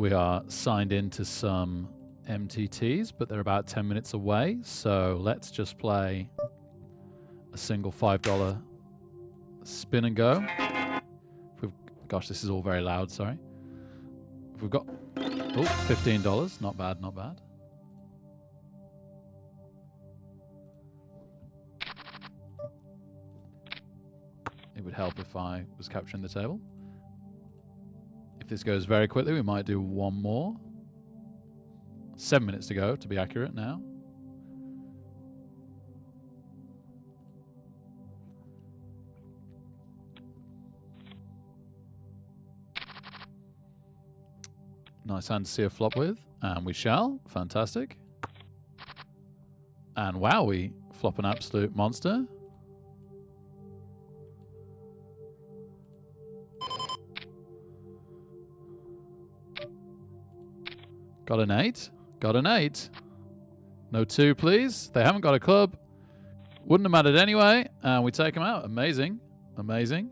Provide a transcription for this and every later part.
We are signed into some MTTs, but they're about 10 minutes away. So let's just play a single $5 spin and go. Gosh, this is all very loud, sorry. If we've got $15, not bad, not bad. It would help if I was capturing the table. If this goes very quickly, we might do one more. 7 minutes to go, to be accurate now. Nice hand to see a flop with, and we shall. Fantastic. And wow, we flop an absolute monster. Got an 8. Got an 8. No 2, please. They haven't got a club. Wouldn't have mattered anyway. And we take them out. Amazing. Amazing.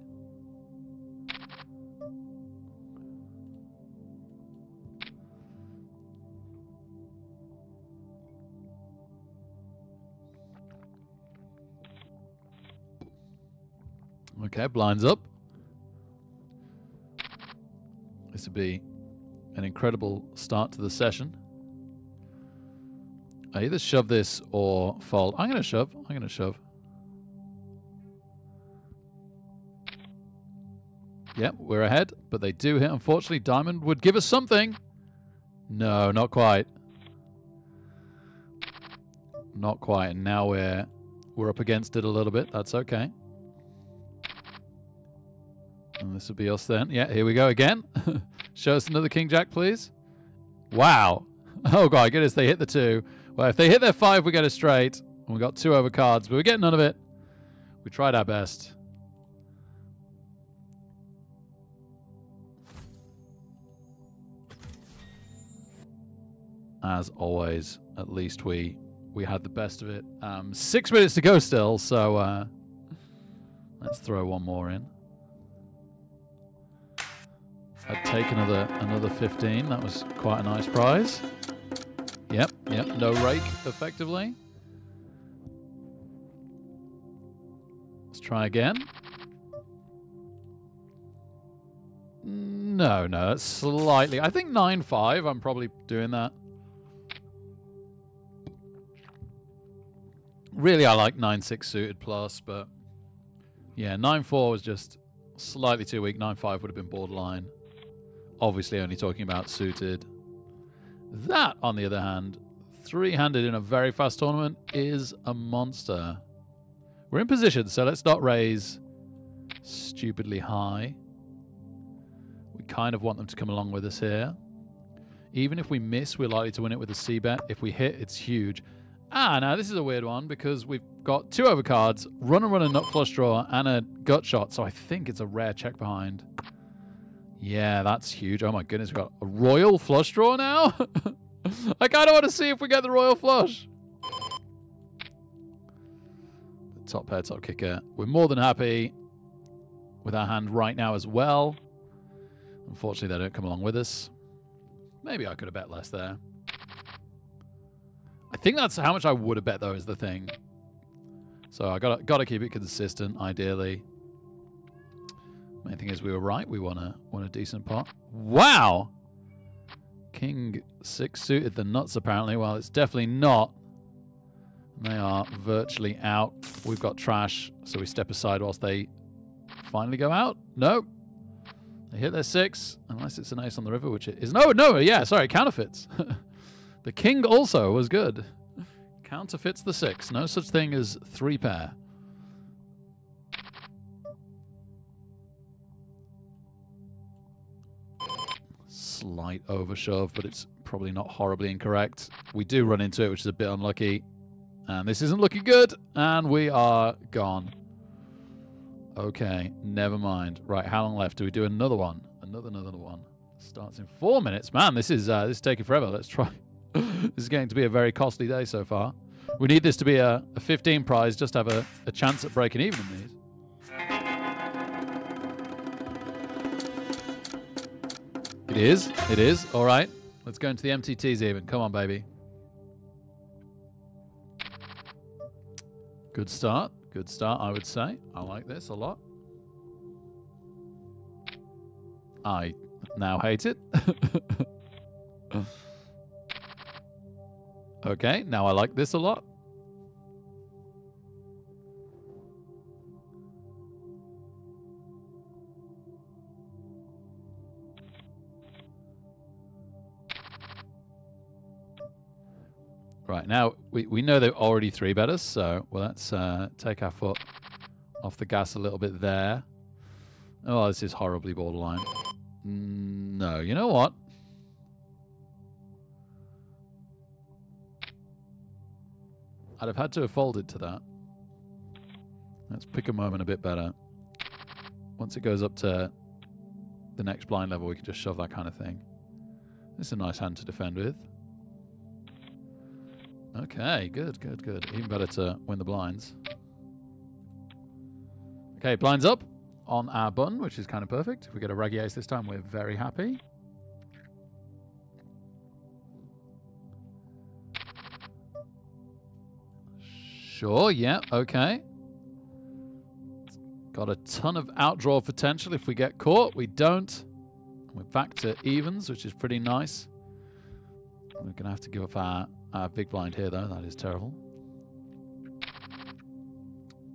Okay, blinds up. This would be an incredible start to the session. I either shove this or fold. I'm going to shove. I'm going to shove. Yep, we're ahead, but they do hit. Unfortunately, diamond would give us something. No, not quite. Not quite. And now we're up against it a little bit. That's okay. And this will be us then. Yeah, here we go again. Show us another king jack, please. Wow. Oh, God, goodness, they hit the 2. Well, if they hit their 5, we get a straight. And we got 2 over cards, but we get none of it. We tried our best. As always, at least we had the best of it. 6 minutes to go still, so let's throw one more in. I'd take another 15. That was quite a nice prize. Yep, no rake, effectively. Let's try again. No, that's slightly. I think 9-5, I'm probably doing that. Really, I like 9-6 suited plus, but yeah, 9-4 was just slightly too weak. 9-5 would have been borderline. Obviously only talking about suited. That, on the other hand, 3-handed in a very fast tournament is a monster. We're in position, so let's not raise stupidly high. We kind of want them to come along with us here. Even if we miss, we're likely to win it with a C-bet. If we hit, it's huge. Now this is a weird one because we've got 2 overcards, run, a nut flush draw, and a gut shot. So I think it's a rare check behind. Yeah, that's huge. Oh my goodness, we've got a royal flush draw now? I kind of want to see if we get the royal flush. Top pair, top kicker. We're more than happy with our hand right now as well. Unfortunately, they don't come along with us. Maybe I could have bet less there. I think that's how much I would have bet, though, is the thing. So I gotta keep it consistent, ideally. Main thing is we were right. We won a decent pot. Wow! King 6 suited the nuts, apparently. Well, it's definitely not. They are virtually out. We've got trash, so we step aside whilst they finally go out. No. They hit their 6, unless it's an ace on the river, which it is. No, yeah, sorry, counterfeits. The king also was good. Counterfeits the 6. No such thing as 3 pair. Slight overshove, but it's probably not horribly incorrect. We do run into it, which is a bit unlucky. And this isn't looking good. And we are gone. Okay, never mind. Right, how long left? Do we do another one? Another one. Starts in 4 minutes. Man, this is taking forever. Let's try. This is going to be a very costly day so far. We need this to be a 15 prize just to have a chance at breaking even in these. It is. It is. All right. Let's go into the MTTs even. Come on, baby. Good start. Good start, I would say. I like this a lot. I now hate it. Okay, now I like this a lot. Right, now we know they're already 3-betters, so well, let's take our foot off the gas a little bit there. Oh, this is horribly borderline. No, you know what? I'd have had to have folded to that. Let's pick a moment a bit better. Once it goes up to the next blind level, we can just shove that kind of thing. This is a nice hand to defend with. Okay, good, good, good. Even better to win the blinds. Okay, blinds up on our button, which is kind of perfect. If we get a raggy ace this time, we're very happy. Sure, yeah, okay. Got a ton of outdraw potential if we get caught. We don't. We're back to evens, which is pretty nice. We're going to have to give up our big blind here, though. That is terrible.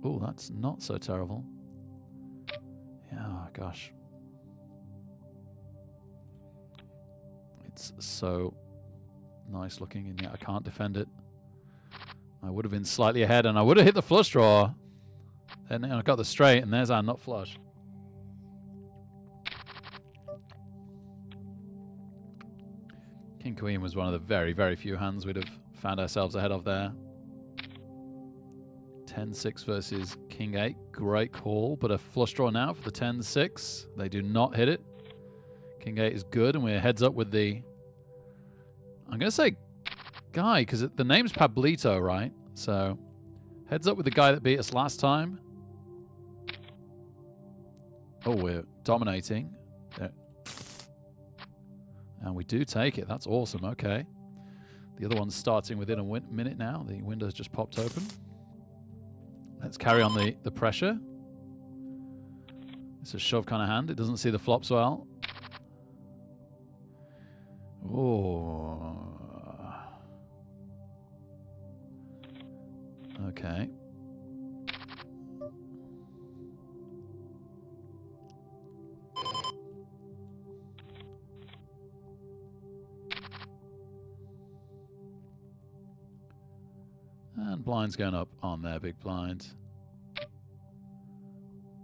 Oh, that's not so terrible. Yeah, oh, gosh. It's so nice looking, and yet I can't defend it. I would have been slightly ahead, and I would have hit the flush draw. And I got the straight, and there's our nut flush. King Queen was one of the very, very few hands we'd have found ourselves ahead of there. 10-6 versus King 8. Great call, but a flush draw now for the 10-6. They do not hit it. King 8 is good, and we're heads up with the... I'm going to say guy, because the name's Pablito, right? So, heads up with the guy that beat us last time. Oh, we're dominating. Yeah. And we do take it. That's awesome. Okay. The other one's starting within a minute now. The window's just popped open. Let's carry on the pressure. It's a shove kind of hand. It doesn't see the flops well. Oh. Okay. And blinds going up on their big blind.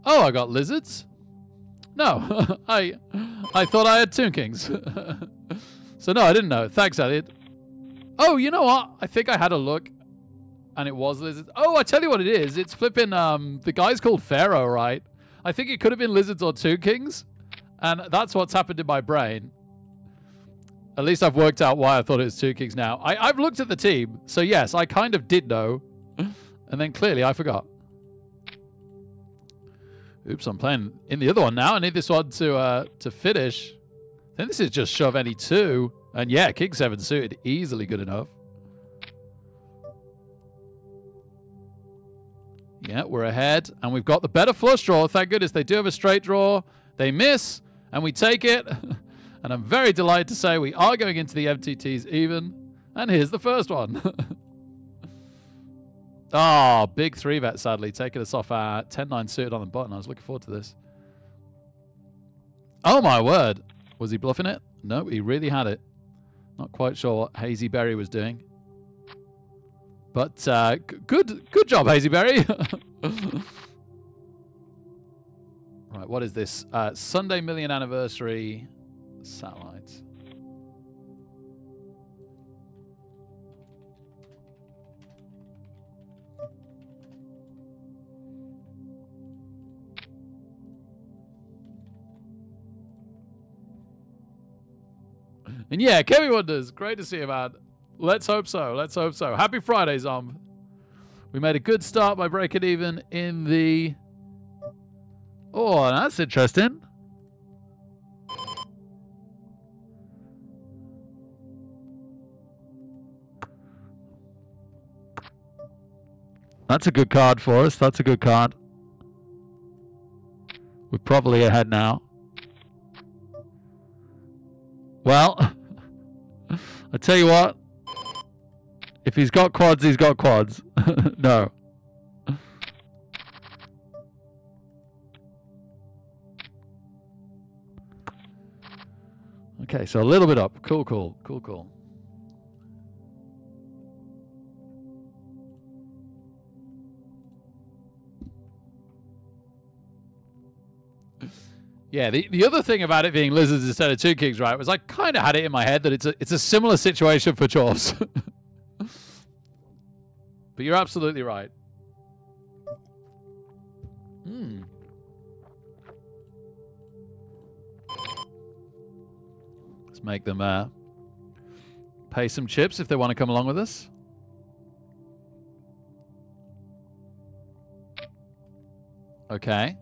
Oh, I got lizards? No, I thought I had Toon Kings. So no, I didn't know. Thanks, Elliot. Oh, you know what? I think I had a look. And it was lizards. Oh, I tell you what it is. It's flipping, the guy's called Pharaoh, right? I think it could have been lizards or Toon Kings. And that's what's happened in my brain. At least I've worked out why I thought it was Toon Kings now. I've looked at the team. So yes, I kind of did know. And then clearly I forgot. Oops, I'm playing in the other one now. I need this one to finish. I think this is just shove any 2. And yeah, King 7 suited. Easily good enough. Yeah, we're ahead. And we've got the better flush draw. Thank goodness they do have a straight draw. They miss. And we take it. And I'm very delighted to say we are going into the MTTs even. And here's the first one. Oh, big 3-bet, sadly. Taking us off our 10-9 suited on the button. I was looking forward to this. Oh, my word. Was he bluffing it? No, he really had it. Not quite sure what Hazy Berry was doing. But good job, Hazy Berry. Right, what is this? Sunday Million Anniversary Satellites. And yeah, Kevin Wonders, great to see you, man. Let's hope so. Let's hope so. Happy Friday, Zomb. We made a good start by breaking even in the... Oh, that's interesting. That's a good card for us. That's a good card. We're probably ahead now. Well, I tell you what. If he's got quads, he's got quads. No. Okay, so a little bit up. Cool, cool, cool, cool. Yeah, the other thing about it being lizards instead of two kings, right, was I kind of had it in my head that it's a similar situation for dwarves. But you're absolutely right. Let's make them pay some chips if they want to come along with us. Okay.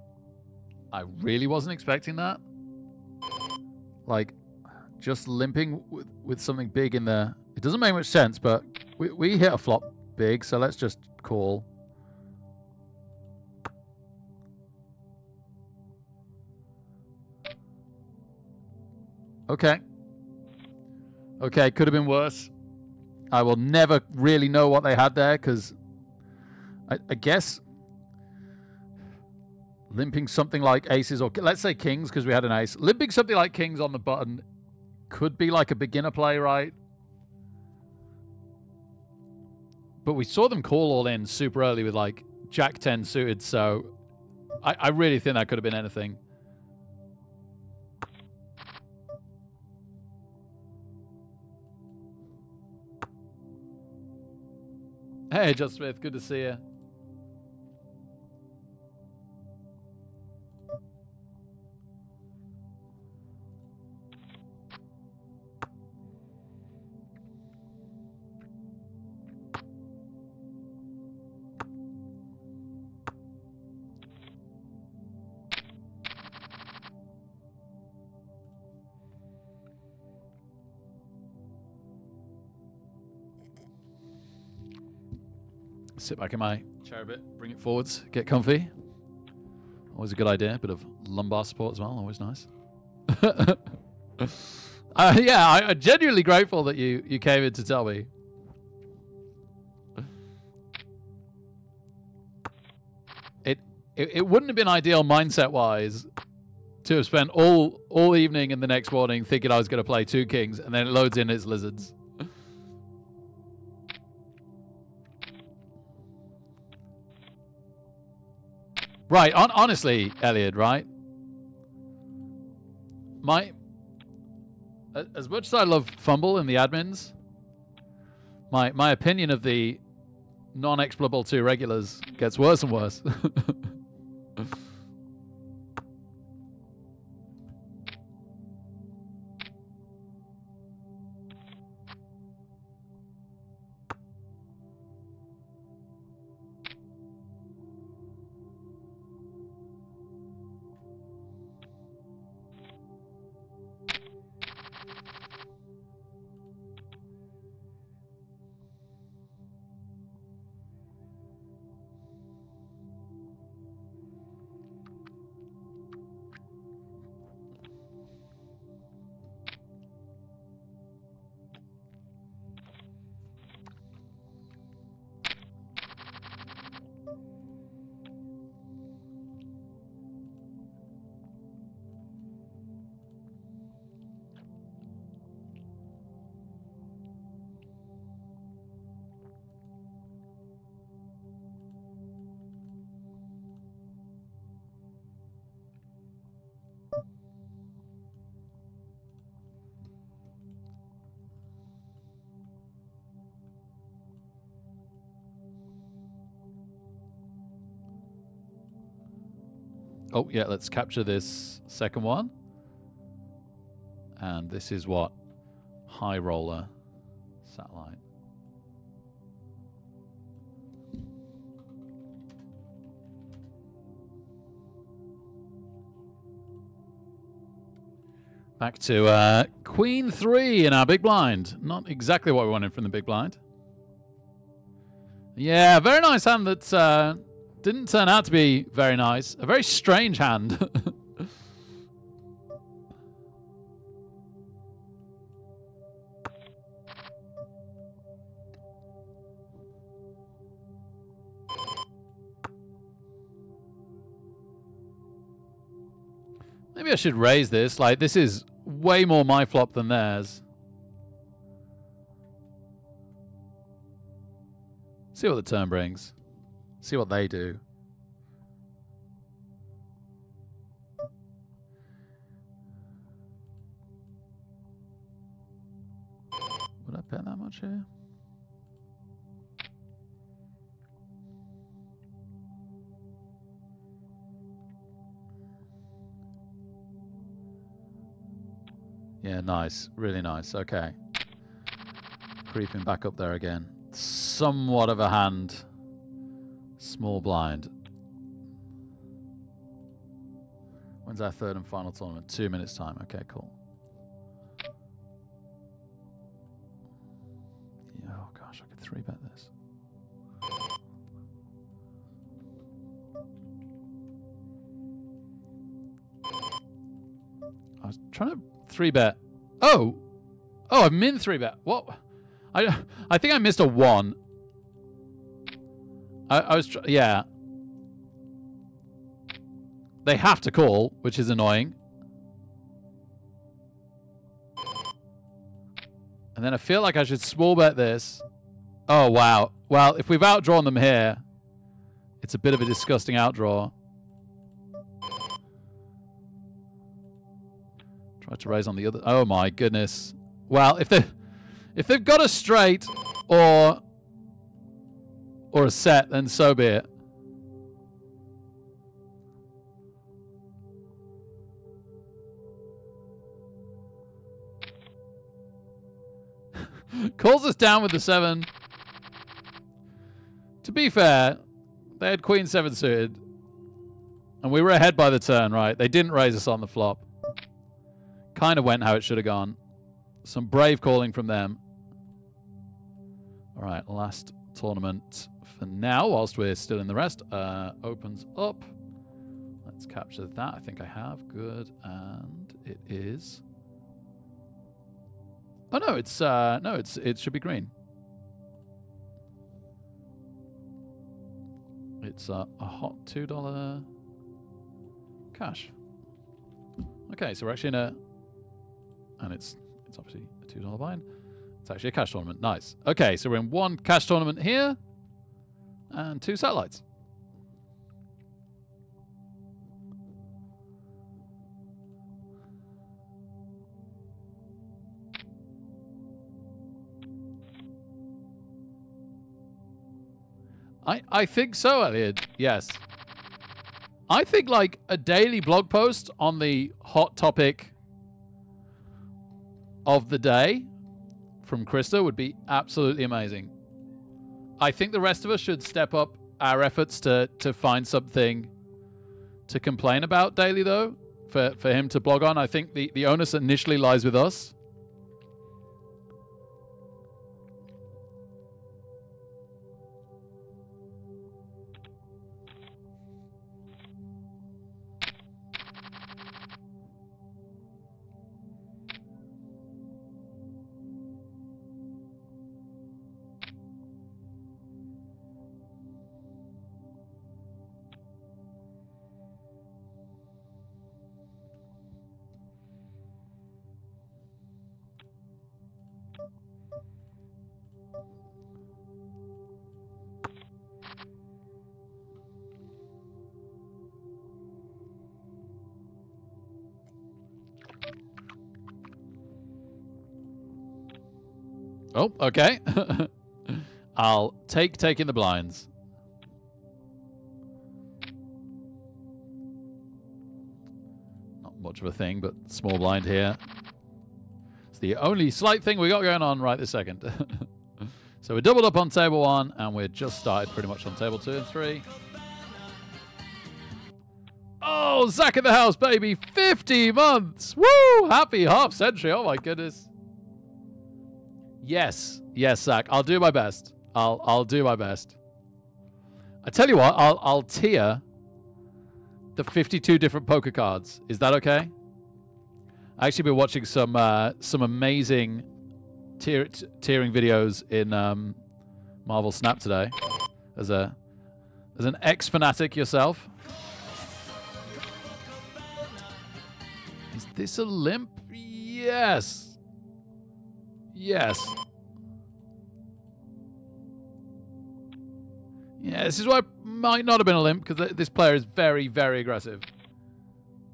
I really wasn't expecting that. Like, just limping with something big in there. It doesn't make much sense, but we hit a flop big, so let's just call. Okay. Okay, could have been worse. I will never really know what they had there, because I guess limping something like aces, or let's say kings, because we had an ace. Limping something like kings on the button could be like a beginner play, right? But we saw them call all in super early with like Jack 10 suited, so I really think that could have been anything. Hey, Just Smith, good to see you. Sit back in my chair a bit, bring it forwards, get comfy. Always a good idea. A bit of lumbar support as well, always nice. Yeah, I'm genuinely grateful that you came in to tell me. It wouldn't have been ideal mindset-wise to have spent all evening and the next morning thinking I was going to play two kings, and then it loads in its lizards. Right, honestly, Elliot, right? As much as I love Fumble and the admins, my opinion of the non-explorable 2 regulars gets worse and worse. Oh, yeah, let's capture this second one. And this is what? High roller satellite. Back to Queen 3 in our big blind. Not exactly what we wanted from the big blind. Yeah, very nice hand that didn't turn out to be very nice. A very strange hand. Maybe I should raise this. Like, this is way more my flop than theirs. See what the turn brings. See what they do. Would I bet that much here? Yeah, nice. Really nice. Okay. Creeping back up there again. Somewhat of a hand. Small blind. When's our third and final tournament? 2 minutes time. Okay, cool. Yeah, oh gosh, I could 3-bet this. I was trying to 3-bet. Oh! Oh, I've min 3-bet. What? I think I missed a 1. I was... yeah. They have to call, which is annoying. And then I feel like I should small bet this. Oh, wow. Well, if we've outdrawn them here, it's a bit of a disgusting outdraw. Try to raise on the other... oh, my goodness. Well, if they've got a straight or a set, then so be it. Calls us down with the 7. To be fair, they had Queen 7 suited. And we were ahead by the turn, right? They didn't raise us on the flop. Kind of went how it should have gone. Some brave calling from them. All right, last tournament for now, whilst we're still in the rest. Opens up. Let's capture that. I think I have. Good. And it is... oh, no, it should be green. It's a hot $2 cash. Okay, so we're actually in a... and it's obviously a $2 bind. It's actually a cash tournament. Nice. Okay, so we're in 1 cash tournament here and 2 satellites. I think so, Elliot. Yes. I think like a daily blog post on the hot topic of the day from Krista would be absolutely amazing. I think the rest of us should step up our efforts to find something to complain about daily, though, for him to blog on. I think the onus initially lies with us. Oh, okay. I'll taking the blinds. Not much of a thing, but small blind here. It's the only slight thing we got going on right this second. So we're doubled up on table 1, and we're just started pretty much on table 2 and 3. Oh, Zach in the house, baby. 50 months. Woo! Happy half century. Oh, my goodness. Yes. Yes, Zach. I'll do my best. I'll do my best. I tell you what, I'll tier the 52 different poker cards. Is that okay? I actually been watching some amazing tiering videos in Marvel Snap today. As an ex-fanatic yourself. Is this a limp? Yes. Yes. Yeah, this is why it might not have been a limp, because this player is very, very aggressive.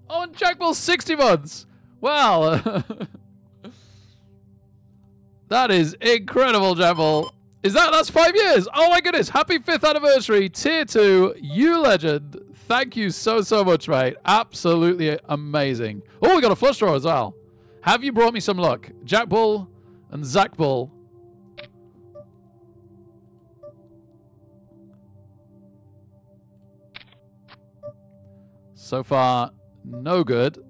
Oh, and Jack Bull's 60 months! Wow! That is incredible, Jack Bull. That's 5 years? Oh my goodness! Happy 5th anniversary, Tier 2, you legend. Thank you so, so much, mate. Absolutely amazing. Oh, we got a flush draw as well. Have you brought me some luck? Jack Bull and Zach Bull. So far, no good.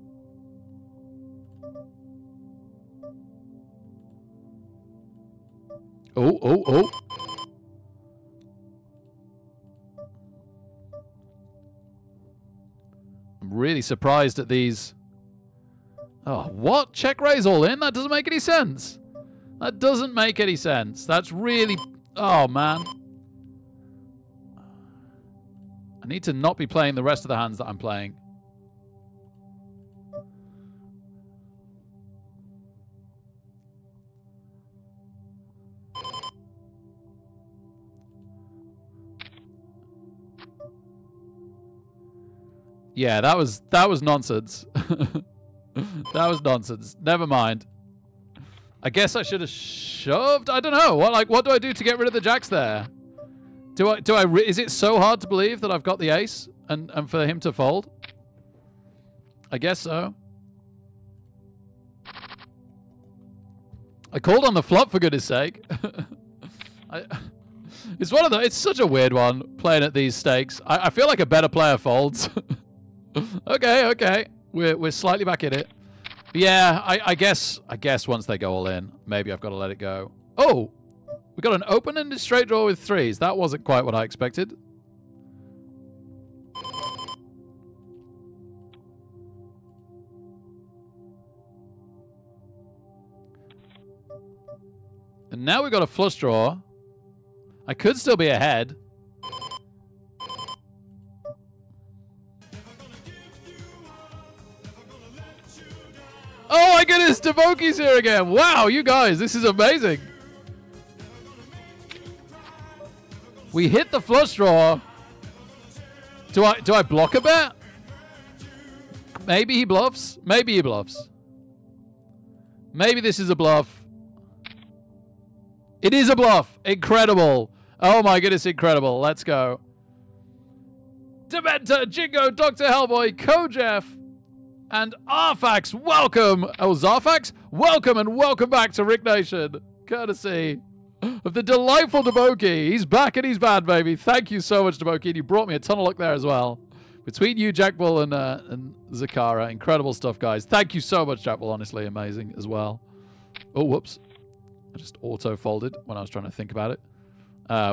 Oh, oh, oh. I'm really surprised at these. Oh, what? Check raise all in? That doesn't make any sense. That doesn't make any sense. That's really... Oh, man. I need to not be playing the rest of the hands that I'm playing. Yeah, that was nonsense. That was nonsense. Never mind. I guess I should have shoved. I don't know. What do I do to get rid of the jacks there? Is it so hard to believe that I've got the ace and for him to fold? I guess so. I called on the flop, for goodness sake. It's such a weird one playing at these stakes. I feel like a better player folds. Okay. We're slightly back in it. Yeah, I guess once they go all in, maybe I've got to let it go. Oh, we got an open-ended straight draw with threes. That wasn't quite what I expected. And now we've got a flush draw. I could still be ahead. Oh my goodness, Devoki's here again. Wow, you guys, this is amazing. We hit the flush draw. Do I block a bet? Maybe he bluffs. Maybe he bluffs. Maybe this is a bluff. It is a bluff. Incredible. Oh my goodness, incredible. Let's go. Dementa, Jingo, Dr. Hellboy, Kojef, and Arfax. Welcome. Oh, Zarfax? Welcome and welcome back to Rick Nation. Courtesy of the delightful Deboki. He's back and he's bad, baby. Thank you so much, Deboki. And you brought me a ton of luck there as well. Between you, Jack Bull, and Zakara. Incredible stuff, guys. Thank you so much, Jack Bull. Honestly, amazing as well. Oh, whoops. I just auto-folded when I was trying to think about it.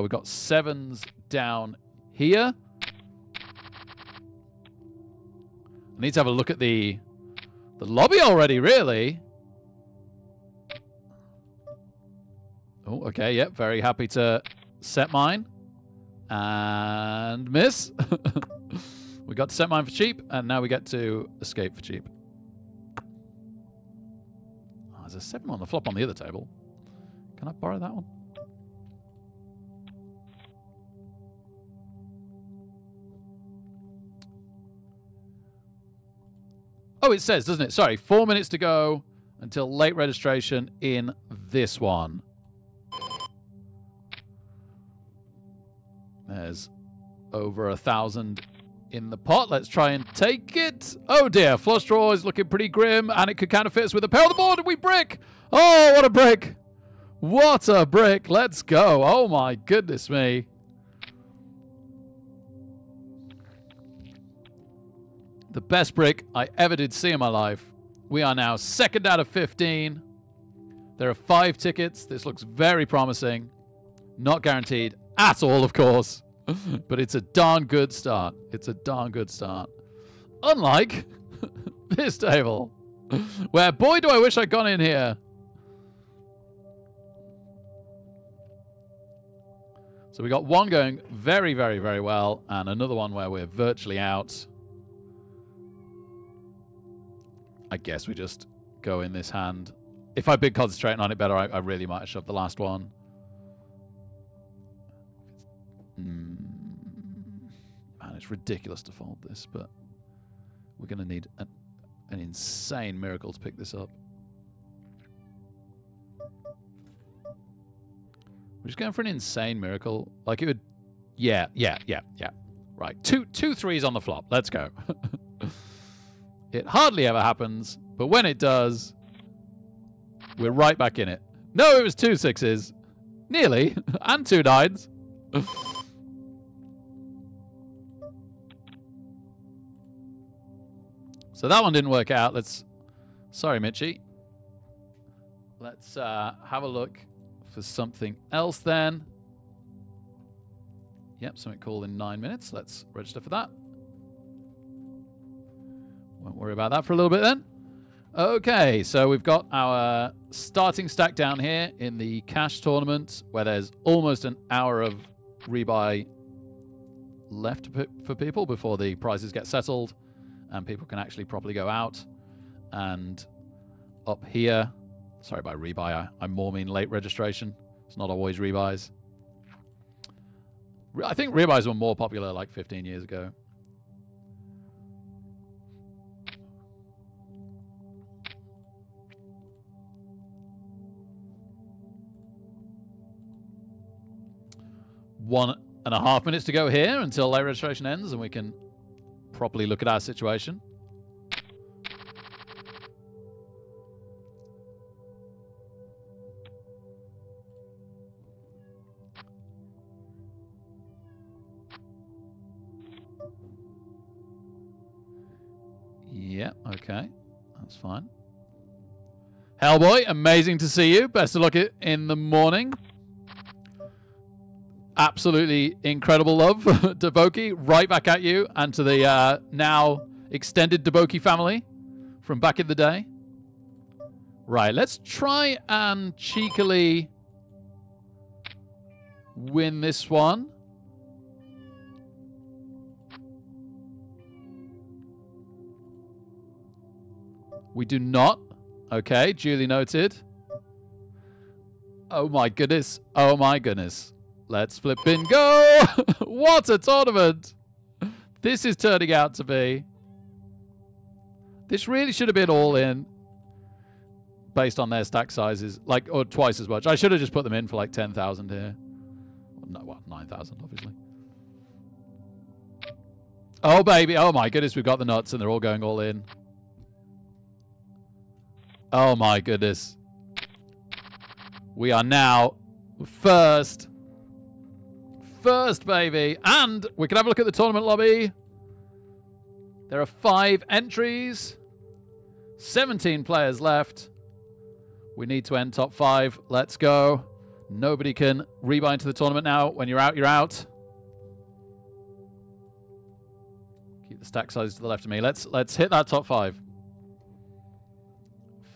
We've got sevens down here. I need to have a look at the lobby already, really. Oh, okay, yep. Very happy to set mine. And miss. We got to set mine for cheap, and now we get to escape for cheap. Oh, there's a 7 on the flop on the other table. Can I borrow that one? Oh, it says, doesn't it? Sorry, 4 minutes to go until late registration in this one. There's over 1,000 in the pot. Let's try and take it. Oh dear, flush draw is looking pretty grim, and it could counterfeit us with a pair on the board, and we brick. Oh, what a brick. What a brick. Let's go. Oh my goodness me. The best brick I ever did see in my life. We are now 2nd out of 15. There are 5 tickets. This looks very promising. Not guaranteed at all, of course. But it's a darn good start. It's a darn good start. Unlike this table, where, boy, do I wish I'd gone in here. So we got one going very, very, very well, and another one where we're virtually out. I guess we just go in this hand. If I'd been concentrating on it better, I really might have shoved the last one. Man, it's ridiculous to fold this, but we're going to need an insane miracle to pick this up. We're just going for an insane miracle. Like it would... Yeah. Right. Two threes on the flop. Let's go. It hardly ever happens, but when it does, we're right back in it. No, it was 2 6s. Nearly. And 2 9s. So that one didn't work out. Sorry, Mitchie. Let's have a look for something else then. Yep, something cool in 9 minutes. Let's register for that. Won't worry about that for a little bit then. Okay, so we've got our starting stack down here in the cash tournament where there's almost an hour of rebuy left for people before the prizes get settled and people can actually properly go out. And up here, sorry by rebuy, I more mean late registration. It's not always rebuys. I think rebuys were more popular like 15 years ago. One and a half minutes to go here until late registration ends and we can properly look at our situation. Yeah, okay. That's fine. Hellboy, amazing to see you. Best of luck in the morning. Absolutely incredible love, Deboki. Right back at you and to the now extended Deboki family from back in the day. Right, let's try and cheekily win this one. We do not. Okay, duly noted. Oh my goodness. Oh my goodness. Let's flip bingo. What a tournament. This is turning out to be. This really should have been all in based on their stack sizes, like, or twice as much. I should have just put them in for like 10,000 here. Well, 9,000 obviously. Oh baby. Oh my goodness. We've got the nuts and they're all going all in. Oh my goodness. We are now first, baby. And we can have a look at the tournament lobby. There are 5 entries. 17 players left. We need to end top 5. Let's go. Nobody can rebuy into the tournament now. When you're out, you're out. Keep the stack sizes to the left of me. Let's hit that top 5.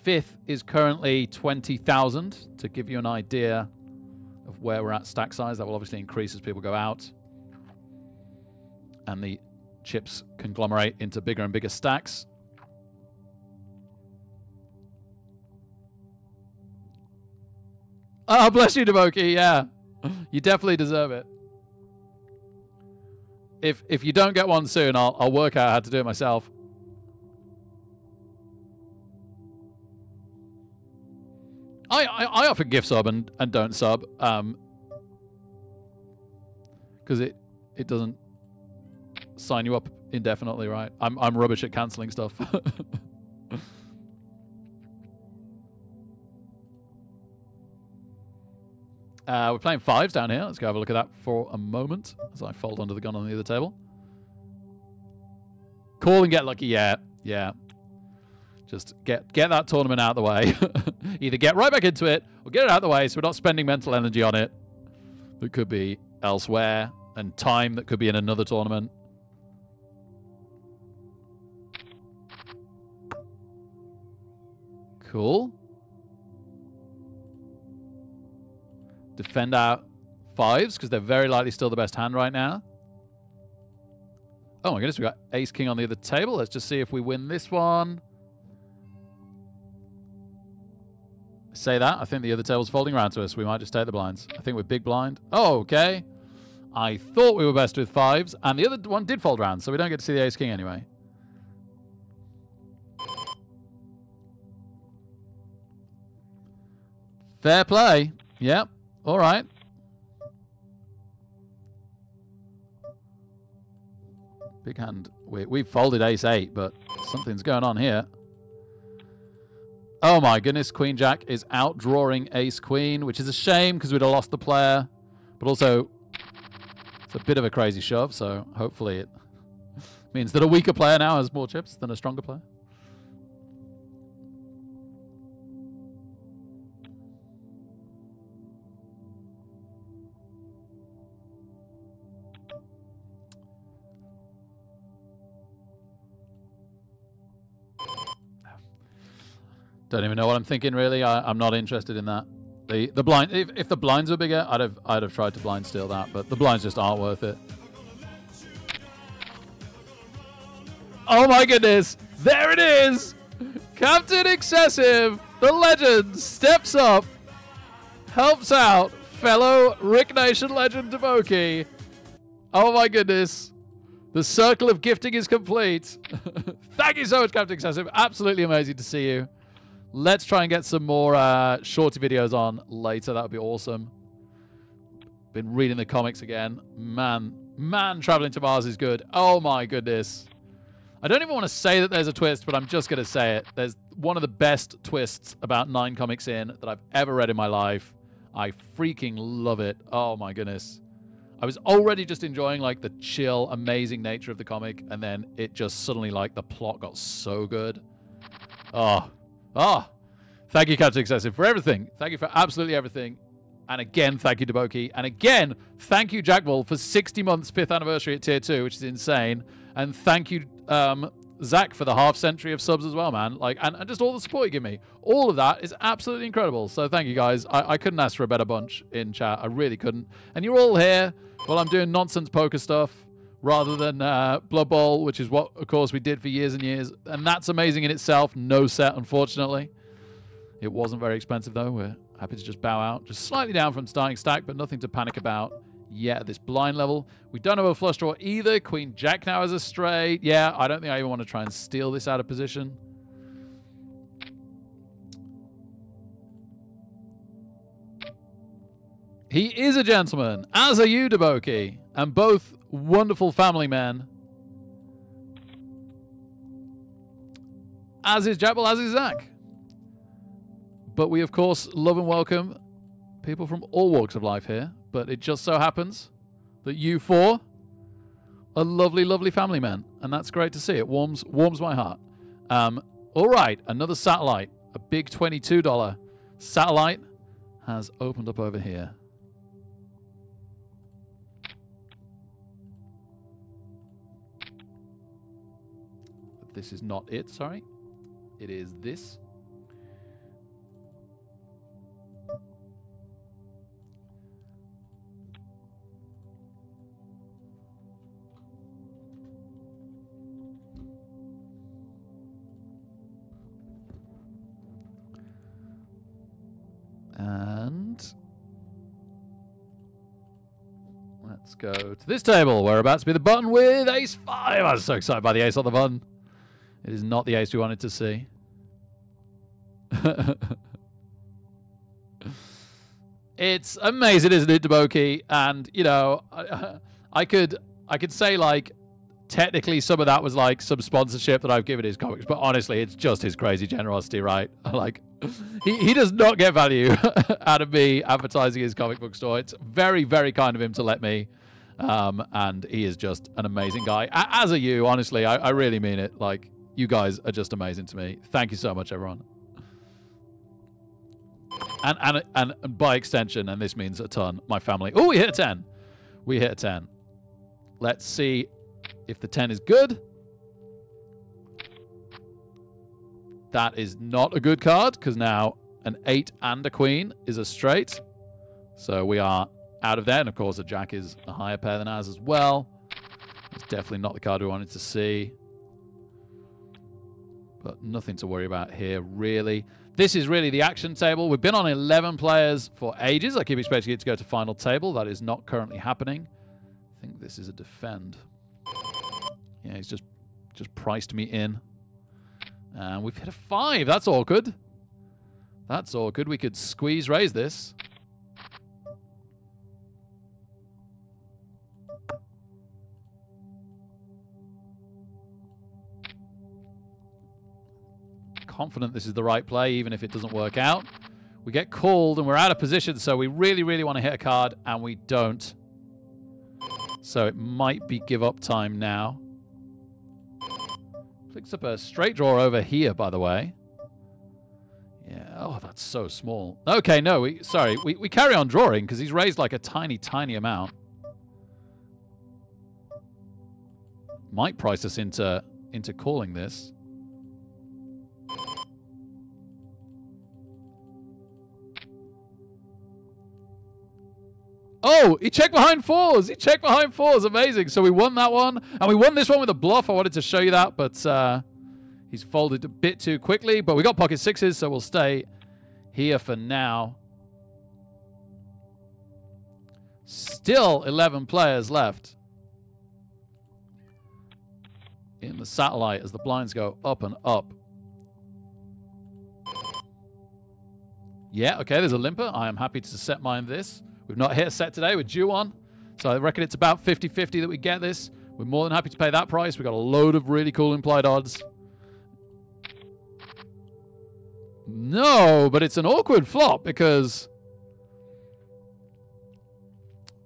5th is currently 20,000 to give you an idea of where we're at stack size. That will obviously increase as people go out. And the chips conglomerate into bigger and bigger stacks. Oh, bless you, Deboki. Yeah, you definitely deserve it. If you don't get one soon, I'll work out how to do it myself. I often gift sub and don't sub because it doesn't sign you up indefinitely, right? I'm rubbish at cancelling stuff. We're playing 5s down here. Let's go have a look at that for a moment as I fold under the gun on the other table. Call and get lucky. Yeah. Just get that tournament out of the way. Either get right back into it or get it out of the way so we're not spending mental energy on it. It could be elsewhere. and time that could be in another tournament. Cool. Defend out 5s because they're very likely still the best hand right now. Oh my goodness, we got ace king on the other table. Let's just see if we win this one. Say that. I think the other table's folding around to us. We might just take the blinds. I think we're big blind. Oh, okay. I thought we were best with 5s, and the other one did fold around, so we don't get to see the ace king anyway. Fair play. Yep. All right. Big hand. We've folded ace-8, but something's going on here. Oh my goodness, Queen Jack is outdrawing Ace Queen, which is a shame because we'd have lost the player. But also, it's a bit of a crazy shove, so hopefully it means that a weaker player now has more chips than a stronger player. Don't even know what I'm thinking, really. I'm not interested in that. The blind, if the blinds were bigger, I'd have tried to blind steal that, but the blinds just aren't worth it. Oh my goodness! There it is! Captain Excessive, the legend, steps up, helps out fellow Rick Nation legend Deboki. Oh my goodness. The circle of gifting is complete. Thank you so much, Captain Excessive. Absolutely amazing to see you. Let's try and get some more shorty videos on later. That would be awesome. Been reading the comics again. Man, Traveling to Mars is good. Oh my goodness. I don't even want to say that there's a twist, but I'm just going to say it. There's one of the best twists about 9 comics in that I've ever read in my life. I freaking love it. Oh my goodness. I was already just enjoying like the chill, amazing nature of the comic, and then it just suddenly like the plot got so good. Oh, thank you, Captain Excessive, for everything. Thank you for absolutely everything. And again, thank you, Deboki. And again, thank you, Jack Bull, for 60 months, 5th anniversary at Tier 2, which is insane. And thank you, Zach, for the half-century of subs as well, man. Like, and just all the support you give me. All of that is absolutely incredible. So thank you, guys. I couldn't ask for a better bunch in chat. I really couldn't. And you're all here while I'm doing nonsense poker stuff rather than Blood Bowl, which is what, of course, we did for years and years. And that's amazing in itself. No set, unfortunately. It wasn't very expensive, though. We're happy to just bow out. Just slightly down from starting stack, but nothing to panic about yet at this blind level. We don't have a flush draw either. Queen Jack now has a straight. Yeah, I don't think I even want to try and steal this out of position. He is a gentleman, as are you, Deboki, and both wonderful family men. As is Jackal, as is Zach. But we, of course, love and welcome people from all walks of life here. But it just so happens that you four are lovely, lovely family men. And that's great to see. It warms my heart. All right, another satellite. A big $22 satellite has opened up over here. But this is not it, sorry. It is this. And let's go to this table. We're about to be the button with ace 5. I was so excited by the ace on the button. It is not the ace we wanted to see. It's amazing, isn't it, Deboki? And, you know, I could say, like, technically some of that was, like, some sponsorship that I've given his comics. But honestly, it's just his crazy generosity, right? Like, he does not get value out of me advertising his comic book store. It's very, very kind of him to let me. And he is just an amazing guy. As are you, honestly. I really mean it. Like, you guys are just amazing to me. Thank you so much, everyone. And by extension, and this means a ton, my family. Oh, we hit a 10. We hit a 10. Let's see if the 10 is good. That is not a good card, because now an 8 and a queen is a straight. So we are out of there. And, of course, a jack is a higher pair than ours as well. It's definitely not the card we wanted to see. But nothing to worry about here, really. This is really the action table. We've been on 11 players for ages. I keep expecting it to go to final table. That is not currently happening. I think this is a defend. Yeah, he's just priced me in. And we've hit a 5. That's awkward. That's awkward. We could squeeze raise this. Confident this is the right play, even if it doesn't work out. We get called and we're out of position, so we really, really want to hit a card, and we don't. So it might be give up time now. Picks up a straight draw over here, by the way. Yeah, oh, that's so small. Okay, no, we carry on drawing because he's raised like a tiny, tiny amount. Might price us into calling this. Oh, he checked behind 4s. He checked behind 4s. Amazing. So we won that one. And we won this one with a bluff. I wanted to show you that, but he's folded a bit too quickly. But we got pocket 6s, so we'll stay here for now. Still 11 players left in the satellite as the blinds go up and up. Yeah, okay, there's a limper. I am happy to set mine this. We've not hit a set today. We're due on. So I reckon it's about 50-50 that we get this. We're more than happy to pay that price. We've got a load of really cool implied odds. No, but it's an awkward flop because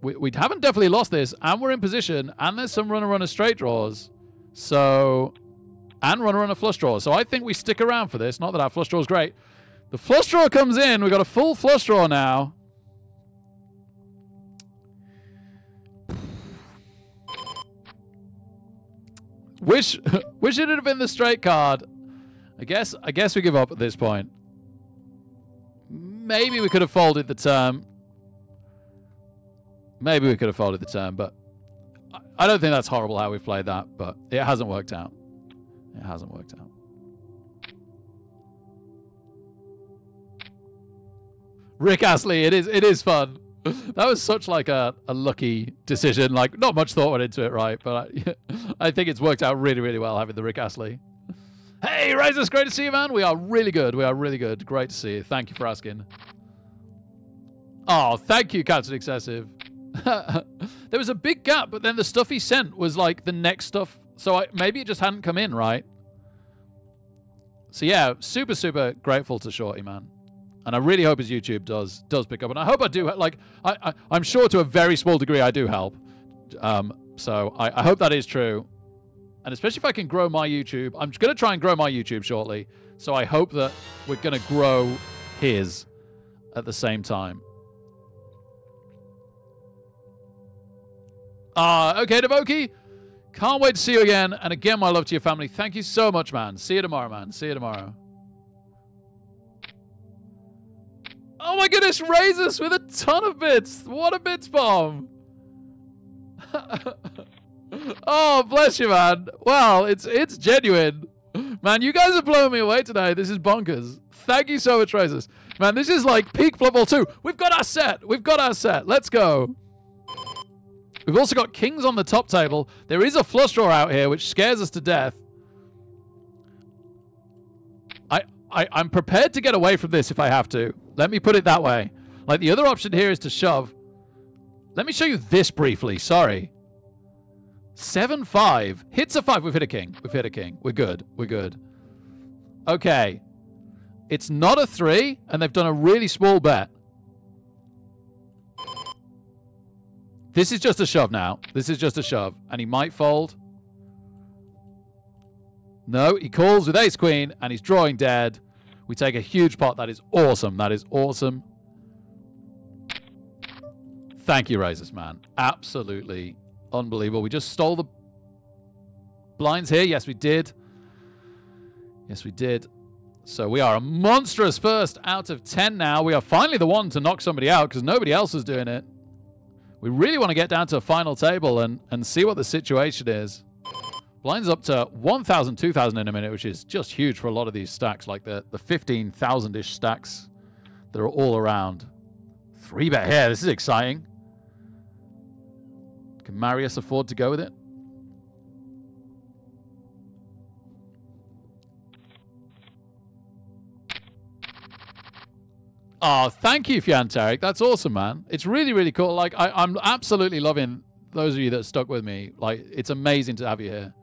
we haven't definitely lost this, and we're in position, and there's some runner-runner straight draws. So, and runner-runner flush draws. So I think we stick around for this. Not that our flush draw is great. The flush draw comes in. We've got a full flush draw now. Wish it had been the straight card. I guess we give up at this point. Maybe we could have folded the turn. Maybe we could have folded the turn, but I don't think that's horrible how we've played that, but it hasn't worked out. It hasn't worked out. Rick Astley, it is fun. That was such like a lucky decision. Like, not much thought went into it, right? But I think it's worked out really, really well having the Rick Astley. Hey, Razors, great to see you, man. We are really good. We are really good. Great to see you. Thank you for asking. Oh, thank you, Captain Excessive. There was a big gap, but then the stuff he sent was like the next stuff. So maybe it just hadn't come in, right? So yeah, super, super grateful to Shorty, man. And I really hope his YouTube does pick up. And I hope I do. Like, I'm sure to a very small degree I do help. So I hope that is true. And especially if I can grow my YouTube. I'm going to try and grow my YouTube shortly. So I hope that we're going to grow his at the same time. Okay, Devoki. Can't wait to see you again. And again, my love to your family. Thank you so much, man. See you tomorrow, man. See you tomorrow. Oh my goodness, Razors with a ton of bits. What a bits bomb. Oh, bless you, man. Well, it's genuine. Man, you guys are blowing me away today. This is bonkers. Thank you so much, Razors. Man, this is like peak football too. We've got our set. We've got our set. Let's go. We've also got kings on the top table. There is a flush draw out here, which scares us to death. I'm prepared to get away from this if I have to. Let me put it that way. Like, the other option here is to shove. Let me show you this briefly. Sorry. 7-5. Hits a 5. We've hit a king. We've hit a king. We're good. We're good. Okay. It's not a 3, and they've done a really small bet. This is just a shove now. This is just a shove. And he might fold. No, he calls with ace-queen, and he's drawing dead. We take a huge pot. That is awesome. That is awesome. Thank you, Razors, man. Absolutely Unbelievable. We just stole the blinds here. Yes, we did. Yes, we did. So we are a monstrous first out of 10 now. We are finally the one to knock somebody out because nobody else is doing it. We really want to get down to a final table and see what the situation is. Blinds up to 1,000, 2,000 in a minute, which is just huge for a lot of these stacks, like the 15,000-ish stacks that are all around. 3-bet here. This is exciting. Can Marius afford to go with it? Oh, thank you, Fianteric. That's awesome, man. It's really, really cool. Like, I'm absolutely loving those of you that stuck with me. Like, it's amazing to have you here.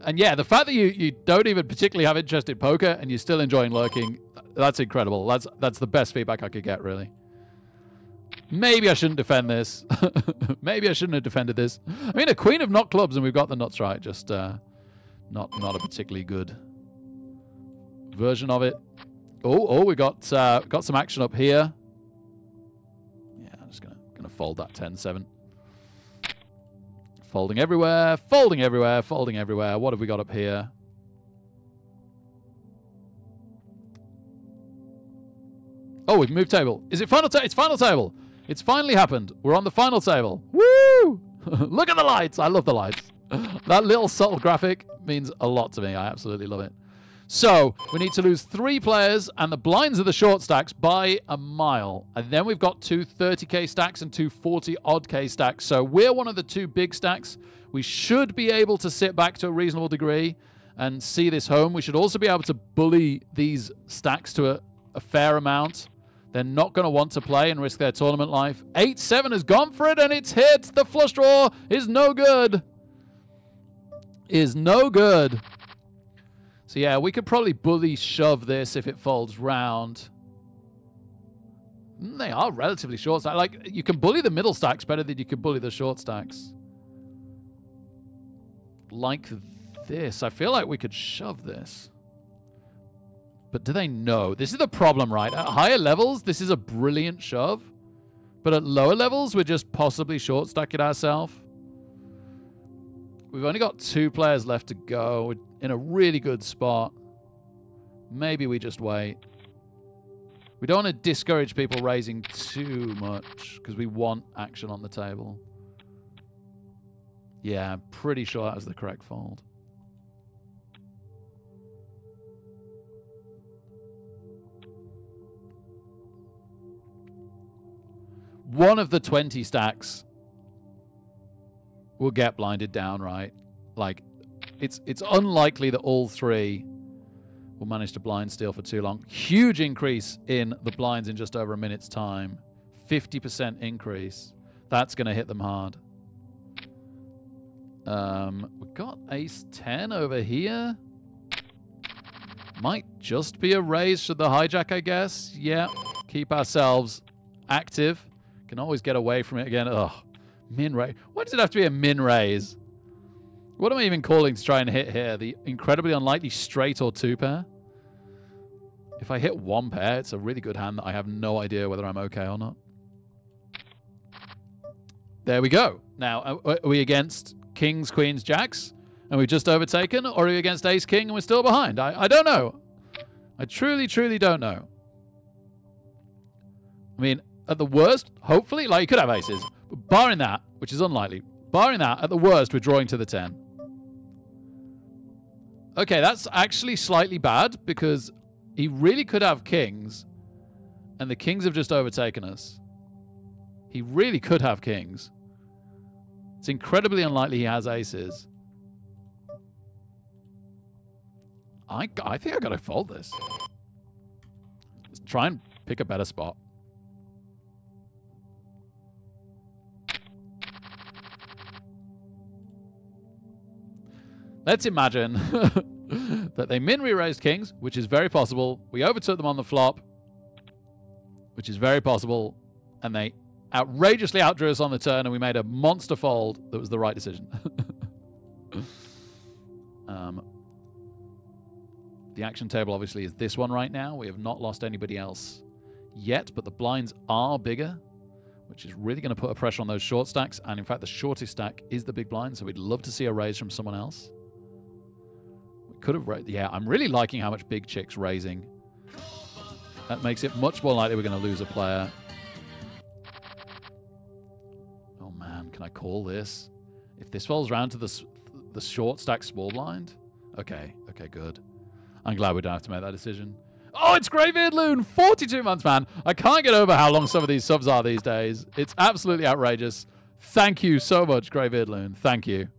And yeah, the fact that you don't even particularly have interest in poker and you're still enjoying lurking, that's incredible. That's the best feedback I could get, really. Maybe I shouldn't defend this. Maybe I shouldn't have defended this. I mean, a queen of nut clubs and we've got the nuts right. Just not a particularly good version of it. Oh, we got some action up here. Yeah, I'm just gonna fold that 10-7. Folding everywhere, folding everywhere, folding everywhere. What have we got up here? Oh, we've moved table. Is it final table? It's final table. It's finally happened. We're on the final table. Woo! Look at the lights. I love the lights. That little subtle graphic means a lot to me. I absolutely love it. So we need to lose 3 players, and the blinds are the short stacks by a mile. And then we've got 2 30k stacks and 2 40-odd K stacks. So we're one of the 2 big stacks. We should be able to sit back to a reasonable degree and see this home. We should also be able to bully these stacks to a fair amount. They're not going to want to play and risk their tournament life. 8-7 has gone for it, and it's hit. The flush draw is no good. Is no good. So yeah, we could probably bully shove this if it folds round. They are relatively short stacks. Like, you can bully the middle stacks better than you can bully the short stacks. Like this. I feel like we could shove this. But do they know? This is the problem, right? At higher levels, this is a brilliant shove. But at lower levels, we're just possibly short stacking ourselves. We've only got 2 players left to go. We're in a really good spot. Maybe we just wait. We don't want to discourage people raising too much because we want action on the table. Yeah, I'm pretty sure that was the correct fold. One of the 20 stacks will get blinded down, right? Like, it's unlikely that all 3 will manage to blind steal for too long. Huge increase in the blinds in just over a minute's time. 50% increase. That's going to hit them hard. We've got ace 10 over here. Might just be a raise should the hijack, I guess. Yeah, keep ourselves active. Can always get away from it again. Ugh. Min raise. Why does it have to be a min raise? What am I even calling to try and hit here? The incredibly unlikely straight or 2 pair? If I hit 1 pair, it's a really good hand that I have no idea whether I'm okay or not. There we go. Now, are we against kings, queens, jacks? And we've just overtaken? Or are we against ace, king, and we're still behind? I don't know. I truly, truly don't know. I mean, at the worst, hopefully, like, you could have aces. But barring that, which is unlikely, barring that, at the worst, we're drawing to the 10. Okay, that's actually slightly bad because he really could have kings, and the kings have just overtaken us. He really could have kings. It's incredibly unlikely he has aces. I think I got to fold this. Let's try and pick a better spot. Let's imagine that they min re-raised kings, which is very possible. We overtook them on the flop, which is very possible. And they outrageously outdrew us on the turn, and we made a monster fold that was the right decision. The action table, obviously, is this one right now. We have not lost anybody else yet, but the blinds are bigger. which is really going to put a pressure on those short stacks. And in fact, the shortest stack is the big blind, so we'd love to see a raise from someone else. We could have raised. Yeah, I'm really liking how much big chick's raising. That makes it much more likely we're going to lose a player. Oh man, can I call this? If this falls around to the short stack small blind? Okay, okay, good. I'm glad we don't have to make that decision. Oh, it's Greybeard Loon! 42 months, man. I can't get over how long some of these subs are these days. It's absolutely outrageous. Thank you so much, Greybeard Loon. Thank you.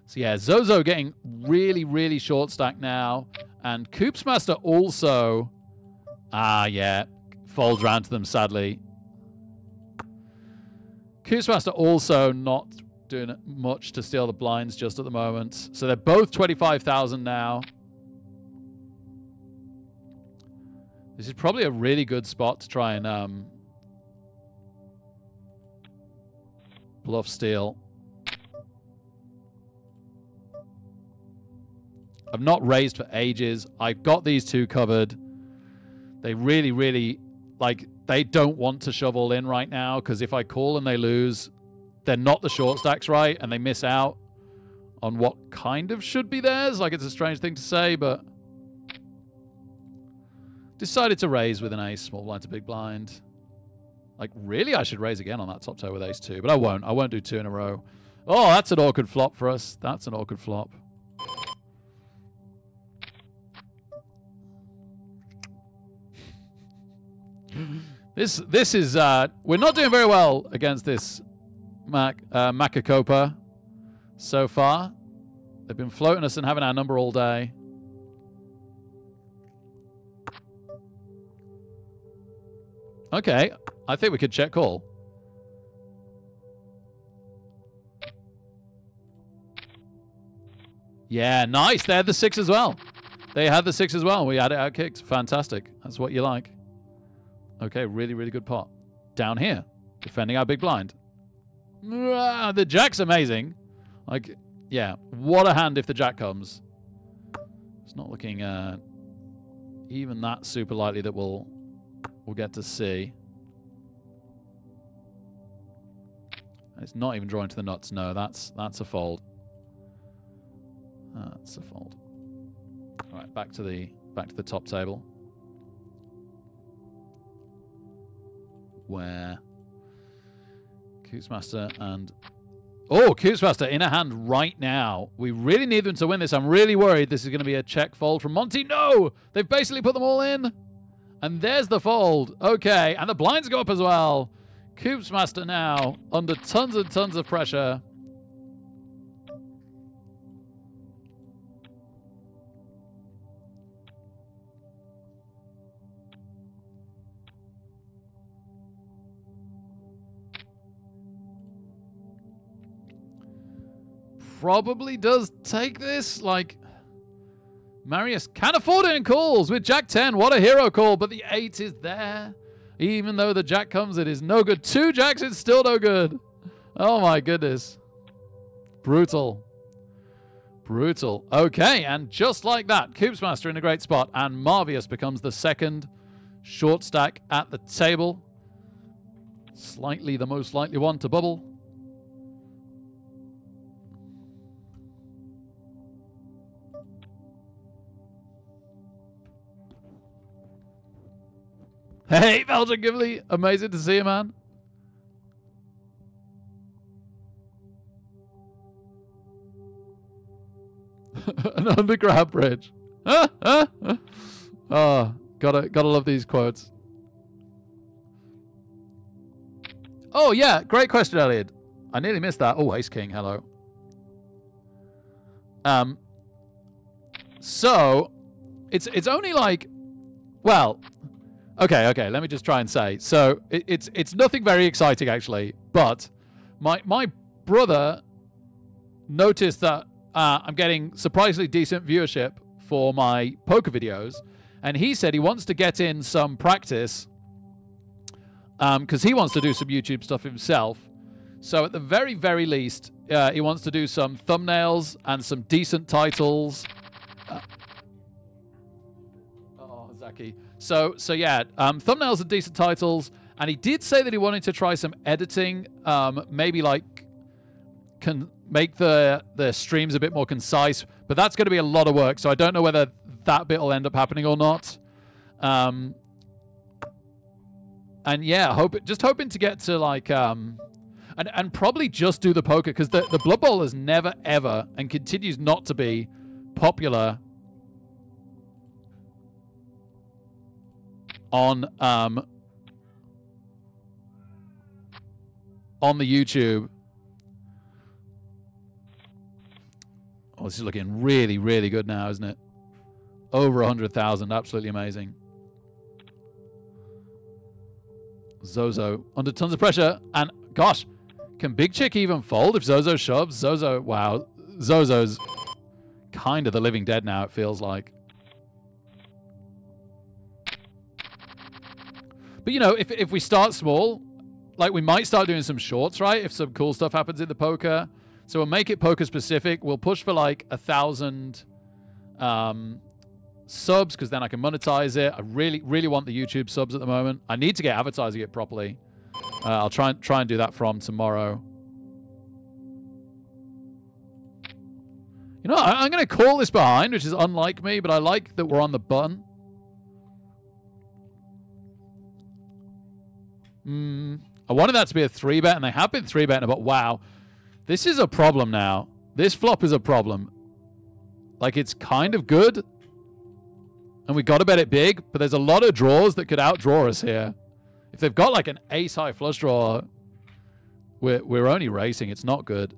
So yeah, Zozo getting really, really short stack now. And Coopsmaster also... Ah, yeah. Folds around to them, sadly. Coopsmaster also not doing much to steal the blinds just at the moment. So they're both 25,000 now. This is probably a really good spot to try and bluff steal. I've not raised for ages. I've got these two covered. They really, really, like, they don't want to shove all in right now, because if I call and they lose, they're not the short stacks right, and they miss out on what kind of should be theirs. Like, it's a strange thing to say, but decided to raise with an ace, small blind to big blind. Like, really, I should raise again on that top toe with ace two, but I won't. I won't do two in a row. Oh, that's an awkward flop for us. That's an awkward flop. This is we're not doing very well against this Macacopa so far. They've been floating us and having our number all day. Okay, I think we could check call. Yeah, nice. They had the 6 as well. They had the 6 as well. We had it out kicked. Fantastic. That's what you like. Okay, really, really good pot. Down here, defending our big blind. The jack's amazing. Like, yeah, what a hand if the jack comes. It's not looking even that super likely that we'll get to see. It's not even drawing to the nuts. No, that's a fold. That's a fold. All right, back to the top table. Where Coopsmaster and... Oh, Coopsmaster in a hand right now. We really need them to win this. I'm really worried this is going to be a check fold from Monty. No! They've basically put them all in. And there's the fold. Okay, and the blinds go up as well. Coopsmaster now under tons and tons of pressure. Probably does take this. Like, Marius can afford it in calls with Jack 10. What a hero call, but the 8 is there. Even though the Jack comes, it is no good. 2 Jacks, it's still no good. Oh my goodness. Brutal. Brutal. Okay, and just like that, Coopsmaster in a great spot, and Marvius becomes the second short stack at the table. Slightly the most likely one to bubble. Hey, Belgian Ghibli. Amazing to see you, man. An underground bridge. Oh, gotta love these quotes. Oh, yeah. Great question, Elliot. I nearly missed that. Oh, Ace King. Hello. So, it's only like... Well... Okay, let me just try and say. So, it's nothing very exciting, actually. But my brother noticed that I'm getting surprisingly decent viewership for my poker videos. And he said he wants to get in some practice because he wants to do some YouTube stuff himself. So at the very, very least, he wants to do some thumbnails and some decent titles. Oh, Zaki. So yeah, thumbnails and decent titles. And he did say that he wanted to try some editing, maybe like can make the streams a bit more concise. But that's going to be a lot of work, so I don't know whether that bit will end up happening or not. And yeah, just hoping to get to like and probably just do the poker, because the Blood Bowl has never ever and continues not to be popular on the YouTube. Oh, this is looking really, really good now, isn't it? Over 100,000, absolutely amazing. Zozo under tons of pressure, and gosh, can Big Chick even fold if Zozo shoves? Zozo, wow, Zozo's kind of the living dead now, it feels like. But you know, if we start small, like we might start doing some shorts, right? If some cool stuff happens in the poker, so we'll make it poker specific. We'll push for like 1,000 subs, because then I can monetize it. I really, really want the YouTube subs at the moment. I need to get advertising it properly. I'll try and do that from tomorrow. You know, I'm going to call this behind, which is unlike me, but I like that we're on the button. I wanted that to be a 3-bet, and they have been 3-betting, but wow. This is a problem now. This flop is a problem. Like, it's kind of good, and we got to bet it big, but there's a lot of draws that could outdraw us here. If they've got like an ace-high flush draw, we're only racing. It's not good.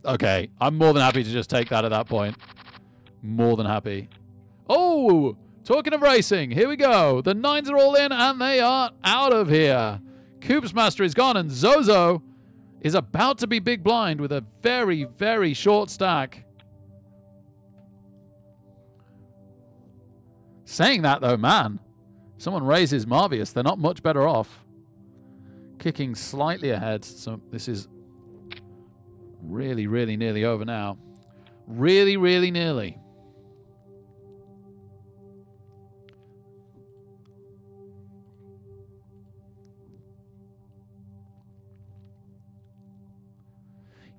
Okay, I'm more than happy to just take that at that point. More than happy. Oh, talking of racing, here we go. The 9s are all in, and they are out of here. Coops Master is gone, and Zozo is about to be big blind with a very, very short stack. Saying that, though, man, if someone raises Marvius, they're not much better off. Kicking slightly ahead, so this is really, really nearly over now. Really, really nearly.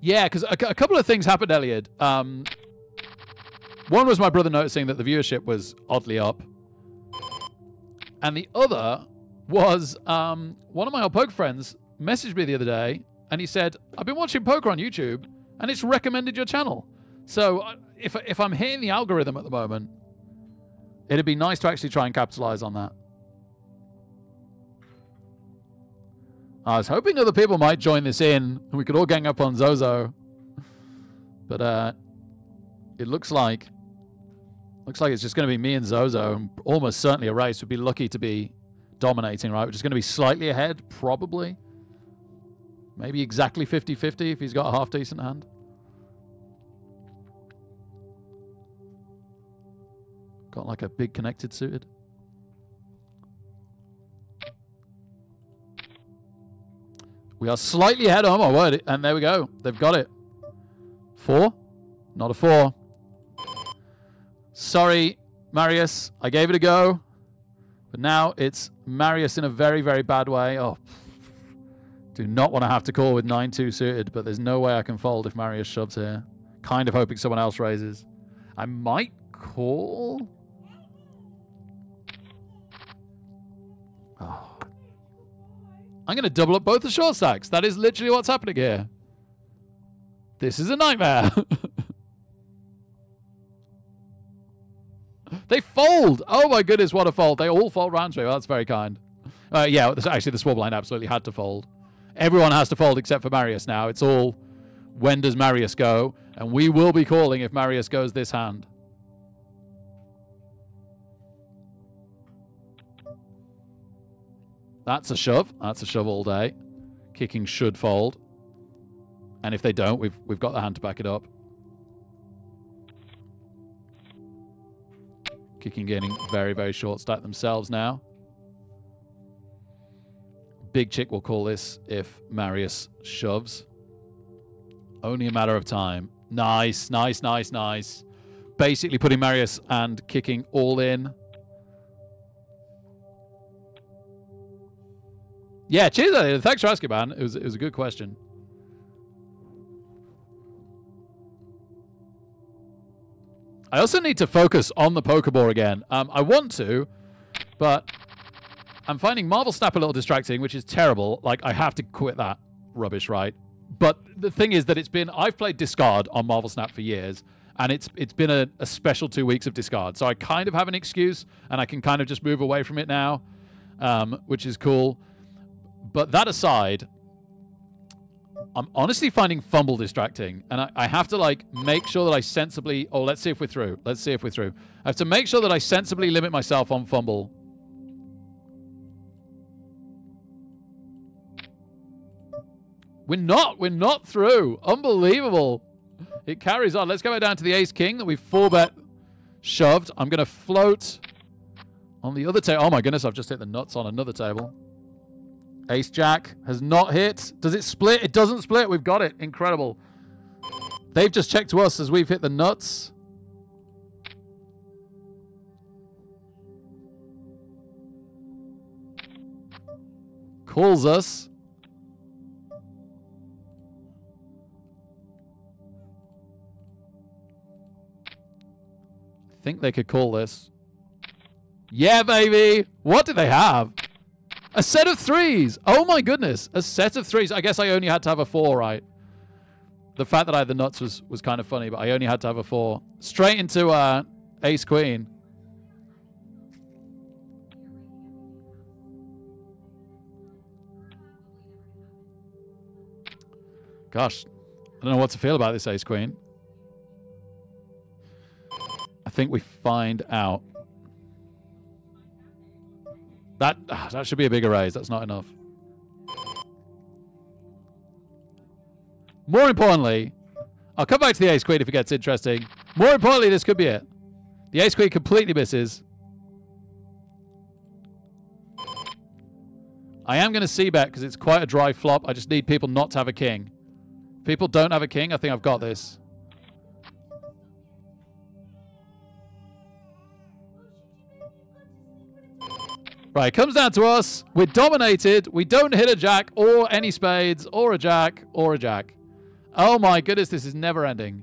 Yeah, because a couple of things happened, Elliot. One was my brother noticing that the viewership was oddly up. And the other was one of my old poker friends messaged me the other day, and he said, I've been watching poker on YouTube, and it's recommended your channel. So if I'm hitting the algorithm at the moment, it'd be nice to actually try and capitalize on that. I was hoping other people might join this in, and we could all gang up on Zozo. But it looks like it's just going to be me and Zozo, and almost certainly a race. We'd be lucky to be dominating, right? We're just going to be slightly ahead, probably. Maybe exactly 50-50 if he's got a half-decent hand. Got like a big connected suited. We are slightly ahead. Oh, my word. And there we go. They've got it. 4? Not a 4. Sorry, Marius. I gave it a go. But now it's Marius in a very, very bad way. Oh, do not want to have to call with 9-2 suited, but there's no way I can fold if Marius shoves here. Kind of hoping someone else raises. I might call. Oh. I'm going to double up both the short stacks. That is literally what's happening here. This is a nightmare. They fold. Oh my goodness, what a fold. They all fold round tree. Well, that's very kind. Yeah, actually the small blind absolutely had to fold. Everyone has to fold except for Marius now. It's all, when does Marius go? And we will be calling if Marius goes this hand. That's a shove. That's a shove all day. Kicking should fold. And if they don't, we've got the hand to back it up. Kicking gaining very, very short stack themselves now. Big Chick will call this if Marius shoves. Only a matter of time. Nice, nice, nice, nice. Basically putting Marius and Kicking all in. Yeah, cheers, Elliot. Thanks for asking, man. It was a good question. I also need to focus on the Pokeball again. I want to, but I'm finding Marvel Snap a little distracting, which is terrible. Like, I have to quit that rubbish, right? But the thing is that I've played Discard on Marvel Snap for years, and it's been a special 2 weeks of Discard. So I kind of have an excuse, and I can kind of just move away from it now, which is cool. But that aside, I'm honestly finding Fumble distracting, and I have to, like, make sure that I sensibly... Oh, let's see if we're through. Let's see if we're through. I have to make sure that I sensibly limit myself on Fumble. We're not through. Unbelievable. It carries on. Let's go back down to the Ace King that we've 4-bet shoved. I'm going to float on the other table. Oh, my goodness. I've just hit the nuts on another table. Ace Jack has not hit. Does it split? It doesn't split. We've got it. Incredible. They've just checked to us as we've hit the nuts. Calls us. I think they could call this. Yeah, baby. What did they have? A set of 3s. Oh, my goodness. A set of 3s. I guess I only had to have a 4, right? The fact that I had the nuts was kind of funny, but I only had to have a 4. Straight into Ace Queen. Gosh. I don't know what to feel about this Ace Queen. I think we find out. That should be a bigger raise. That's not enough. More importantly, I'll come back to the Ace Queen if it gets interesting. More importantly, this could be it. The Ace Queen completely misses. I am going to C-bet because it's quite a dry flop. I just need people not to have a king. If people don't have a king, I think I've got this. Right, it comes down to us. We're dominated. We don't hit a jack or any spades or a jack or a jack. Oh my goodness, this is never ending.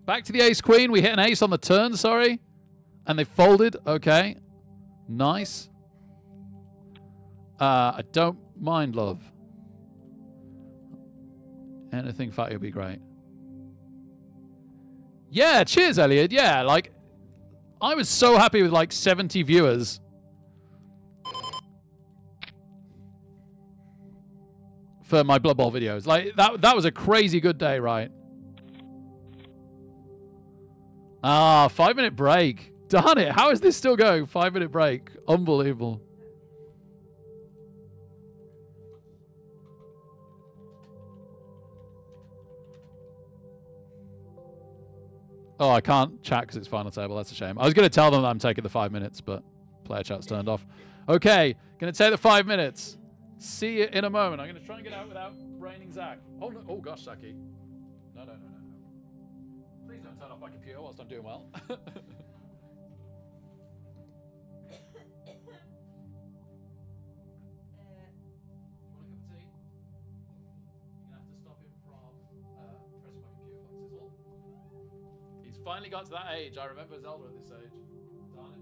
Back to the Ace Queen. We hit an ace on the turn, sorry. And they folded. Okay. Nice. I don't mind, love. Anything fatty would be great. Yeah, cheers, Elliot. Yeah, like, I was so happy with, like, 70 viewers. For my Blood Bowl videos. Like, that was a crazy good day, right? Ah, 5-minute break. Darn it. How is this still going? 5-minute break. Unbelievable. Oh, I can't chat because it's final table. That's a shame. I was going to tell them that I'm taking the 5 minutes, but player chat's turned off. Okay, going to take the 5 minutes. See you in a moment. I'm going to try and get out without braining Zach. Oh, no. Oh gosh, Zachy. No. Please don't turn off my computer whilst I'm doing well. Finally got to that age. I remember Zelda at this age. Darn it.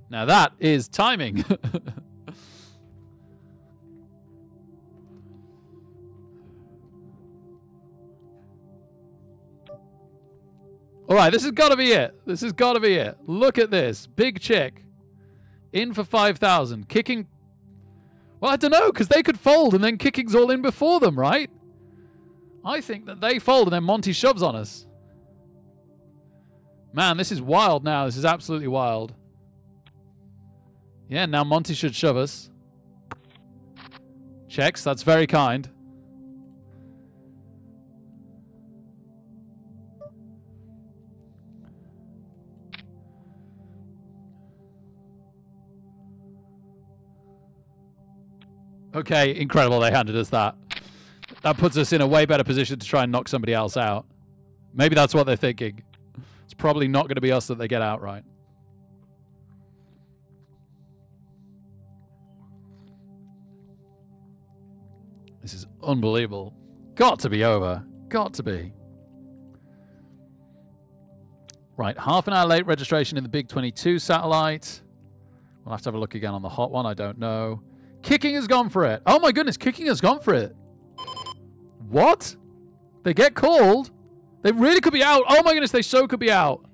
Now that is timing. All right, this has got to be it. This has got to be it. Look at this. Big chick. In for 5,000. Kicking. Well, I don't know, because they could fold and then kicking's all in before them, right? I think that they fold and then Monty shoves on us. Man, this is wild now. This is absolutely wild. Yeah, now Monty should shove us. Checks. That's very kind. Okay, incredible they handed us that. That puts us in a way better position to try and knock somebody else out. Maybe that's what they're thinking. It's probably not going to be us that they get outright. This is unbelievable. Got to be over. Got to be. Right, half an hour late registration in the Big 22 satellite. We'll have to have a look again on the hot one. I don't know. Kicking has gone for it. Oh my goodness, Kicking has gone for it. What? They get called? They really could be out. Oh my goodness, they so could be out.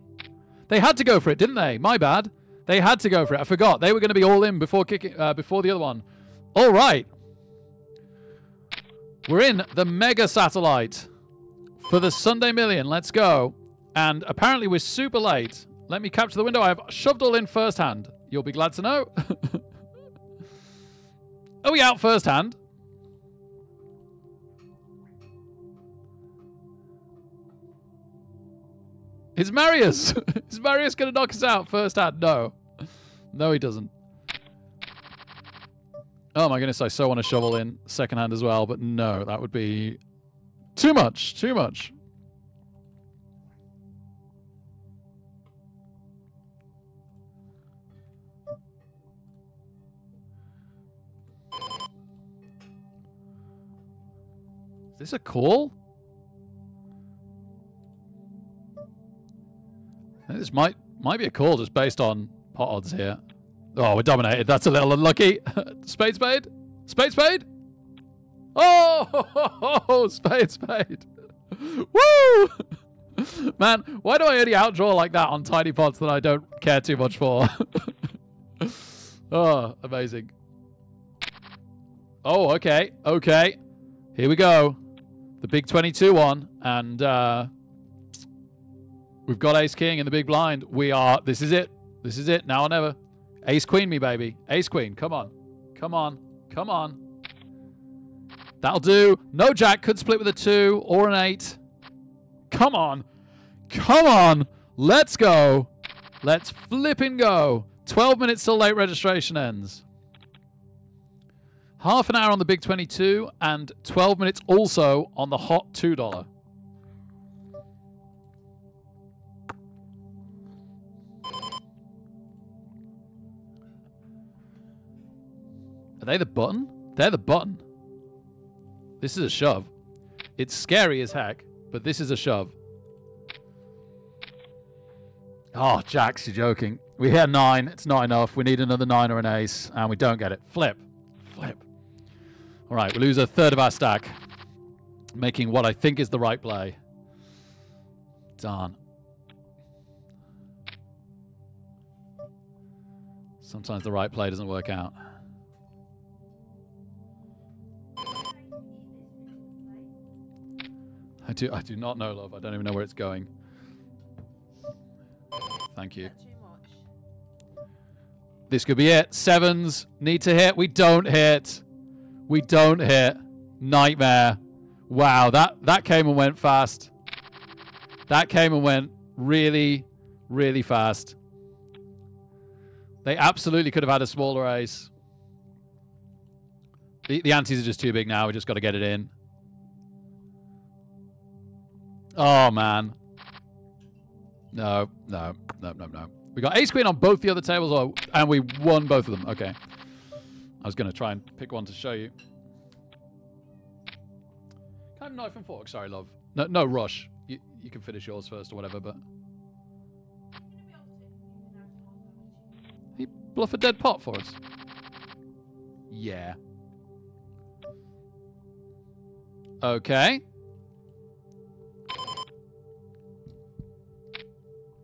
They had to go for it, didn't they? My bad. They had to go for it. I forgot. They were going to be all in before kicking, before the other one. All right. We're in the mega satellite for the Sunday Million. Let's go. And apparently we're super late. Let me capture the window. I've shoved all in first hand. You'll be glad to know. Are we out first hand? Is Marius? Is Marius going to knock us out first hand? No. No, he doesn't. Oh my goodness, I so want to shovel in second hand as well, but no, that would be too much. Too much. Is this a call? I think this might be a call just based on pot odds here. Oh, we're dominated. That's a little unlucky. Spade, spade. Spade, spade. Oh, spade, spade. Woo! Man, why do I only outdraw like that on tiny pots that I don't care too much for? Oh, amazing. Oh, okay. Okay. Here we go. The big 22 one. And we've got ace king in the big blind. This is it. This is it. Now or never. Ace queen me, baby. Ace queen. Come on. Come on. Come on. That'll do. No jack. Could split with a 2 or an 8. Come on. Come on. Let's go. Let's flipping go. 12 minutes till late registration ends. Half an hour on the big 22 and 12 minutes also on the hot $2. Are they the button? They're the button. This is a shove. It's scary as heck, but this is a shove. Oh, jacks, you're joking. We hit a 9. It's not enough. We need another 9 or an ace, and we don't get it. Flip. Flip. All right, we lose a third of our stack, making what I think is the right play. Darn. Sometimes the right play doesn't work out. I do not know, love. I don't even know where it's going. Thank you. This could be it. Sevens need to hit. We don't hit. We don't hit. Nightmare. Wow, that came and went fast. That came and went really, really fast. They absolutely could have had a smaller ace. The antes are just too big now. We just got to get it in. Oh, man. No, no, no, no, no. We got ace queen on both the other tables, and we won both of them. Okay. I was going to try and pick one to show you. Can I have knife and fork? Sorry, love. No, no rush. You can finish yours first or whatever, but... bluff a dead pot for us? Yeah. Okay.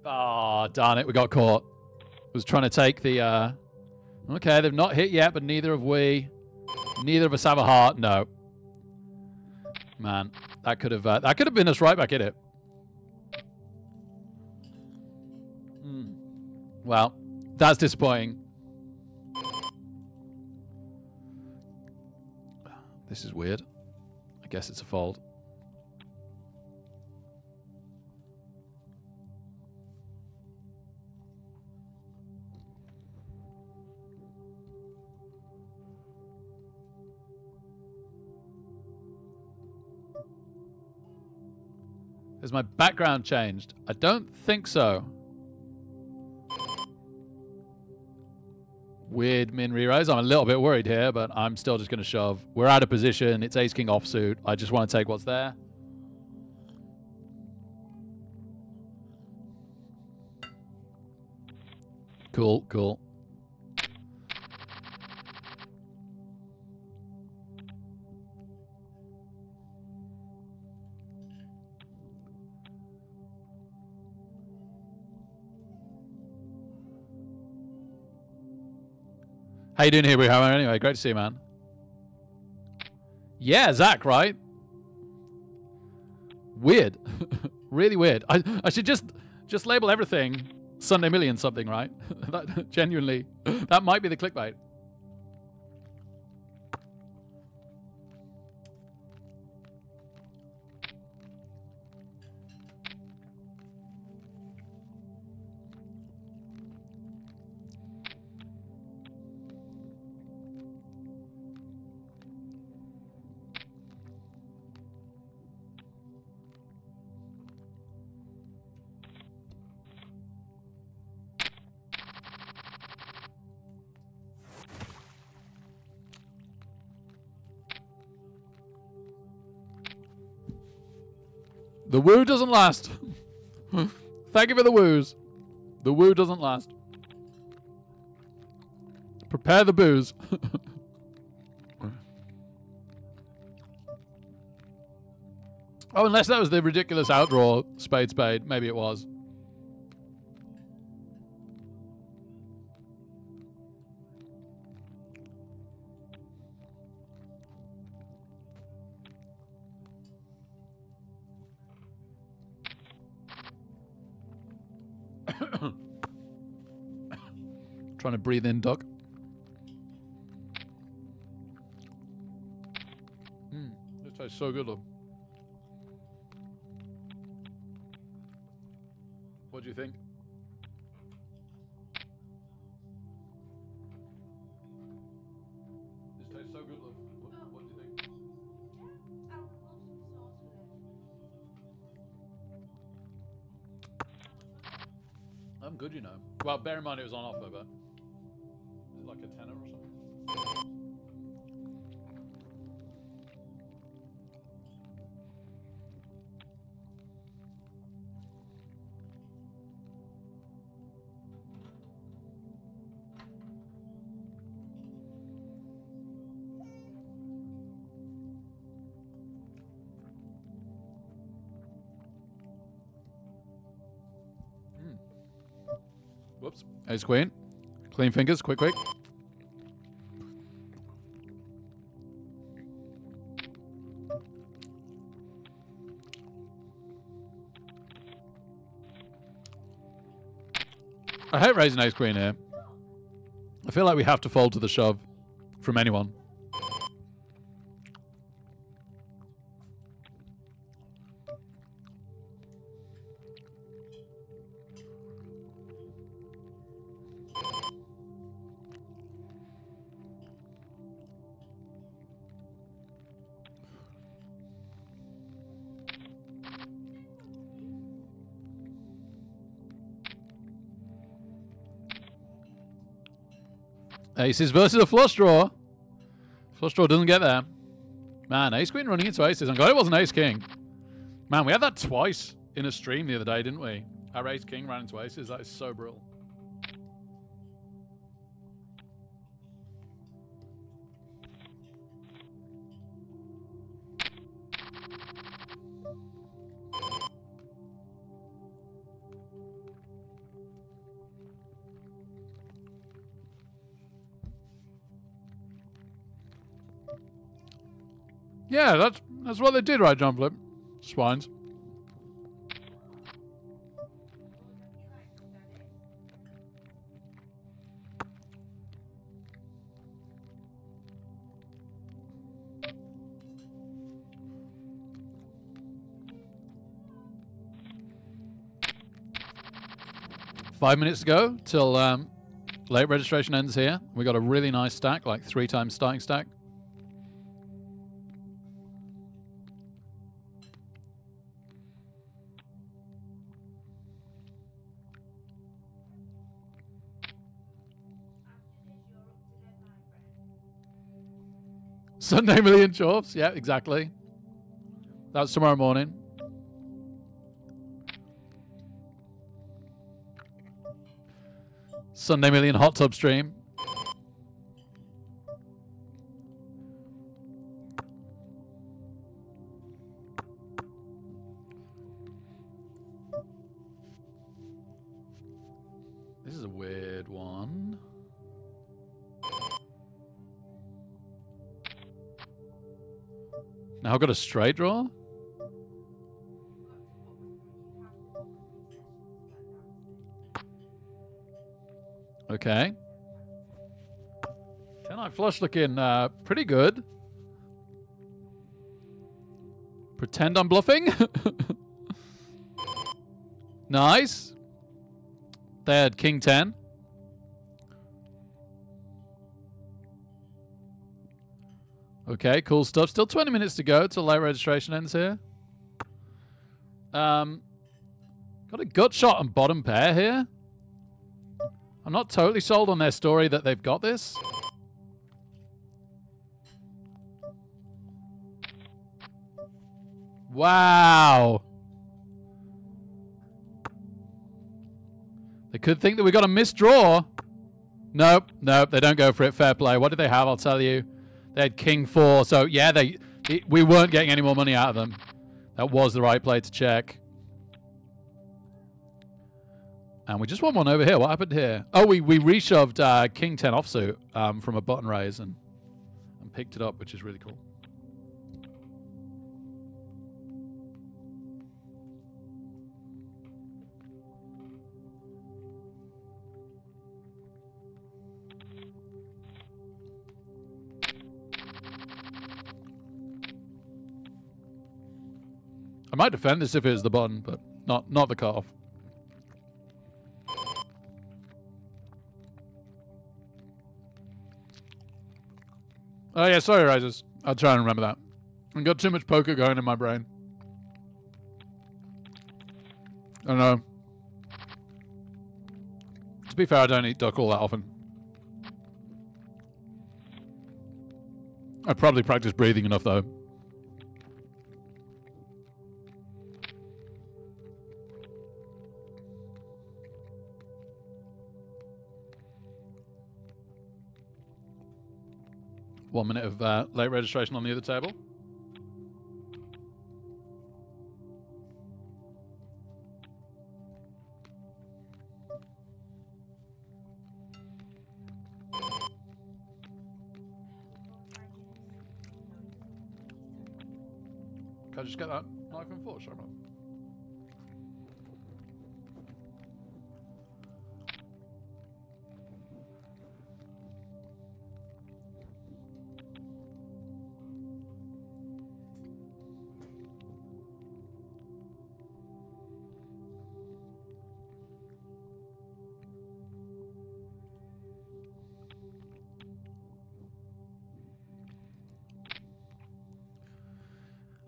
Oh, darn it. We got caught. Was trying to take the... Okay, they've not hit yet, but neither have we. Neither of us have a heart. No. Man, that could have been us right back in it. Well, that's disappointing. This is weird. I guess it's a fold. Has my background changed? I don't think so. Weird min re-raise. I'm a little bit worried here, but I'm still just going to shove. We're out of position. It's ace-king offsuit. I just want to take what's there. Cool, cool. How you doing here, Hammer? Anyway, great to see you, man. Yeah, Zach, right? Weird. Really weird. I should just label everything Sunday Million something, right? That, genuinely, that might be the clickbait. The woo doesn't last. Thank you for the woos. The woo doesn't last. Prepare the booze. Oh, unless that was the ridiculous outdraw spade spade. Maybe it was. Trying to breathe in, Doc. This tastes so good, though. What do you think? This tastes so good, though. What do you think? I'm good, you know. Well, bear in mind it was on offer, but is it like a tenner or something? Whoops. Ace queen. Clean fingers. Quick, quick. I hate raising ace queen here. I feel like we have to fold to the shove from anyone. Aces versus a flush draw. Flush draw doesn't get there. Man, ace queen running into aces. I'm glad it wasn't ace king. Man, we had that twice in a stream the other day, didn't we? Our ace king ran into aces. That is so brutal. Yeah, that's what they did, right, John Flip? Swines. Five minutes to go till late registration ends here. We got a really nice stack, like 3 times starting stack. Sunday million chops. Yeah, exactly. That's tomorrow morning. Sunday million hot tub stream. This is a weird one. Now I've got a straight draw. Okay. 10-9 flush looking pretty good. Pretend I'm bluffing. Nice. They had King 10. Okay, cool stuff. Still 20 minutes to go till late registration ends here. Got a gut shot on bottom pair here. I'm not totally sold on their story that they've got this. Wow. They could think that we got a missed draw. Nope, nope, they don't go for it. Fair play. What did they have? I'll tell you. They had King 4. So, yeah, we weren't getting any more money out of them. That was the right play to check. And we just won one over here. What happened here? Oh, we reshoved King 10 offsuit from a button raise and picked it up, which is really cool. I might defend this if it was the button, but not the cutoff. Oh yeah, sorry, Rises. I'll try and remember that. I've got too much poker going in my brain. I don't know. To be fair, I don't eat duck all that often. I probably practice breathing enough though. One minute of late registration on the other table. Can I just get that knife and fork? Sorry, man.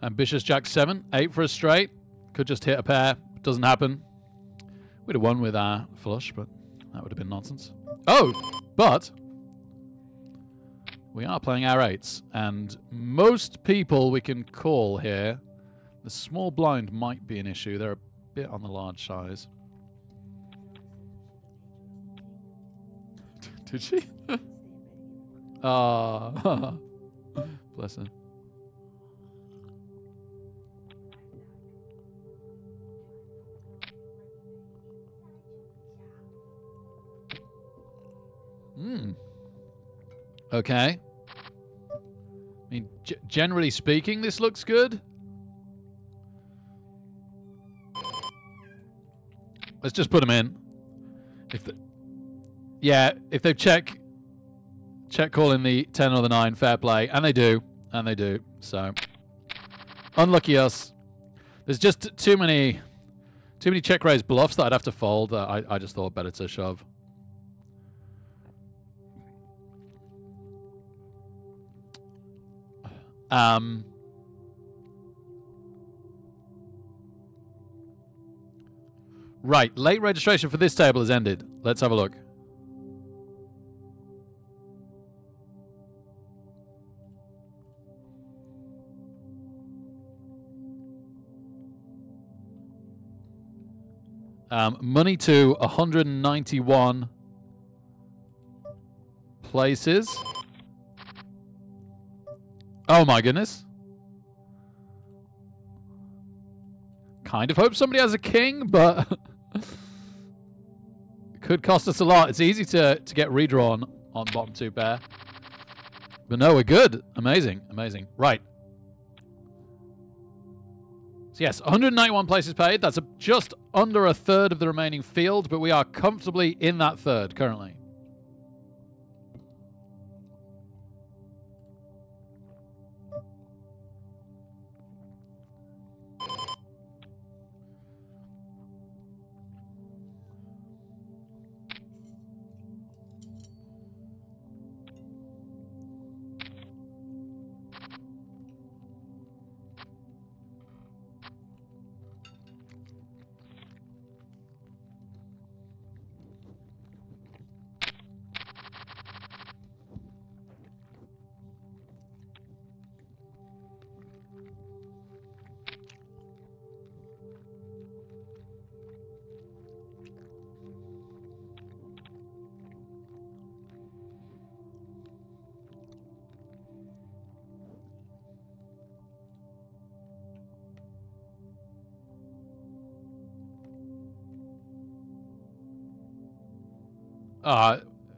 Ambitious Jack 7, 8 for a straight. Could just hit a pair. Doesn't happen. We'd have won with our flush, but that would have been nonsense. Oh, but we are playing our 8s, and most people we can call here. The small blind might be an issue. They're a bit on the large size. Did she? Ah, bless her. Okay. mean, generally speaking, this looks good. Let's just put them in. If they check calling the 10 or the 9, fair play, and they do, So, unlucky us. There's just too many check raise bluffs that I'd have to fold. I just thought better to shove. Right, late registration for this table has ended. Let's have a look. Money to 191 places. Oh my goodness. Kind of hope somebody has a king, but it could cost us a lot. It's easy to get redrawn on bottom 2 pair. But no, we're good. Amazing, amazing. Right. So yes, 191 places paid. That's just under a third of the remaining field, but we are comfortably in that third currently.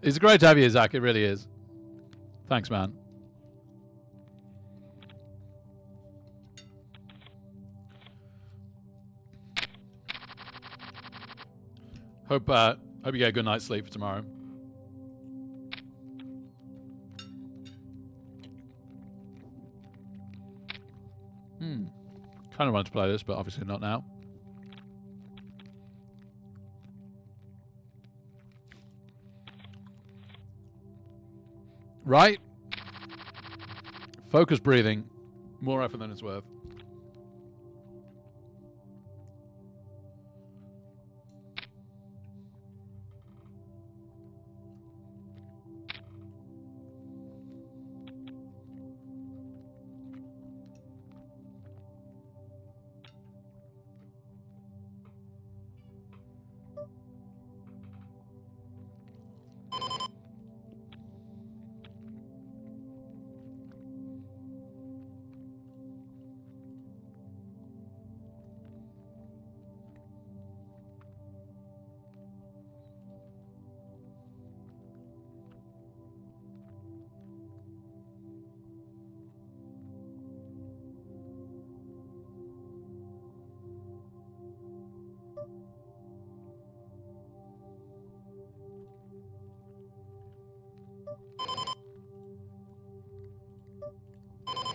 It's great to have you, Zach. It really is. Thanks, man. Hope you get a good night's sleep for tomorrow. Kind of wanted to play this, but obviously not now. Right. Focus breathing. More effort than it's worth.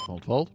Fold, fold.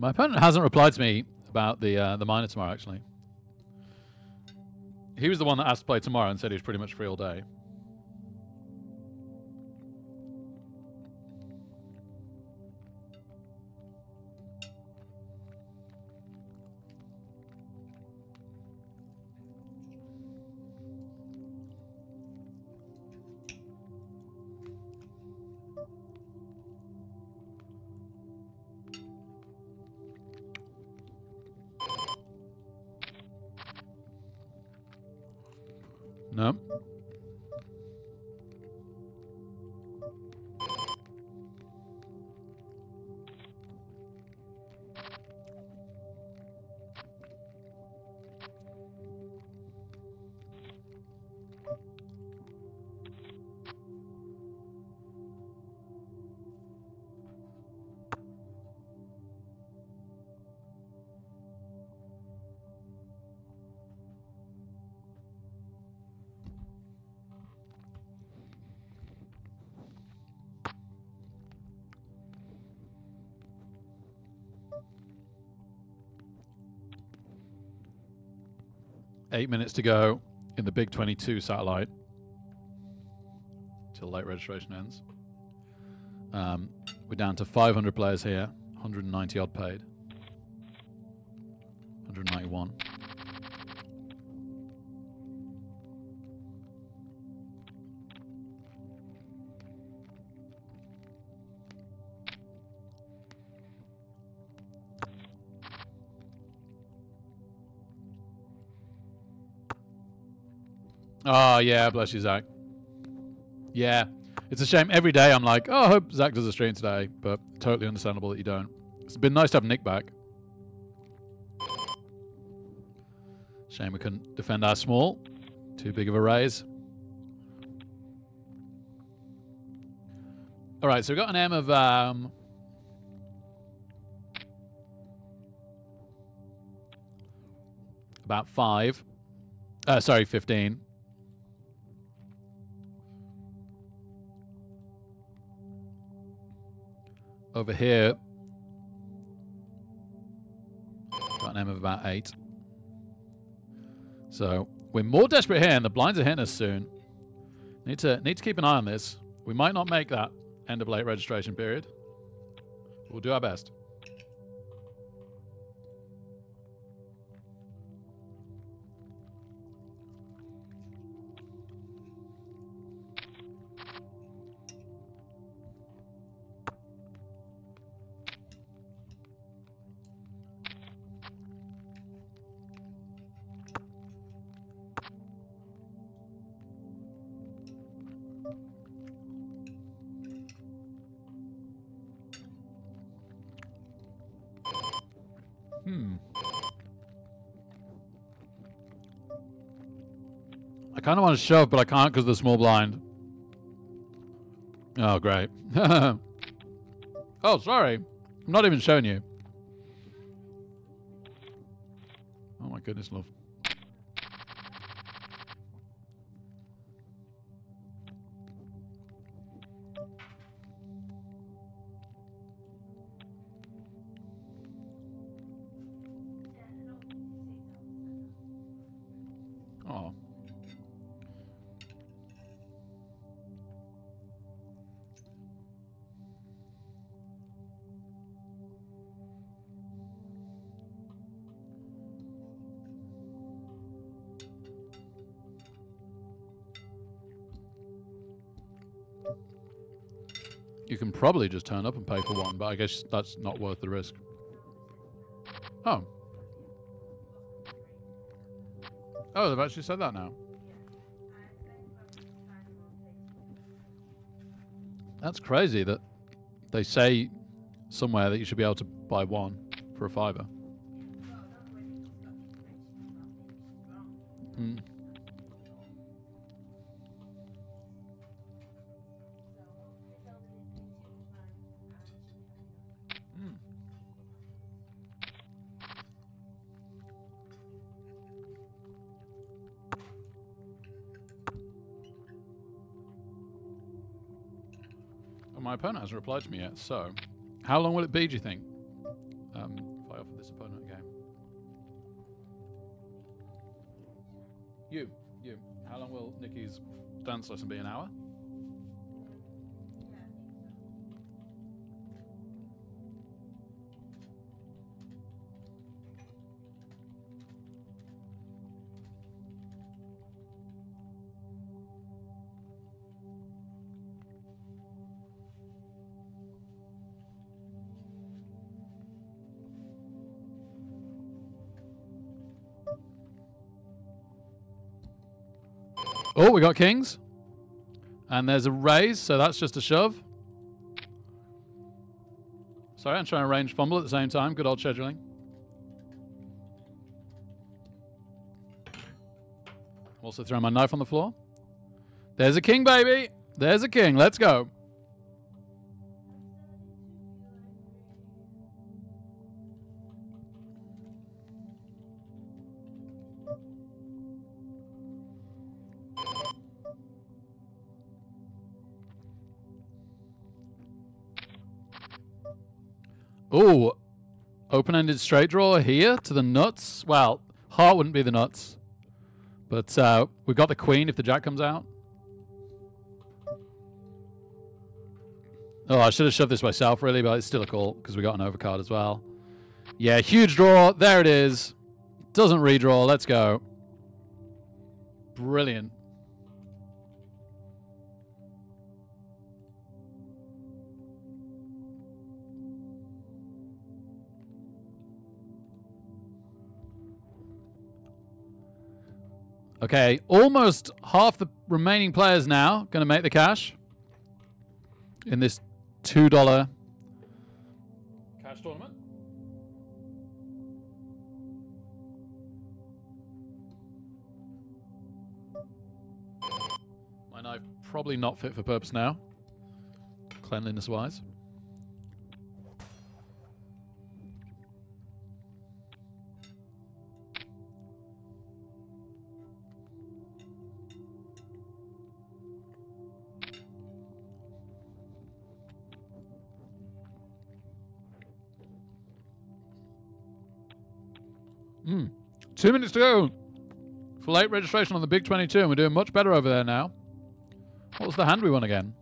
My opponent hasn't replied to me about the minor tomorrow, actually. He was the one that asked to play tomorrow and said he was pretty much free all day. No. Eight minutes to go in the Big 22 satellite till late registration ends. We're down to 500 players here, 190 odd paid, 191. Oh, yeah, bless you, Zach. Yeah, it's a shame. Every day I'm like, oh, I hope Zach does a stream today, but totally understandable that you don't. It's been nice to have Nick back. Shame we couldn't defend our small. Too big of a raise. All right, so we've got an M of... about 5. Sorry, 15. Over here, got an M of about 8. So we're more desperate here, and the blinds are hitting us soon. Need to keep an eye on this. We might not make that end of late registration period. We'll do our best. I kind of want to shove, but I can't because of the small blind. Oh, great. Oh, sorry. I'm not even showing you. Oh, my goodness, love. Oh. You can probably just turn up and pay for one, but I guess that's not worth the risk. Oh. Oh, they've actually said that now. That's crazy that they say somewhere that you should be able to buy one for a £5. Hmm. My opponent hasn't replied to me yet, so how long will it be, do you think? I offer this opponent a game? You. How long will Nikki's dance lesson be? An hour? Oh, we got kings. And there's a raise, so that's just a shove. Sorry, I'm trying to range fumble at the same time. Good old scheduling. I'm also throwing my knife on the floor. There's a king, baby. There's a king. Let's go. Ooh, open-ended straight draw here to the nuts. Well, heart wouldn't be the nuts. But we've got the queen if the jack comes out. Oh, I should have shoved this myself, really, but it's still a call because we got an overcard as well. Yeah, huge draw. There it is. Doesn't redraw. Let's go. Brilliant. Okay, almost half the remaining players now going to make the cash in this $2 cash tournament. My knife probably not fit for purpose now, cleanliness-wise. Hmm. 2 minutes to go for late registration on the Big 22, and we're doing much better over there now. What was the hand we won again?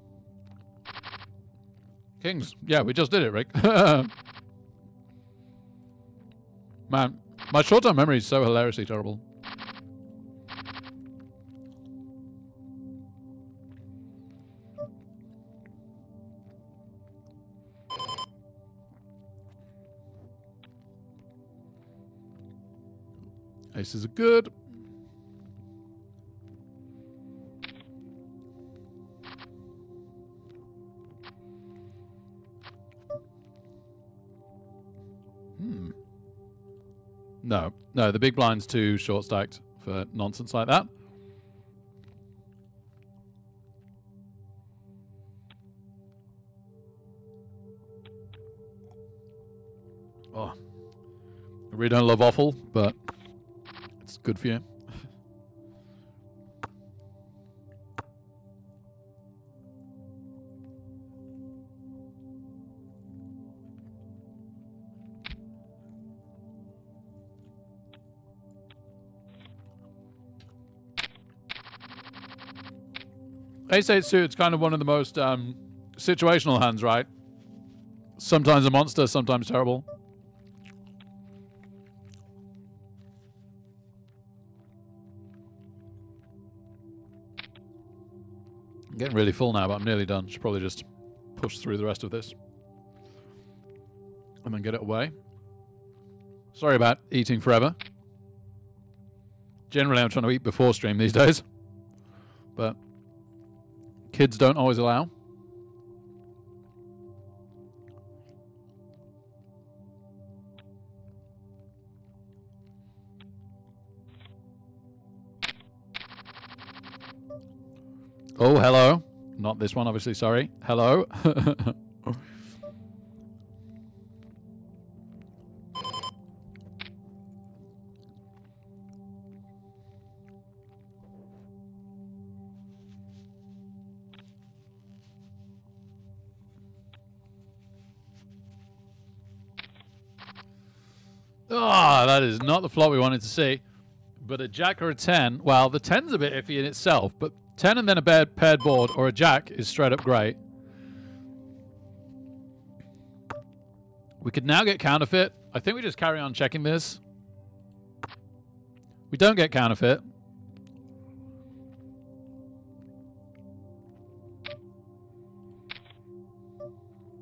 Kings. Yeah, we just did it, Rick. Man, my short-term memory is so hilariously terrible. Aces are good. No, the big blind's too short stacked for nonsense like that. Oh, I really don't love offal, but it's good for you. Ace-8 suit's kind of one of the most situational hands, right? Sometimes a monster, sometimes terrible. I'm getting really full now, but I'm nearly done. Should probably just push through the rest of this and then get it away. Sorry about eating forever. Generally, I'm trying to eat before stream these days, but kids don't always allow. Oh, hello. Not this one, obviously, sorry. Hello. Ah, that is not the flop we wanted to see. But a jack or a 10, well, the 10's a bit iffy in itself, but 10 and then a paired board or a jack is straight up great. We could now get counterfeit. I think we just carry on checking this. We don't get counterfeit.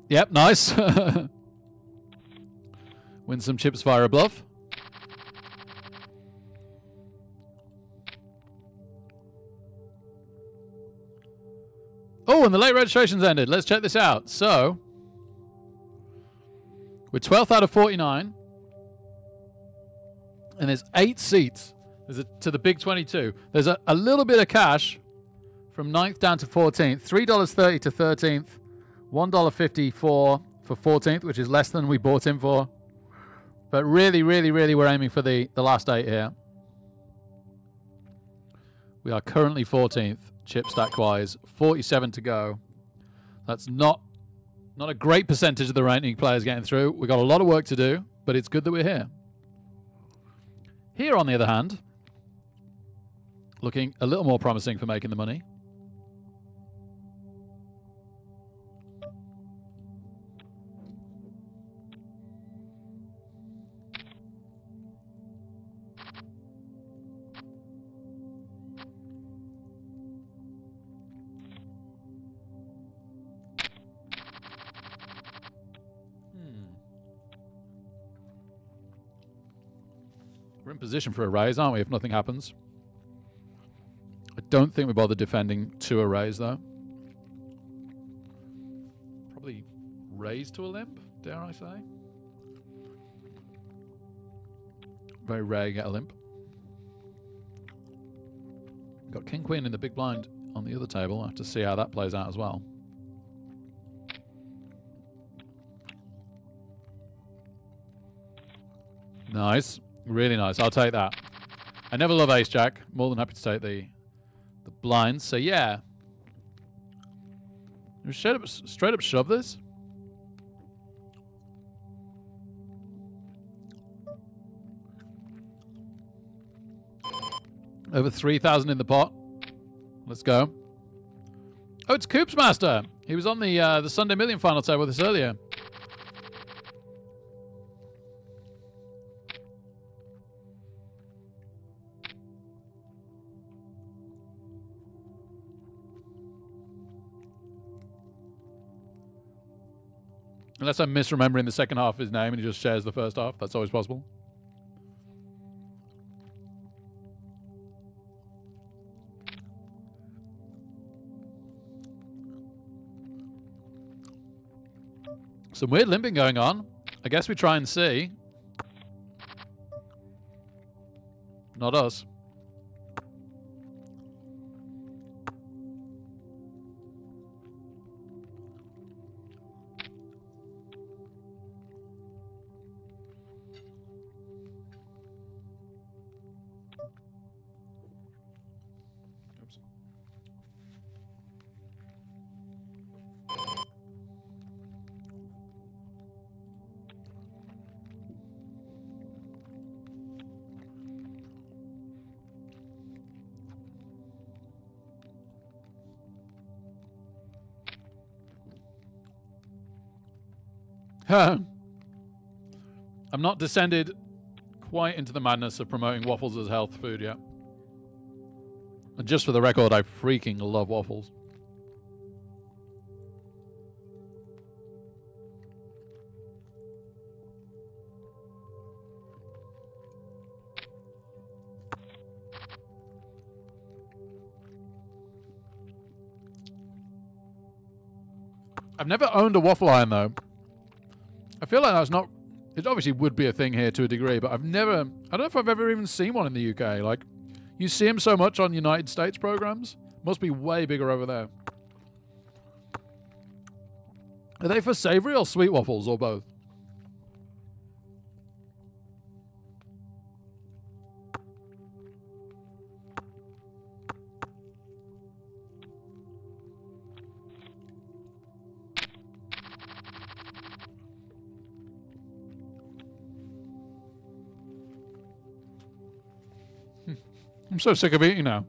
Yep, nice. Win some chips via a bluff. Oh, and the late registration's ended. Let's check this out. So, we're 12th out of 49. And there's 8 seats. There's to the big 22. There's a little bit of cash from 9th down to 14th. $3.30 to 13th. $1.54 for 14th, which is less than we bought in for. But really, really, really, we're aiming for the last 8 here. We are currently 14th, chip stack-wise. 47 to go. That's not a great percentage of the ranking players getting through. We've got a lot of work to do, but it's good that we're here. Here, on the other hand, looking a little more promising for making the money. We're in position for a raise, aren't we, if nothing happens? I don't think we bother defending to a raise, though. Probably raise to a limp, dare I say? Very rare you get a limp. We've got King Queen in the big blind on the other table. I have to see how that plays out as well. Nice. Really nice. I'll take that. I never love ace jack. More than happy to take the blinds. So yeah. Straight up shove this. Over 3,000 in the pot. Let's go. Oh, it's Coops Master. He was on the Sunday Million final table with us earlier. Unless I'm misremembering the second half of his name and he just shares the first half. That's always possible. Some weird limping going on. I guess we try and see. Not us. I'm not descended quite into the madness of promoting waffles as health food yet. And just for the record, I freaking love waffles. I've never owned a waffle iron though. I feel like that's not... It obviously would be a thing here to a degree, but I've never... I don't know if I've ever even seen one in the UK. Like, you see them so much on United States programs. Must be way bigger over there. Are they for savory or sweet waffles, or both? I'm so sick of eating now.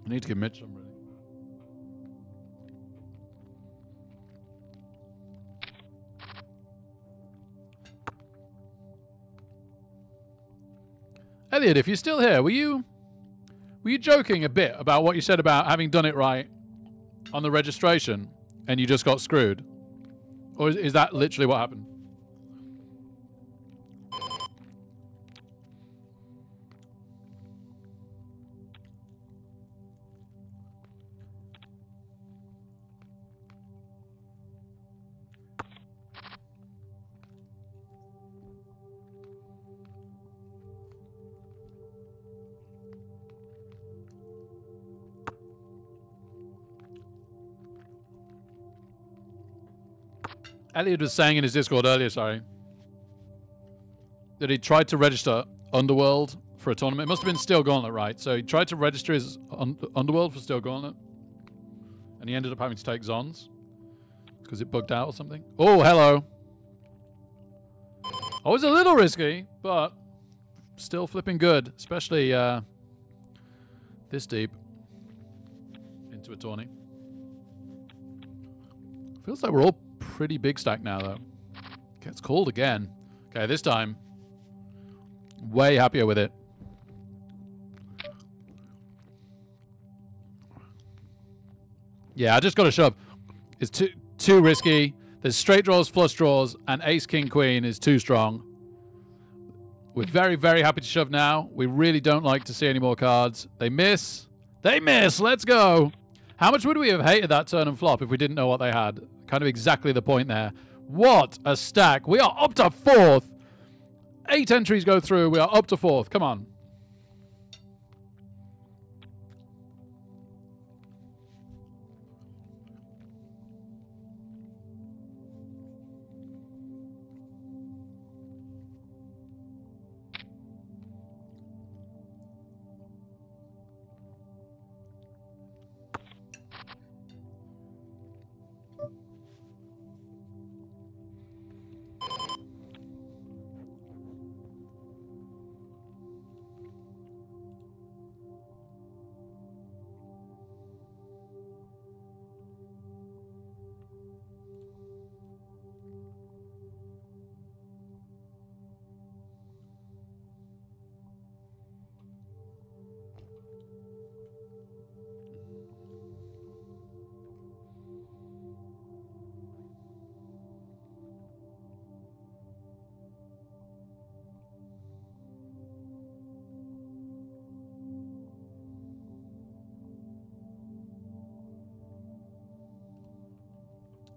I need to give Mitch some ready. Elliot, if you're still here, were you joking a bit about what you said about having done it right on the registration and you just got screwed? Or is that literally what happened? Elliot was saying in his Discord earlier, sorry, that he tried to register Underworld for a tournament. It must have been Steel Gauntlet, right? So he tried to register his Underworld for Steel Gauntlet, and he ended up having to take Zons because it bugged out or something. Oh, hello. I was a little risky, but still flipping good, especially this deep into a tourney. Feels like we're all pretty big stack now, though. Gets called again. Okay, this time, way happier with it. Yeah, I just got to shove. It's too risky. There's straight draws, flush draws, and ace, king, queen is too strong. We're very, very happy to shove now. We really don't like to see any more cards. They miss. They miss. Let's go. How much would we have hated that turn and flop if we didn't know what they had? Kind of exactly the point there. What a stack. We are up to fourth. 8 entries go through. We are up to fourth. Come on.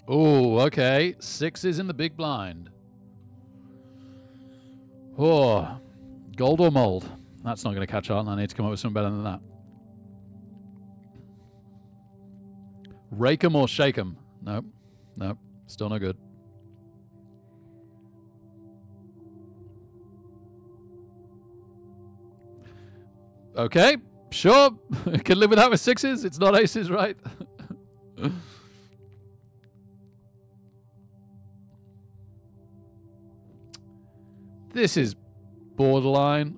Oh, okay. 6s in the big blind. Oh, gold or mold? That's not going to catch on. I need to come up with something better than that. Rake 'em or shake 'em? Nope. Nope. Still no good. Okay. Sure. Can live with that with 6s. It's not aces, right? This is borderline.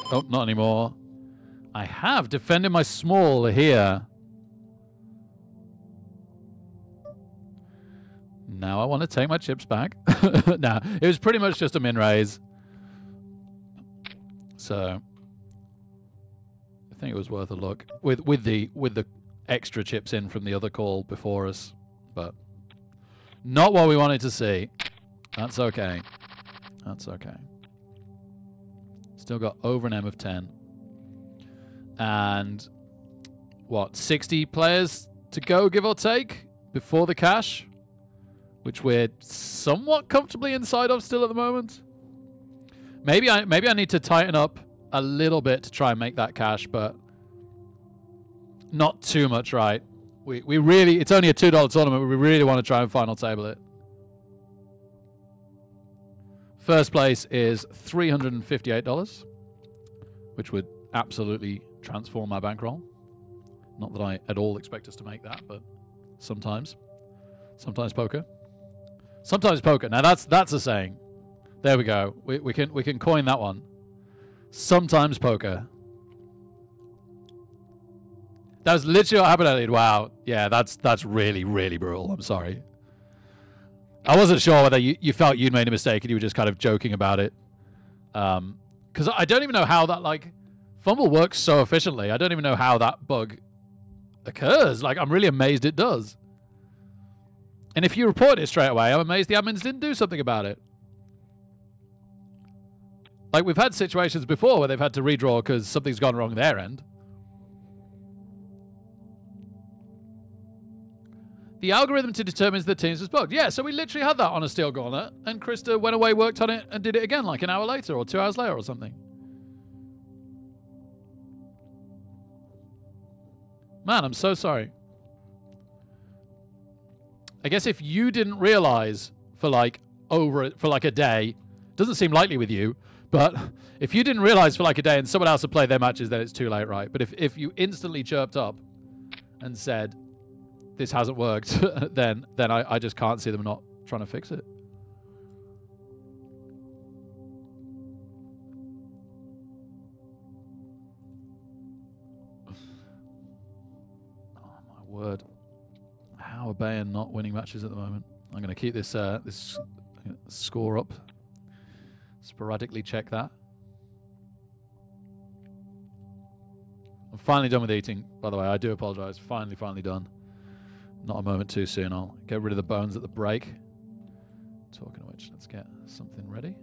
Oh, not anymore. I have defended my small here. Now I want to take my chips back. No, it was pretty much just a min raise. So I think it was worth a look with the extra chips in from the other call before us, but not what we wanted to see. That's okay. That's okay. Still got over an M of 10. And what, 60 players to go, give or take, before the cash, which we're somewhat comfortably inside of still at the moment. Maybe I need to tighten up a little bit to try and make that cash, but not too much, right? We really, it's only a $2 tournament, but we really want to try and final table it. First place is $358, which would absolutely transform my bankroll. Not that I at all expect us to make that, but sometimes. Sometimes poker. Sometimes poker. Now that's a saying. There we go. We can coin that one. Sometimes poker. That was literally what happened, Elliot. Wow. Yeah, that's really, really brutal. I'm sorry. I wasn't sure whether you felt you'd made a mistake and you were just kind of joking about it. Because I don't even know how that, like, fumble works so efficiently. I don't even know how that bug occurs. Like, I'm really amazed it does. And if you report it straight away, I'm amazed the admins didn't do something about it. Like, we've had situations before where they've had to redraw because something's gone wrong their end. The algorithm to determine the teams was bugged. Yeah, so we literally had that on a steel gauntlet, and Krista went away, worked on it, and did it again like an hour later or 2 hours later or something. Man, I'm so sorry. I guess if you didn't realize for like a day, doesn't seem likely with you, but if you didn't realize for like a day and someone else had played their matches, then it's too late, right? But if you instantly chirped up and said, this hasn't worked, then I just can't see them not trying to fix it. Oh my word. How are Bayern not winning matches at the moment? I'm going to keep this this score up. Sporadically check that. I'm finally done with eating, by the way. I do apologize. Finally done. Not a moment too soon. I'll get rid of the bones at the break. Talking of which, let's get something ready.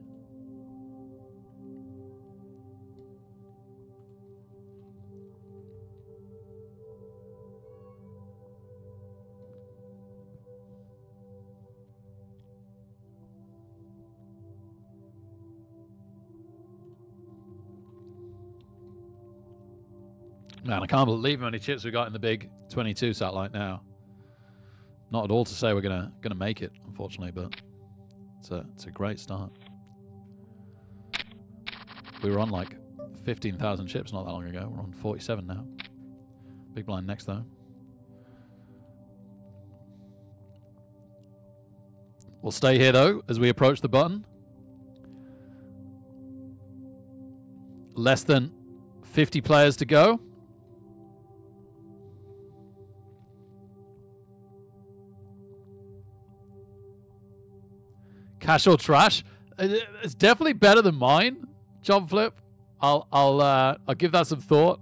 Man, I can't believe how many chips we got in the big 22 satellite now. Not at all to say we're gonna make it, unfortunately, but it's a great start. We were on like 15,000 chips not that long ago. We're on 47 now. Big blind next though. We'll stay here though as we approach the button. Less than 50 players to go. Cash or trash? It's definitely better than mine, John Flip. I'll give that some thought.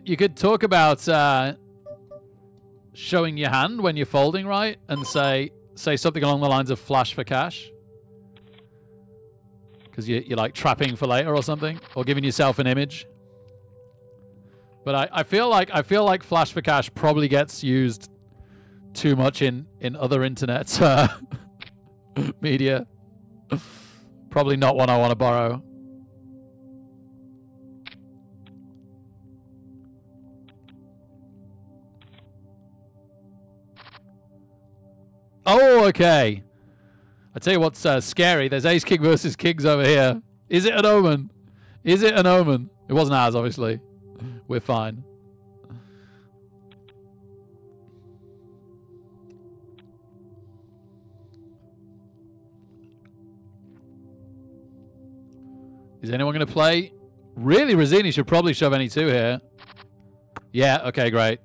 You could talk about showing your hand when you're folding, right? And say something along the lines of flash for cash. Because you're like trapping for later or something. Or giving yourself an image. But I feel like flash for cash probably gets used too much in other internet media. Probably not one I want to borrow. Oh, okay. I tell you what's scary. There's ace king versus kings over here. Is it an omen? Is it an omen? It wasn't ours, obviously. We're fine. Is anyone going to play Really, Rosini should probably shove any 2 here. Yeah, okay, great.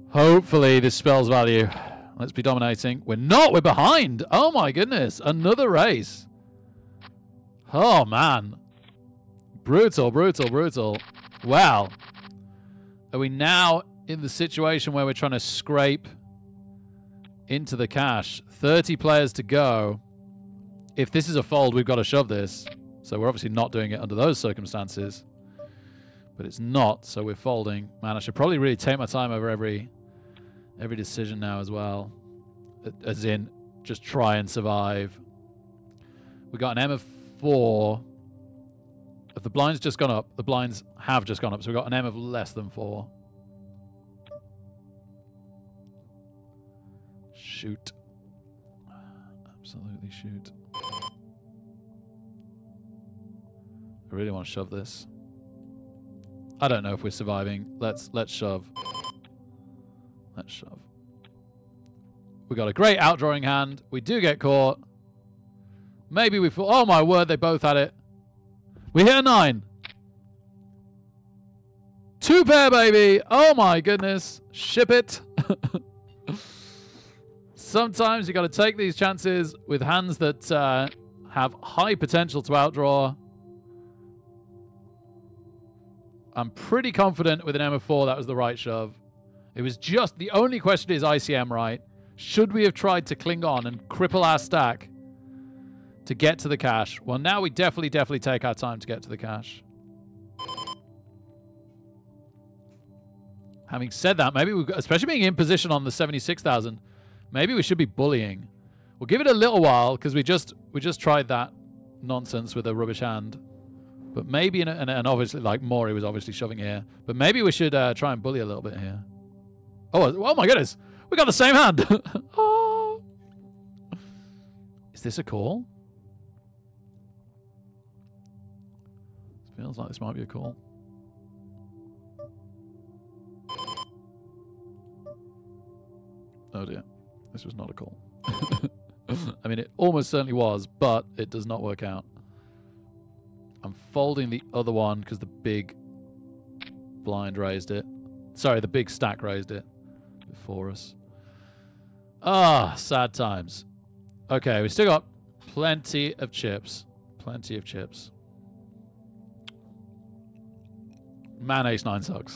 Hopefully this spells value. Let's be dominating. We're not. We're behind. Oh, my goodness. Another race. Oh, man. Brutal, brutal, brutal. Well, are we now in the situation where we're trying to scrape into the cash? 30 players to go. If this is a fold, we've got to shove this. So we're obviously not doing it under those circumstances. But it's not, so we're folding. Man, I should probably really take my time over every decision now as well. As in, just try and survive. We got an M of 4. If the blind's just gone up, the blinds have just gone up, so we've got an M of less than 4. Shoot. Absolutely shoot. I really want to shove this. I don't know if we're surviving. Let's shove. Let's shove. We got a great outdrawing hand. We do get caught. Maybe we fall. Oh my word, they both had it. We hit a 9. 2 pair, baby. Oh my goodness. Ship it. Sometimes you got to take these chances with hands that have high potential to outdraw. I'm pretty confident with an M of 4 that was the right shove. It was just, the only question is ICM right. Should we have tried to cling on and cripple our stack to get to the cash? Well, now we definitely take our time to get to the cash. Having said that, maybe, especially being in position on the 76,000, maybe we should be bullying. We'll give it a little while because we just tried that nonsense with a rubbish hand. But maybe, and obviously, like Maury was obviously shoving here. But maybe we should try and bully a little bit here. Oh my goodness. We got the same hand. Oh. Is this a call? Feels like this might be a call. Oh dear. This was not a call. I mean, it almost certainly was, but it does not work out. I'm folding the other one because the big blind raised it. Sorry, the big stack raised it before us. Ah, sad times. Okay, we still got plenty of chips. Plenty of chips. Man, ace-9 sucks.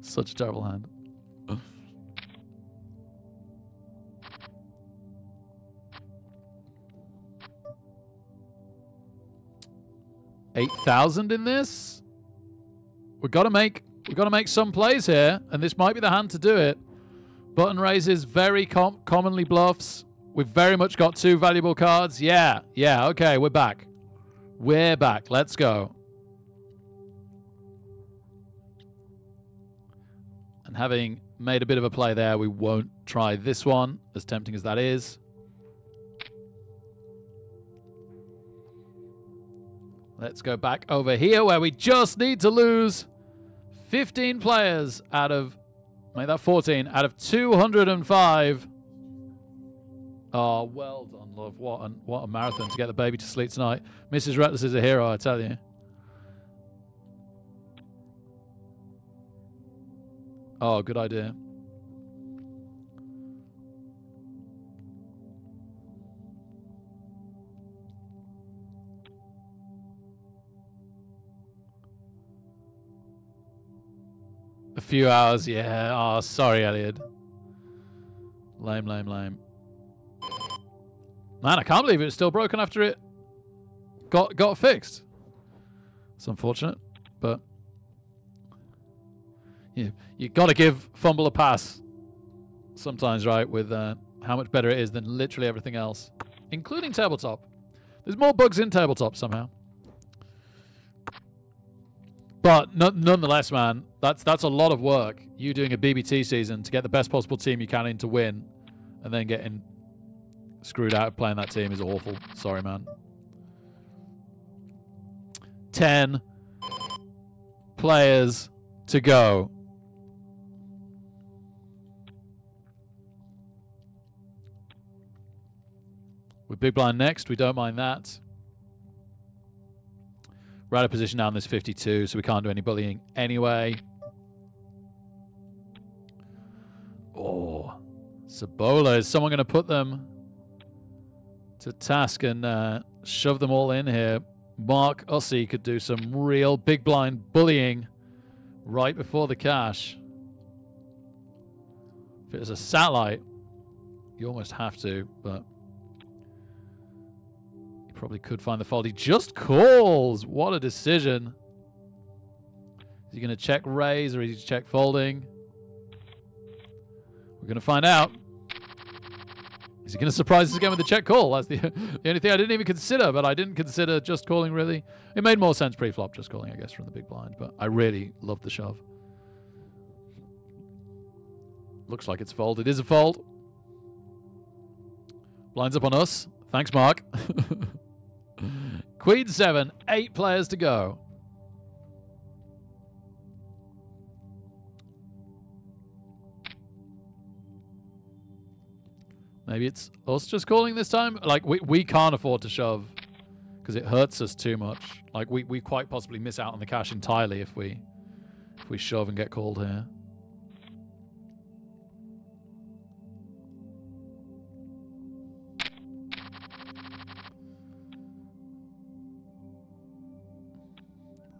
Such a terrible hand. $8,000 in this. We've got to make some plays here, and this might be the hand to do it. Button raises very commonly bluffs. We've very much got 2 valuable cards. Yeah, okay, we're back. We're back. Let's go. And having made a bit of a play there, we won't try this one, as tempting as that is. Let's go back over here where we just need to lose 15 players out of, make that 14, out of 205. Oh, well done, love. What a marathon to get the baby to sleep tonight. Mrs. Reckless is a hero, I tell you. Oh, good idea. A few hours, yeah. Oh, sorry, Elliot. Lame, lame, lame. Man, I can't believe it's still broken after it got fixed. It's unfortunate, but you got to give Fumble a pass sometimes, right? With how much better it is than literally everything else, including tabletop. There's more bugs in tabletop somehow. But nonetheless, man, that's a lot of work. You doing a BBT season to get the best possible team you can in to win, and then getting screwed out of playing that team is awful. Sorry, man. 10 players to go. With big blind next, we don't mind that. We're out of position now in this 52, so we can't do any bullying anyway. Oh, Sabola. Is someone going to put them to task and shove them all in here? Mark Ussie could do some real big blind bullying right before the cash. If it was a satellite, you almost have to, but he probably could find the fold. He just calls. What a decision. Is he going to check raise or is he check folding? We're going to find out. Is he going to surprise us again with the check call? That's the only thing I didn't even consider, but I didn't consider just calling, really. It made more sense pre-flop just calling, I guess, from the big blind, but I really love the shove. Looks like it's fold. It is a fold. Blinds up on us. Thanks, Mark. Queen 7. 8 players to go. Maybe it's us just calling this time. Like, we can't afford to shove because it hurts us too much. Like, we quite possibly miss out on the cash entirely if we shove and get called here.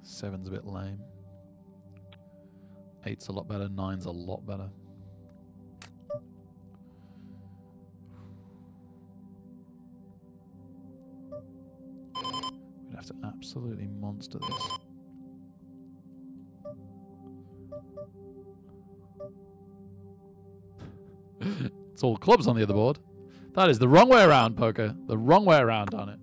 Seven's a bit lame. 8's a lot better. 9's a lot better. We'd have to absolutely monster this. It's all clubs on the other board. That is the wrong way around, poker. The wrong way around on it.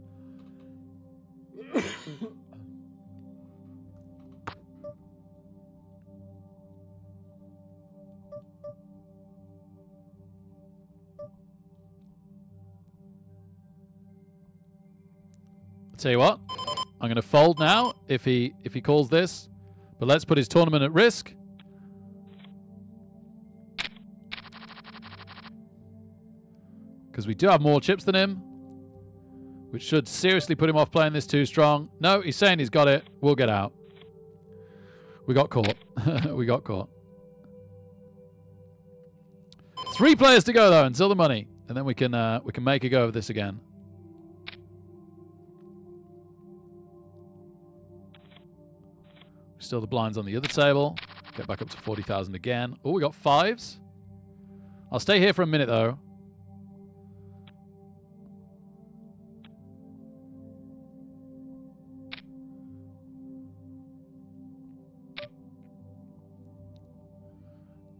Tell you what, I'm going to fold now if he calls this, but let's put his tournament at risk. Because we do have more chips than him, which should seriously put him off playing this too strong. No, he's saying he's got it. We'll get out. We got caught. We got caught. 3 players to go though until the money, and then we can make a go of this again. Still the blinds on the other table. Get back up to 40,000 again. Oh, we got 5s. I'll stay here for a minute, though.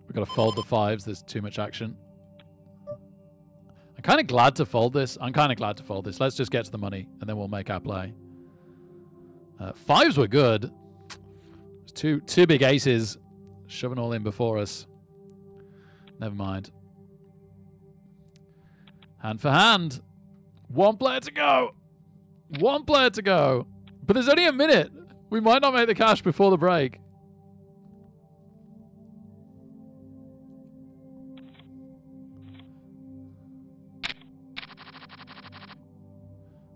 We've got to fold the 5s. There's too much action. I'm kind of glad to fold this. Let's just get to the money, and then we'll make our play. 5s were good. Two big aces shoving all in before us. Never mind. Hand for hand. 1 player to go. 1 player to go. But there's only a minute. We might not make the cash before the break.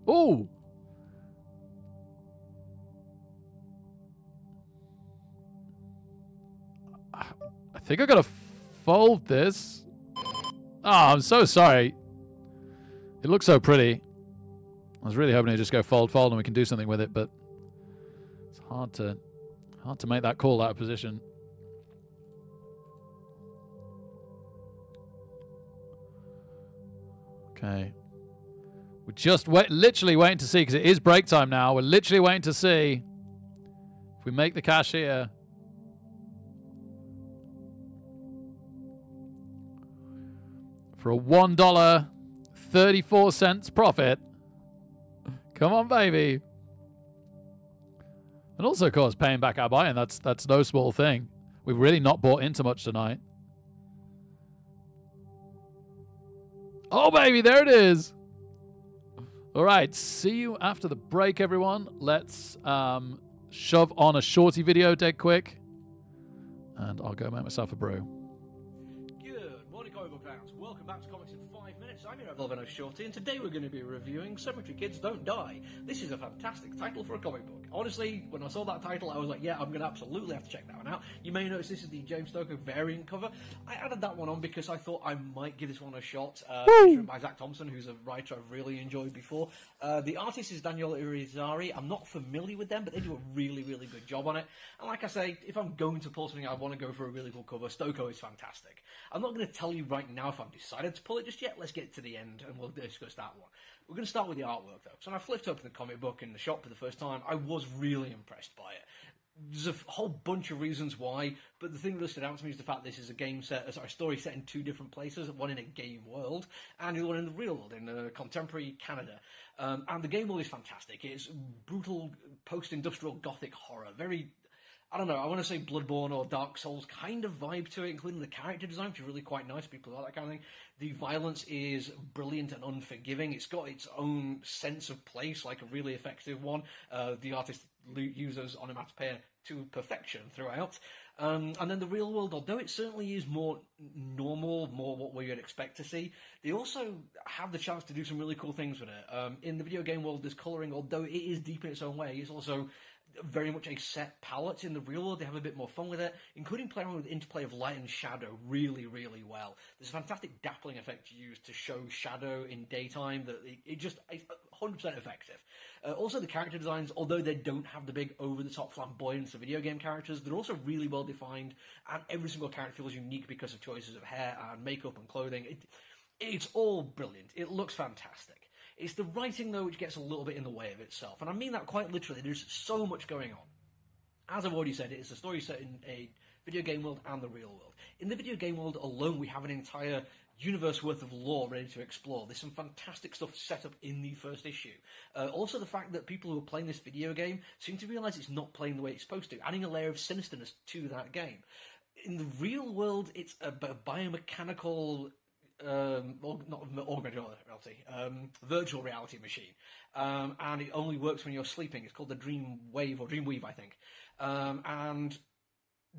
Ooh. I think I gotta fold this. Oh, I'm so sorry. It looks so pretty. I was really hoping to just go fold, and we can do something with it, but it's hard to make that call out of position. Okay. We're just literally waiting to see, because it is break time now. We're literally waiting to see if we make the cash here. For a $1.34 profit. Come on, baby. And also, of course, paying back our buy-in. That's no small thing. We've really not bought into much tonight. Oh, baby, there it is. All right, see you after the break, everyone. Let's shove on a shorty video dead quick. And I'll go make myself a brew. Good morning, comic book fans, welcome back to Comics in 5 Minutes. I'm your Velveno Shorty, and today we're going to be reviewing Cemetery Kids Don't Die. This is a fantastic title for a comic book. Honestly, when I saw that title, I was like, yeah, I'm going to absolutely have to check that one out. You may notice this is the James Stokoe variant cover. I added that one on because I thought I might give this one a shot. It's written by Zach Thompson, who's a writer I've really enjoyed before. The artist is Daniel Irizarry. I'm not familiar with them, but they do a really, really good job on it. And like I say, if I'm going to pull something, I want to go for a really cool cover. Stokoe is fantastic. I'm not going to tell you right now if I've decided to pull it just yet. Let's get to the end and we'll discuss that one. We're going to start with the artwork though. So when I flipped open the comic book in the shop for the first time, I was really impressed by it. There's a whole bunch of reasons why, but the thing that stood out to me is the fact this is a story set in two different places, one in a game world and the other one in the real world, in contemporary Canada. And the game world is fantastic. It's brutal, post-industrial gothic horror, very, I don't know, I want to say Bloodborne or Dark Souls kind of vibe to it, including the character design, which is really quite nice. People like that kind of thing. The violence is brilliant and unforgiving. It's got its own sense of place, like a really effective one. The artist uses onomatopoeia to perfection throughout. And then the real world, although it certainly is more normal, more what we would expect to see, they also have the chance to do some really cool things with it. In the video game world, there's colouring, although it is deep in its own way, it's also very much a set palette. In the real world, they have a bit more fun with it, including playing with the interplay of light and shadow really, really well. There's a fantastic dappling effect used to show shadow in daytime that it's 100% effective. Also, the character designs, although they don't have the big over-the-top flamboyance of video game characters, they're also really well defined, and every single character feels unique because of choices of hair and makeup and clothing. It's all brilliant. It looks fantastic. It's the writing, though, which gets a little bit in the way of itself. And I mean that quite literally. There's so much going on. As I've already said, it's a story set in a video game world and the real world. In the video game world alone, we have an entire universe worth of lore ready to explore. There's some fantastic stuff set up in the first issue. Also, the fact that people who are playing this video game seem to realise it's not playing the way it's supposed to, adding a layer of sinisterness to that game. In the real world, it's a biomechanical not augmented reality, virtual reality machine, and it only works when you're sleeping. It's called the Dreamwave or Dreamweave, I think, and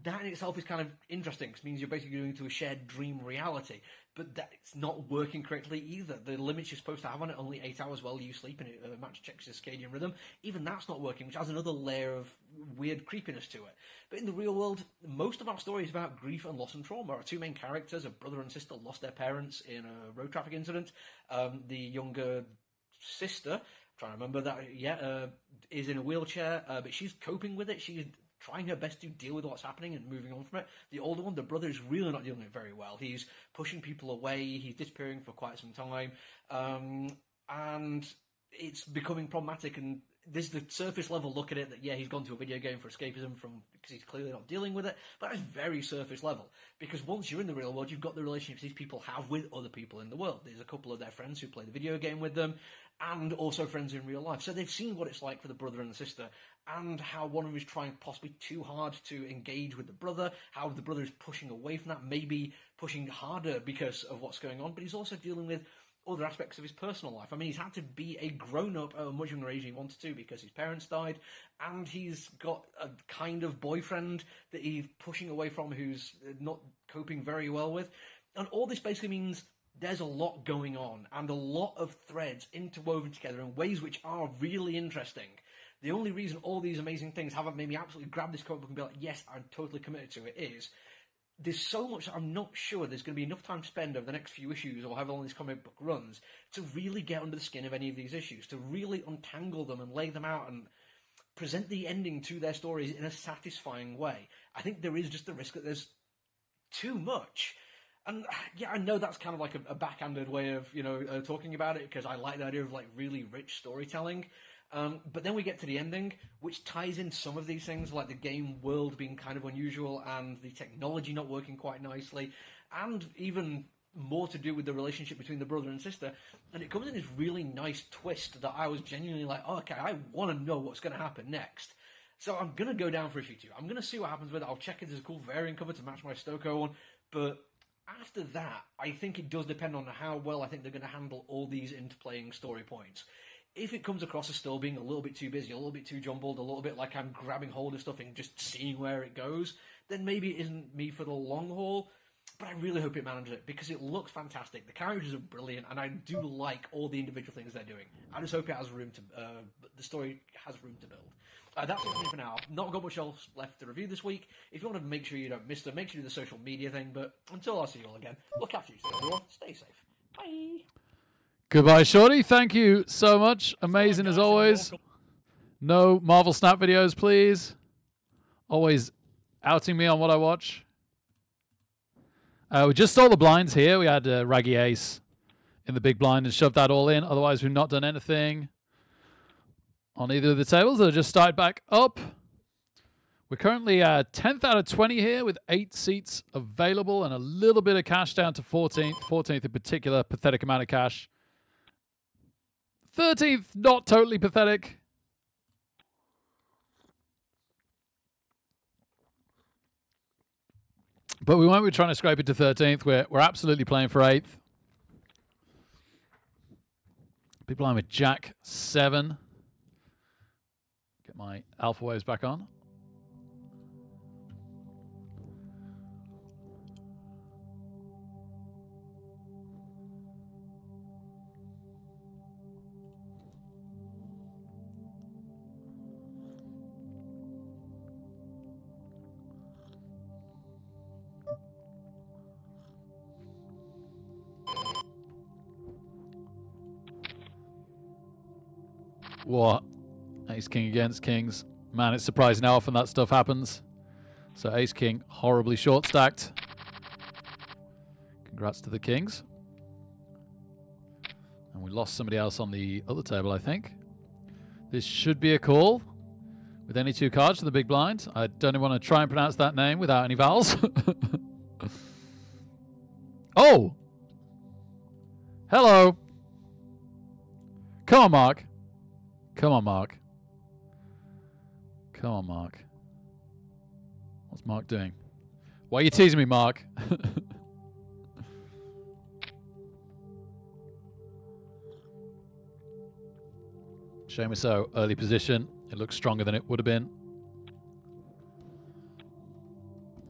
that in itself is kind of interesting. It means you're basically going into a shared dream reality, but that's not working correctly either. The limits you're supposed to have on it, only 8 hours while you sleep, and it checks your circadian rhythm. Even that's not working, which adds another layer of weird creepiness to it. But in the real world, most of our story is about grief and loss and trauma. Our two main characters, a brother and sister, lost their parents in a road traffic incident. The younger sister, I'm trying to remember that, is in a wheelchair, but she's coping with it. She's trying her best to deal with what's happening and moving on from it. The older one, the brother, is really not dealing with it very well. He's pushing people away, he's disappearing for quite some time, and it's becoming problematic. And there's the surface level look at it that, yeah, he's gone to a video game for escapism because he's clearly not dealing with it, but that's very surface level. Because once you're in the real world, you've got the relationships these people have with other people in the world. There's a couple of their friends who play the video game with them, and also friends in real life. So they've seen what it's like for the brother and the sister, and how one of them is trying possibly too hard to engage with the brother, how the brother is pushing away from that, maybe pushing harder because of what's going on, but he's also dealing with other aspects of his personal life. I mean, he's had to be a grown-up at a much younger age than he wanted to because his parents died, and he's got a kind of boyfriend that he's pushing away from who's not coping very well with. And all this basically means there's a lot going on, and a lot of threads interwoven together in ways which are really interesting. The only reason all these amazing things haven't made me absolutely grab this comic book and be like, yes, I'm totally committed to it, is there's so much that I'm not sure there's going to be enough time to spend over the next few issues or however long this comic book runs to really get under the skin of any of these issues, to really untangle them and lay them out and present the ending to their stories in a satisfying way. I think there is just the risk that there's too much. And yeah, I know that's kind of like a backhanded way of, talking about it, because I like the idea of like really rich storytelling. But then we get to the ending, which ties in some of these things, like the game world being kind of unusual and the technology not working quite nicely, and even more to do with the relationship between the brother and sister. And it comes in this really nice twist that I was genuinely like, oh, okay, I want to know what's going to happen next. So I'm going to go down for issue 2. I'm going to see what happens with it. I'll check if there's a cool variant cover to match my Stokoe one. But after that, I think it does depend on how well I think they're going to handle all these interplaying story points. If it comes across as still being a little bit too busy, a little bit too jumbled, a little bit like I'm grabbing hold of stuff and just seeing where it goes, then maybe it isn't me for the long haul. but I really hope it manages it because it looks fantastic. The characters are brilliant, and I do like all the individual things they're doing. I just hope it has room to. The story has room to build. That's it for me for now. I've not got much else left to review this week. If you want to make sure you don't miss them, make sure you do the social media thing. But until I see you all again, look after yourself, everyone. Stay safe. Bye. Goodbye, Shorty. Thank you so much. Amazing as always. No Marvel Snap videos, please. Always outing me on what I watch. We just stole the blinds here. We had Raggy Ace in the big blind and shoved that all in. Otherwise, we've not done anything on either of the tables. They'll just start back up. We're currently 10th out of 20 here with 8 seats available and a little bit of cash down to 14th. 14th in particular, pathetic amount of cash. 13th, not totally pathetic. But we won't be trying to scrape it to 13th. We're absolutely playing for 8th. Be playing with Jack 7. Get my alpha waves back on. What? Ace King against Kings. Man, it's surprising how often that stuff happens. So Ace King horribly short stacked. Congrats to the Kings. And we lost somebody else on the other table, I think. This should be a call with any 2 cards to the big blind. I don't even want to try and pronounce that name without any vowels. Oh! Hello! Come on, Mark. Come on, Mark. Come on, Mark. What's Mark doing? Why are you teasing me, Mark? Shame it's so early position. It looks stronger than it would have been.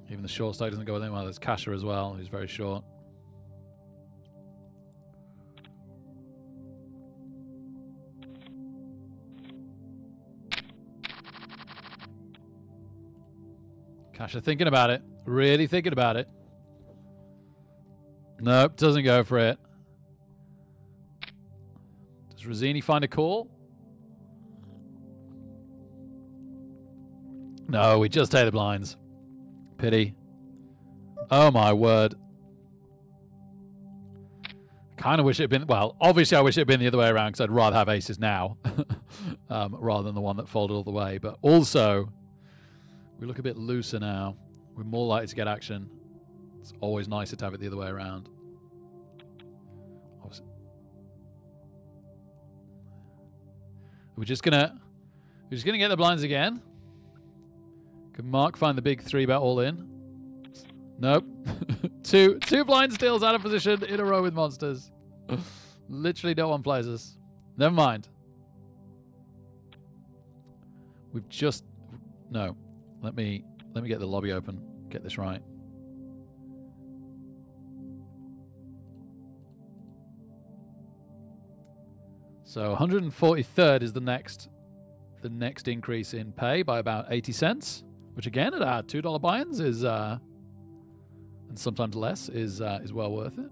Even the short stack doesn't go with him. Well, there's Kasha as well, who's very short. Kasha thinking about it. Really thinking about it. Nope, doesn't go for it. Does Rosini find a call? No, we just take the blinds. Pity. Oh my word. Kind of wish it had been... Well, obviously I wish it had been the other way around because I'd rather have aces now rather than the one that folded all the way. But also... We look a bit looser now. We're more likely to get action. It's always nicer to have it the other way around. We're just gonna get the blinds again. Can Mark find the big 3-bet all in? Nope. two blind steals out of position in a row with monsters. Literally no one plays us. Never mind. We've just... No. Let me get the lobby open. Get this right. So 143rd is the next increase in pay by about 80 cents, which again at our $2 buy-ins is and sometimes less is well worth it.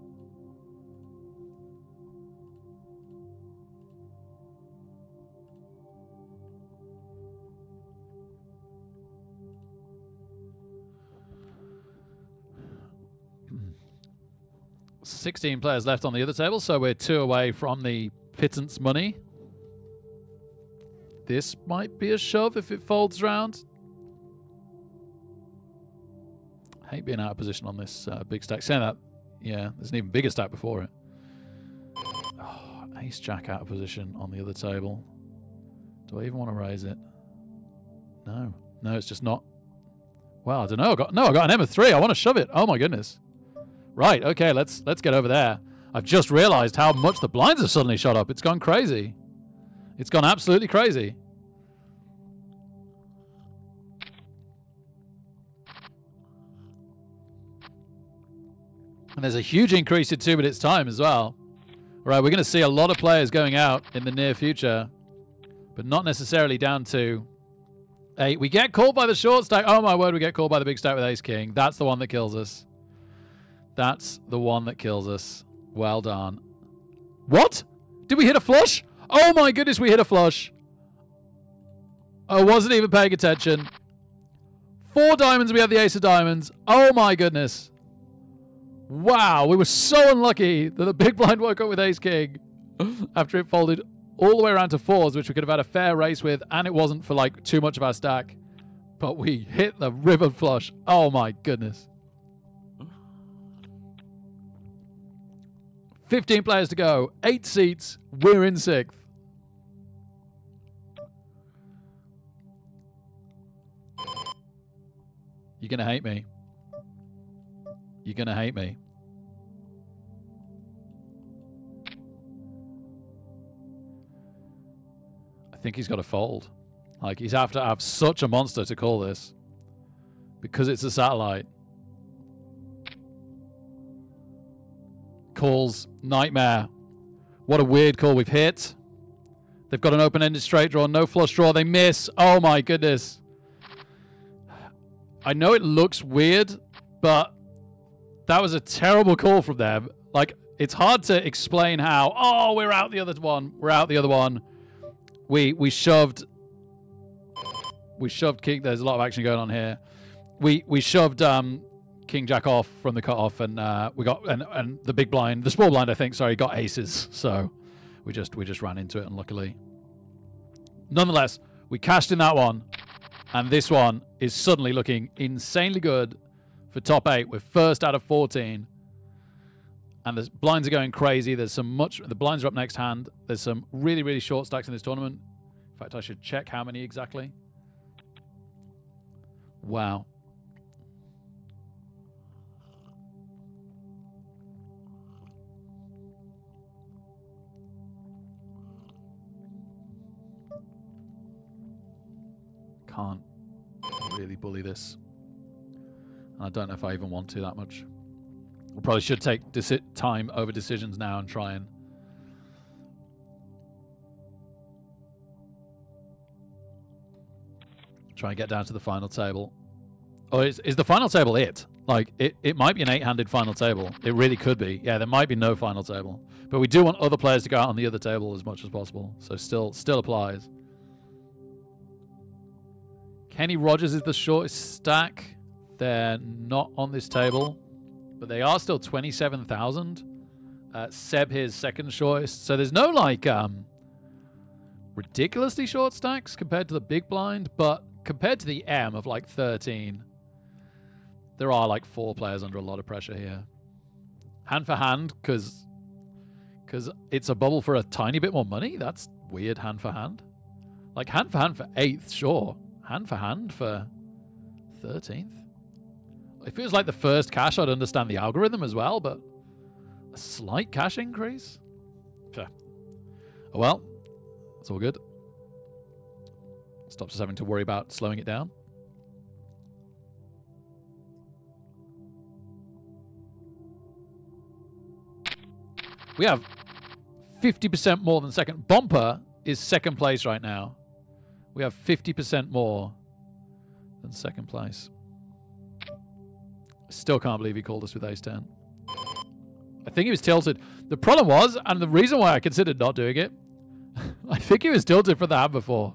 $16 players left on the other table, so we're 2 away from the pittance money. This might be a shove if it folds round. Hate being out of position on this big stack. Saying that, yeah, there's an even bigger stack before it. Oh, ace jack out of position on the other table. Do I even want to raise it? No, it's just not. Well, I don't know. I got an M of 3. I want to shove it. Oh my goodness. Right, okay, let's get over there. I've just realized how much the blinds have suddenly shot up. It's gone crazy. It's gone absolutely crazy. And there's a huge increase in 2 minutes time as well. All right, we're going to see a lot of players going out in the near future, but not necessarily down to 8. We get called by the short stack. Oh my word, we get called by the big stack with ace king. That's the one that kills us. That's the one that kills us. Well done. What? Did we hit a flush? Oh my goodness, we hit a flush. I wasn't even paying attention. 4 diamonds, we had the ace of diamonds. Oh my goodness. Wow, we were so unlucky that the big blind woke up with ace king after it folded all the way around to 4s, which we could have had a fair race with, and it wasn't for like too much of our stack. But we hit the river flush. Oh my goodness. 15 players to go. 8 seats. We're in 6th. You're going to hate me. You're going to hate me. I think he's got to fold. Like, he's have to have such a monster to call this. Because it's a satellite. Calls. Nightmare. What a weird call we've hit. They've got an open-ended straight draw. No flush draw. They miss. Oh, my goodness. I know it looks weird, but that was a terrible call from them. Like, it's hard to explain how, oh, we're out the other one. We're out the other one. We shoved king. There's a lot of action going on here. We shoved king jack off from the cutoff, and we got and the big blind, the small blind, I think, sorry, got aces. So we just ran into it, unluckily. Nonetheless, we cashed in that one, and this one is suddenly looking insanely good for top 8. We're first out of 14. And the blinds are going crazy. There's some the blinds are up next hand. There's some really, really short stacks in this tournament. In fact, I should check how many exactly. Wow. Can't really bully this. And I don't know if I even want to that much. We probably should take time over decisions now and try and get down to the final table. Oh, is the final table it? Like, it might be an 8-handed final table. It really could be. Yeah, there might be no final table. But we do want other players to go out on the other table as much as possible. So still applies. Kenny Rogers is the shortest stack. They're not on this table. But they are still 27,000. Seb here is second shortest. So there's no, like, ridiculously short stacks compared to the big blind. But compared to the M of, like, 13, there are, like, 4 players under a lot of pressure here. Hand for hand, because it's a bubble for a tiny bit more money? That's weird, hand for hand. Like, hand for 8th, sure. Hand for hand for 13th? It feels like the first cash, I'd understand the algorithm as well, but a slight cash increase? Sure. Oh well, it's all good. Stops us having to worry about slowing it down. We have 50% more than second. Bomper is second place right now. We have 50% more than second place. Still can't believe he called us with ace-10. I think he was tilted. The problem was, and the reason why I considered not doing it, I think he was tilted for the hand before.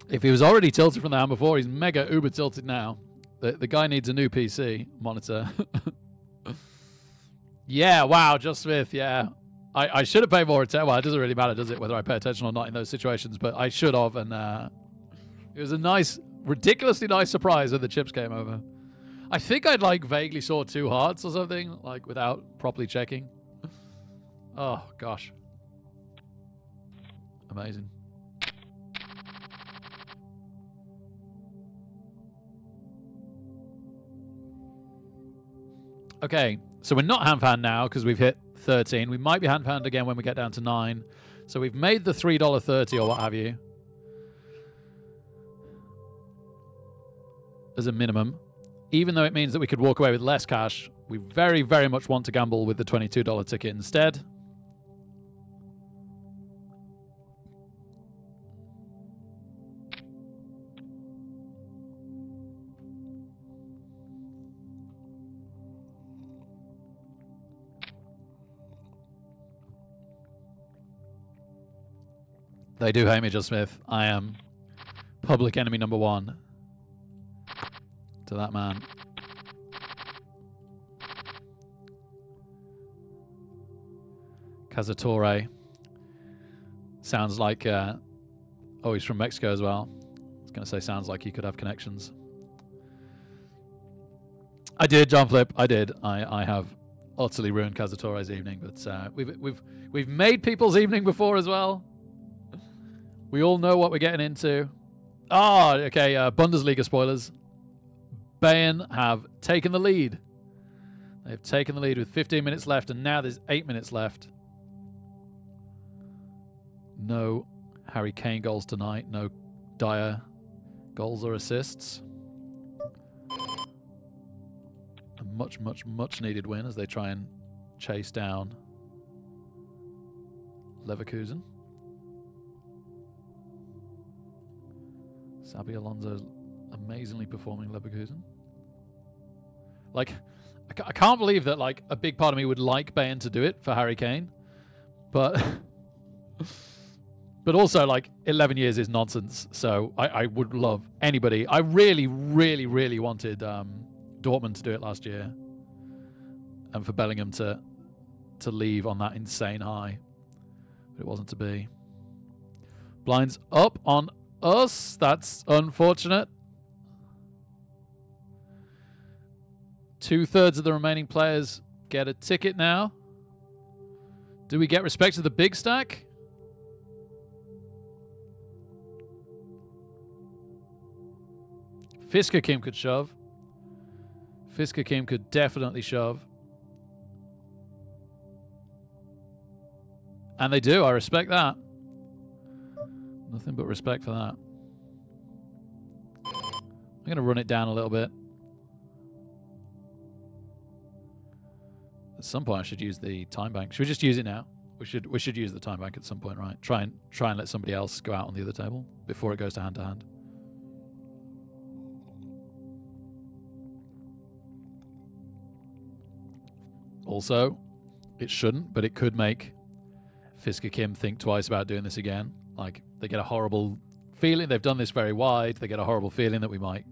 If he was already tilted from the hand before, he's mega uber tilted now. The guy needs a new PC monitor. Yeah, wow, Just Smith, yeah. I should have paid more attention. Well, it doesn't really matter, does it, whether I pay attention or not in those situations, but I should have, and it was a nice, ridiculously nice surprise when the chips came over. I think I'd, like, vaguely saw 2 hearts or something, like, without properly checking. Oh, gosh. Amazing. Okay, so we're not hand-fan now because we've hit 13. We might be hand-fan again when we get down to 9. So we've made the $3.30 or what have you as a minimum. Even though it means that we could walk away with less cash, we very, very much want to gamble with the $22 ticket instead. They do hate me, Just Smith. I am public enemy number 1 to that man. Cazatore. Sounds like... oh, he's from Mexico as well. I was going to say sounds like he could have connections. I did, John Flip. I did. I have utterly ruined Cazatore's evening, but we've made people's evening before as well. We all know what we're getting into. Oh, okay. Bundesliga spoilers. Bayern have taken the lead. They've taken the lead with 15 minutes left, and now there's 8 minutes left. No Harry Kane goals tonight. No Dyer goals or assists. A much, much, much needed win as they try and chase down Leverkusen. Xabi Alonso's amazingly performing Leverkusen. Like, I can't believe that, like, a big part of me would like Bayern to do it for Harry Kane. But... but also, like, 11 years is nonsense. So I would love anybody. I really, really, really wanted Dortmund to do it last year. And for Bellingham to leave on that insane high. But it wasn't to be. Blinds up on us. That's unfortunate. 2/3 of the remaining players get a ticket now. Do we get respect to the big stack? Fisker Kim could shove. Fisker Kim could definitely shove. And they do. I respect that. Nothing but respect for that. I'm going to run it down a little bit. At some point I should use the time bank. Should we just use it now? We should use the time bank at some point, right? Try and let somebody else go out on the other table before it goes to hand. Also, it shouldn't, but it could make Fisker Kim think twice about doing this again. Like, they get a horrible feeling. They've done this very wide. They get a horrible feeling that we might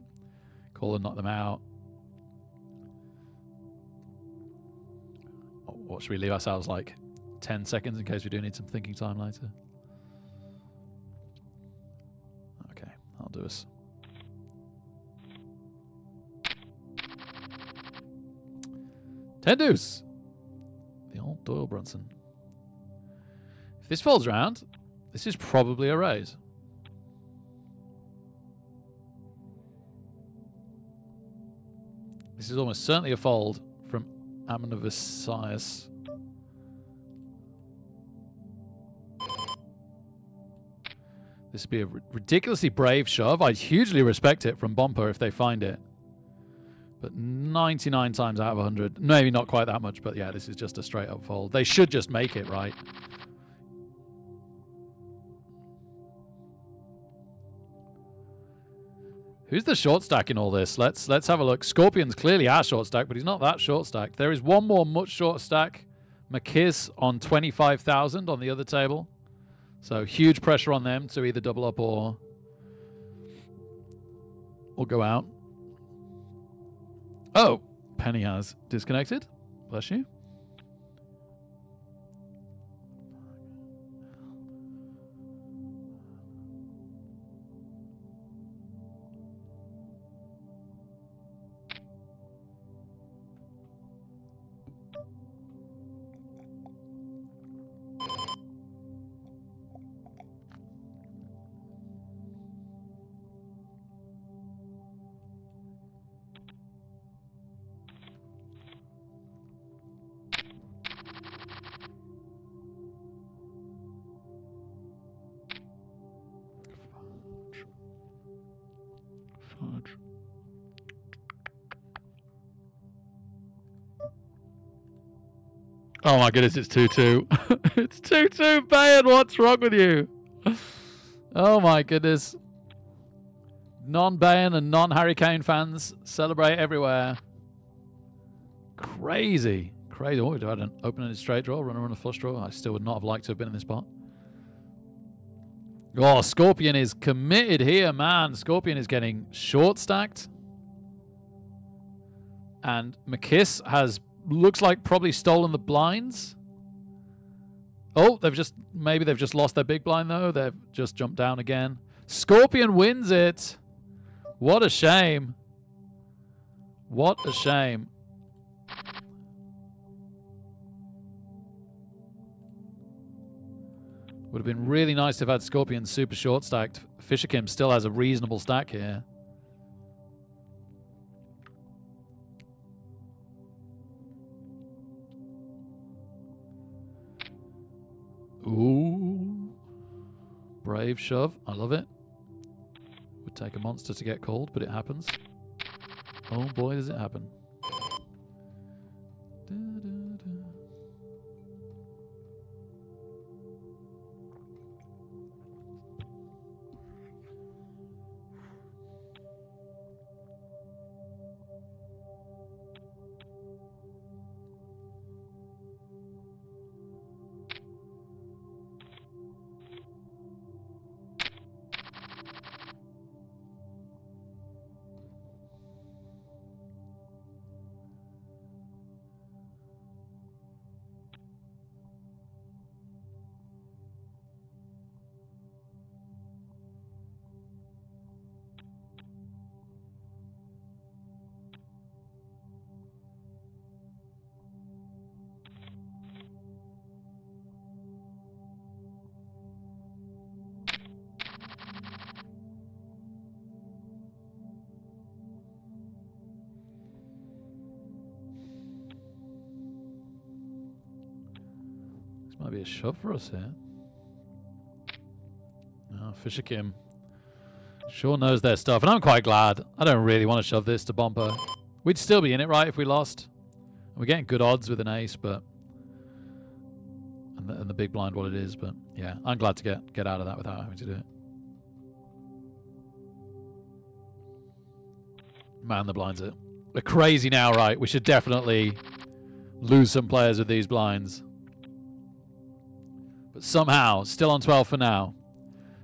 call and knock them out. What should we leave ourselves, like 10 seconds in case we do need some thinking time later? Okay, that'll do us. Ten deuce. The old Doyle Brunson. If this folds around, this is probably a raise. This is almost certainly a fold from Amanavisias. This would be a ridiculously brave shove. I'd hugely respect it from Bomper if they find it. But 99 times out of 100, maybe not quite that much, but yeah, this is just a straight up fold. They should just make it, right? Who's the short stack in all this? Let's have a look. Scorpion's clearly our short stack, but he's not that short stack. There is one more much short stack. McKiss on 25,000 on the other table. So huge pressure on them to either double up or go out. Oh, Penny has disconnected. Bless you. Oh my goodness, it's 2-2. It's 2-2, Bayan. What's wrong with you? Oh my goodness. Non-Bayan and non-Harry Kane fans celebrate everywhere. Crazy. Crazy. Oh, do I have an open-ended straight draw, runner on a flush draw? I still would not have liked to have been in this spot. Oh, Scorpion is committed here, man. Scorpion is getting short stacked. And McKiss has, looks like, probably stolen the blinds. Oh, maybe they've just lost their big blind, though. They've just jumped down again. Scorpion wins it. What a shame. What a shame. Would have been really nice to have had Scorpion super short stacked. Fisherkim still has a reasonable stack here. Ooh. Brave shove. I love it. Would take a monster to get called, but it happens. Oh boy, does it happen. Might be a shove for us here. Oh, Fisherkim sure knows their stuff, and I'm quite glad. I don't really want to shove this to Bomper. We'd still be in it, right, if we lost. We're getting good odds with an ace, but and the big blind what it is, but yeah, I'm glad to get out of that without having to do it. Man, the blinds are crazy now, right? We should definitely lose some players with these blinds. But somehow, still on 12 for now.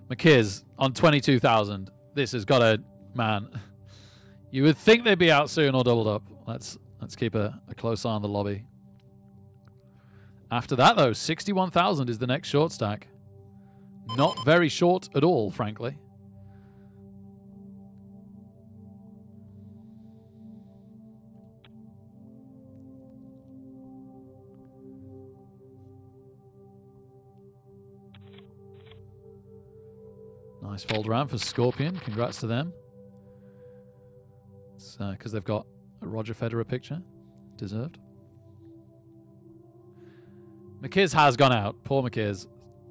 McKiz on 22,000. This has got to, man. You would think they'd be out soon or doubled up. Let's keep a close eye on the lobby. After that, though, 61,000 is the next short stack. Not very short at all, frankly. Nice fold around for Scorpion. Congrats to them. It's because they've got a Roger Federer picture. Deserved. McKiz has gone out. Poor McKiz.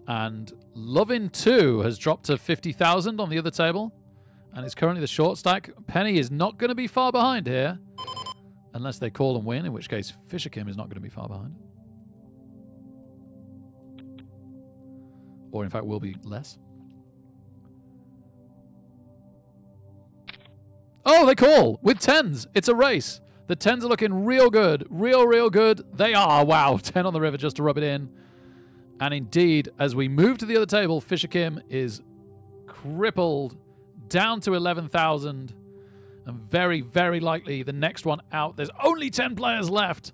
And Lovin 2 has dropped to 50,000 on the other table. And it's currently the short stack. Penny is not going to be far behind here. Unless they call and win, in which case Fisherkim is not going to be far behind. Or in fact will be less. Oh, they call with 10s. It's a race. The 10s are looking real good. Real good. They are. Wow. 10 on the river just to rub it in. And indeed, as we move to the other table, Fisherkim is crippled down to 11,000. And very, very likely the next one out. There's only 10 players left.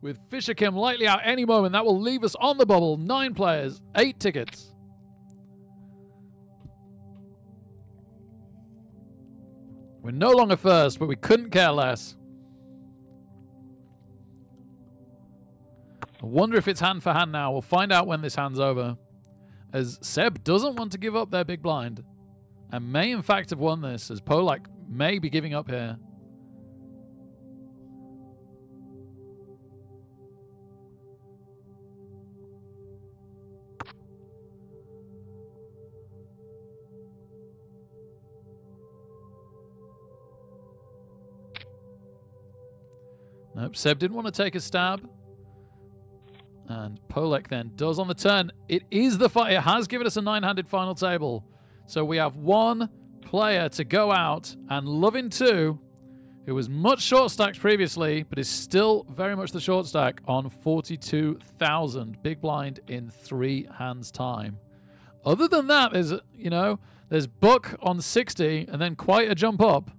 With Fisherkim likely out any moment, that will leave us on the bubble. 9 players, 8 tickets. We're no longer first, but we couldn't care less. I wonder if it's hand for hand now. We'll find out when this hand's over. As Seb doesn't want to give up their big blind. And may in fact have won this, as Polak may be giving up here. Nope, Seb didn't want to take a stab. And Polek then does on the turn. It is the it has given us a 9-handed final table. So we have one player to go out, and Lovin 2, who was much short stacked previously, but is still very much the short stack on 42,000 big blind in 3 hands time. Other than that, there's, you know, there's Buck on 60 and then quite a jump up.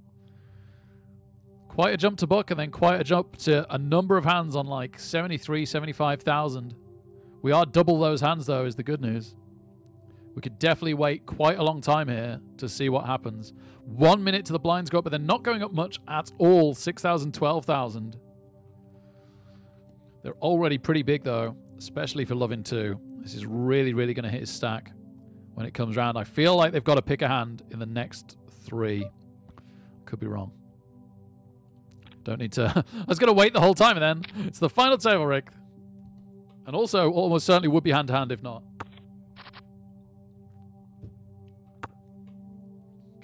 Quite a jump to Buck and then quite a jump to a number of hands on like 73, 75,000. We are double those hands though, is the good news. We could definitely wait quite a long time here to see what happens. 1 minute to the blinds go up, but they're not going up much at all. 6,000, 12,000. They're already pretty big though, especially for Lovin 2. This is really, really going to hit his stack when it comes around. I feel like they've got to pick a hand in the next 3. Could be wrong. Don't need to... I was going to wait the whole time, and then it's the final table, Rick. And also, almost certainly would be hand-to-hand if not.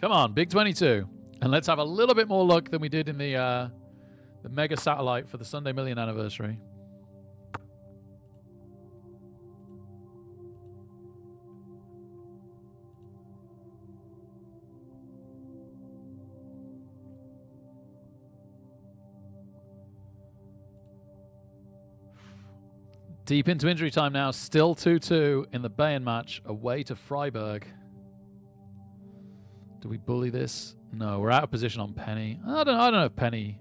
Come on, big 22. And let's have a little bit more luck than we did in the Mega Satellite for the Sunday Million anniversary. Deep into injury time now. Still 2-2 in the Bayern match away to Freiburg. Do we bully this? No, we're out of position on Penny. I don't know if Penny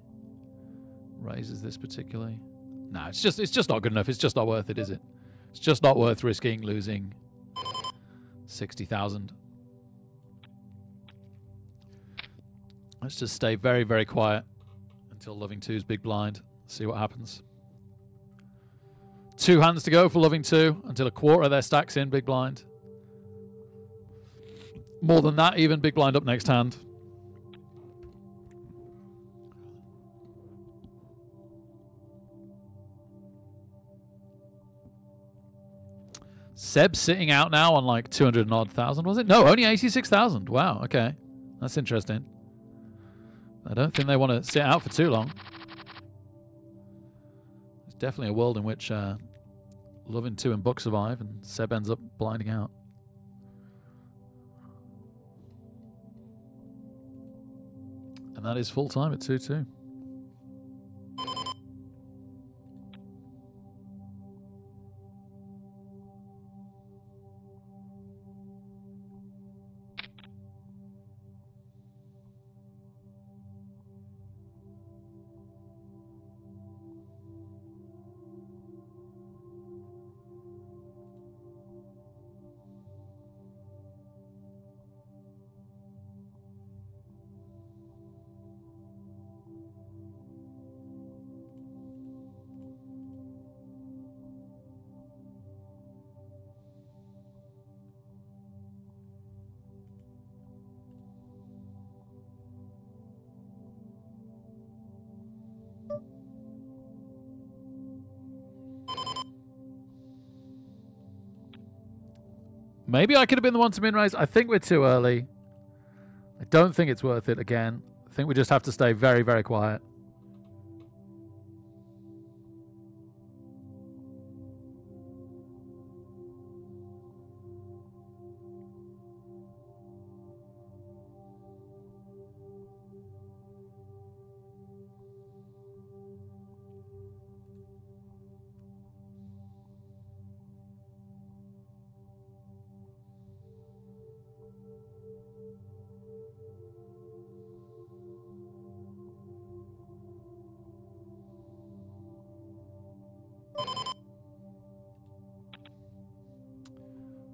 raises this particularly. No, it's just not good enough. It's just not worth it, is it? It's just not worth risking losing 60,000. Let's just stay very, very quiet until Loving 2's big blind. See what happens. 2 hands to go for Loving 2 until a quarter of their stacks in big blind. More than that, even big blind up next hand. Seb's sitting out now on like 200 and odd thousand, was it? No, only 86,000. Wow, okay. That's interesting. I don't think they want to sit out for too long. There's definitely a world in which Lovin 2 and Buck survive and Seb ends up blinding out. And that is full time at 2-2. Maybe I could have been the one to min raise. I think we're too early. I don't think it's worth it again. I think we just have to stay very, very quiet.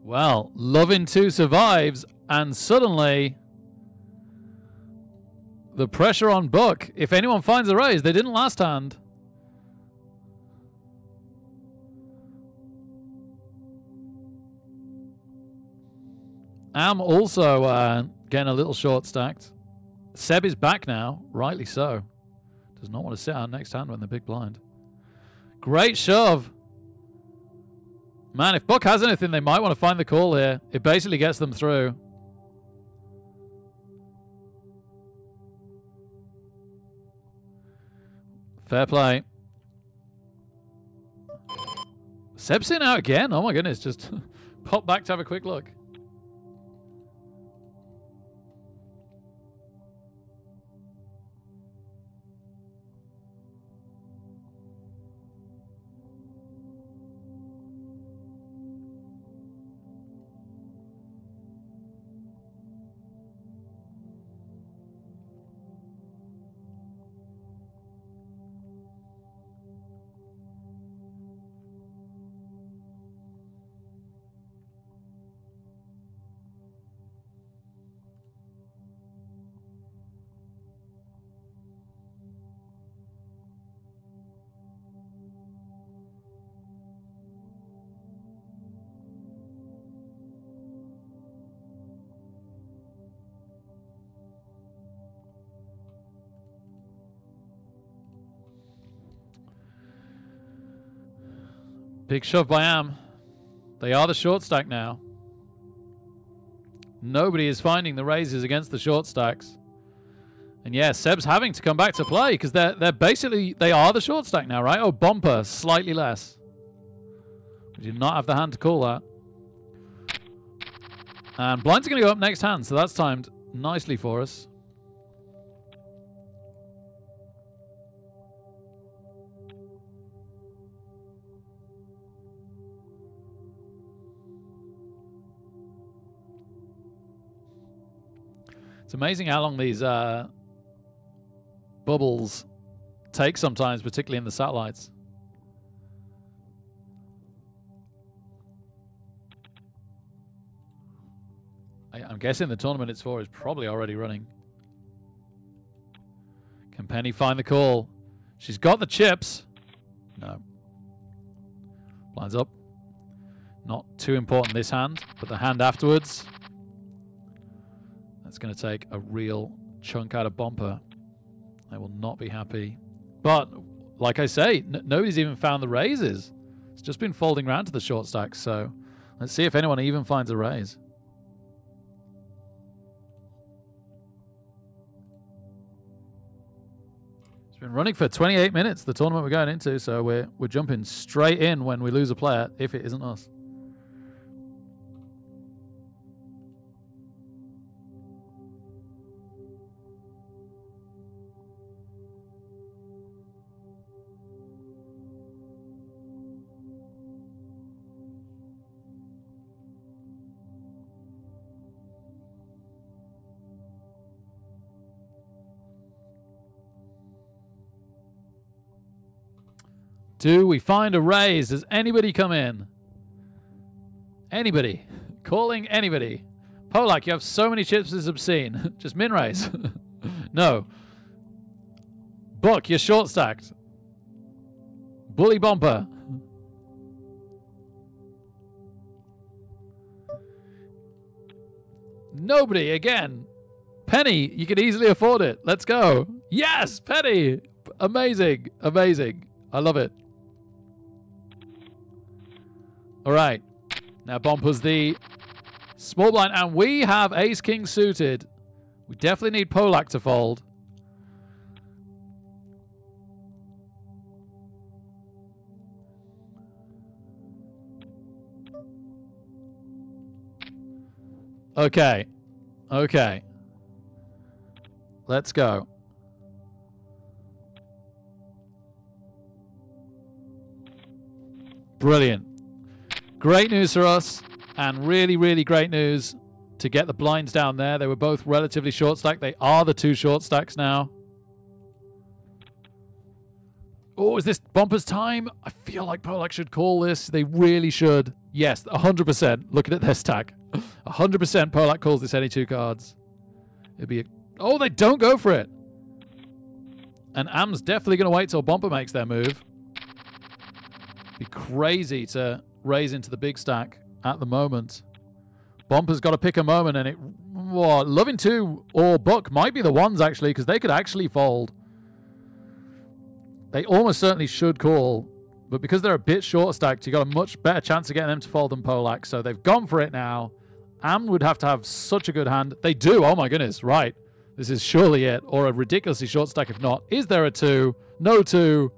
Well, Lovin 2 survives, and suddenly the pressure on Buck. If anyone finds a raise, they didn't last hand. Am also getting a little short stacked. Seb is back now, rightly so. Does not want to sit out next hand when the big blind. Great shove. Man, if Buck has anything, they might want to find the call here. It basically gets them through. Fair play. Seb's in out again. Oh my goodness. Just pop back to have a quick look. Big shove by Am. They are the short stack now. Nobody is finding the raises against the short stacks. And yeah, Seb's having to come back to play because they're basically, they are the short stack now, right? Oh, Bomper, slightly less. We did not have the hand to call that. And blinds are going to go up next hand, so that's timed nicely for us. It's amazing how long these bubbles take sometimes, particularly in the satellites. I'm guessing the tournament it's for is probably already running. Can Penny find the call? She's got the chips. No. Blinds up. Not too important this hand, but the hand afterwards. That's going to take a real chunk out of Bomper. I will not be happy. But, like I say, nobody's even found the raises. It's just been folding around to the short stacks, so let's see if anyone even finds a raise. It's been running for 28 minutes, the tournament we're going into, so we're jumping straight in when we lose a player, if it isn't us. Do we find a raise? Does anybody come in? Anybody? Calling anybody? Polak, you have so many chips, it's obscene. Just min raise. No. Book, you're short stacked. Bully Bomper. Nobody again. Penny, you can easily afford it. Let's go. Yes, Penny. Amazing. Amazing. I love it. All right. Now Bomper's the small blind, and we have Ace King suited. We definitely need Polak to fold. Okay. Okay. Let's go. Brilliant. Great news for us, and really, really great news to get the blinds down there. They were both relatively short stacked. They are the two short stacks now. Oh, is this Bomper's time? I feel like Polak should call this. They really should. Yes, 100%. Looking at their stack. 100% Polak calls this any two cards. It'd be a... Oh, they don't go for it. And Am's definitely going to wait till Bomper makes their move. Be crazy to raise into the big stack at the moment. Bomper's got to pick a moment, and it... Oh, Loving 2 or Buck might be the ones, actually, because they could actually fold. They almost certainly should call, but because they're a bit short stacked, you got a much better chance of getting them to fold than Polak, so they've gone for it now. Am would have to have such a good hand. They do. Oh, my goodness. Right. This is surely it, or a ridiculously short stack if not. Is there a 2? No 2.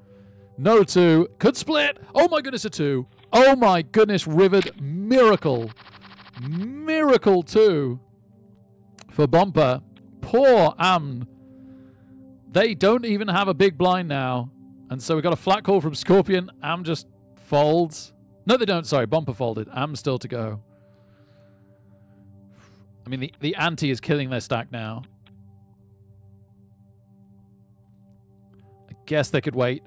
No 2. Could split. Oh, my goodness, a 2. Oh my goodness, Rivered. Miracle. Miracle 2 for Bumper. Poor Amn. They don't even have a big blind now. And so we got a flat call from Scorpion. Am just folds. No, they don't. Sorry, Bumper folded. Am's still to go. I mean, the ante is killing their stack now. I guess they could wait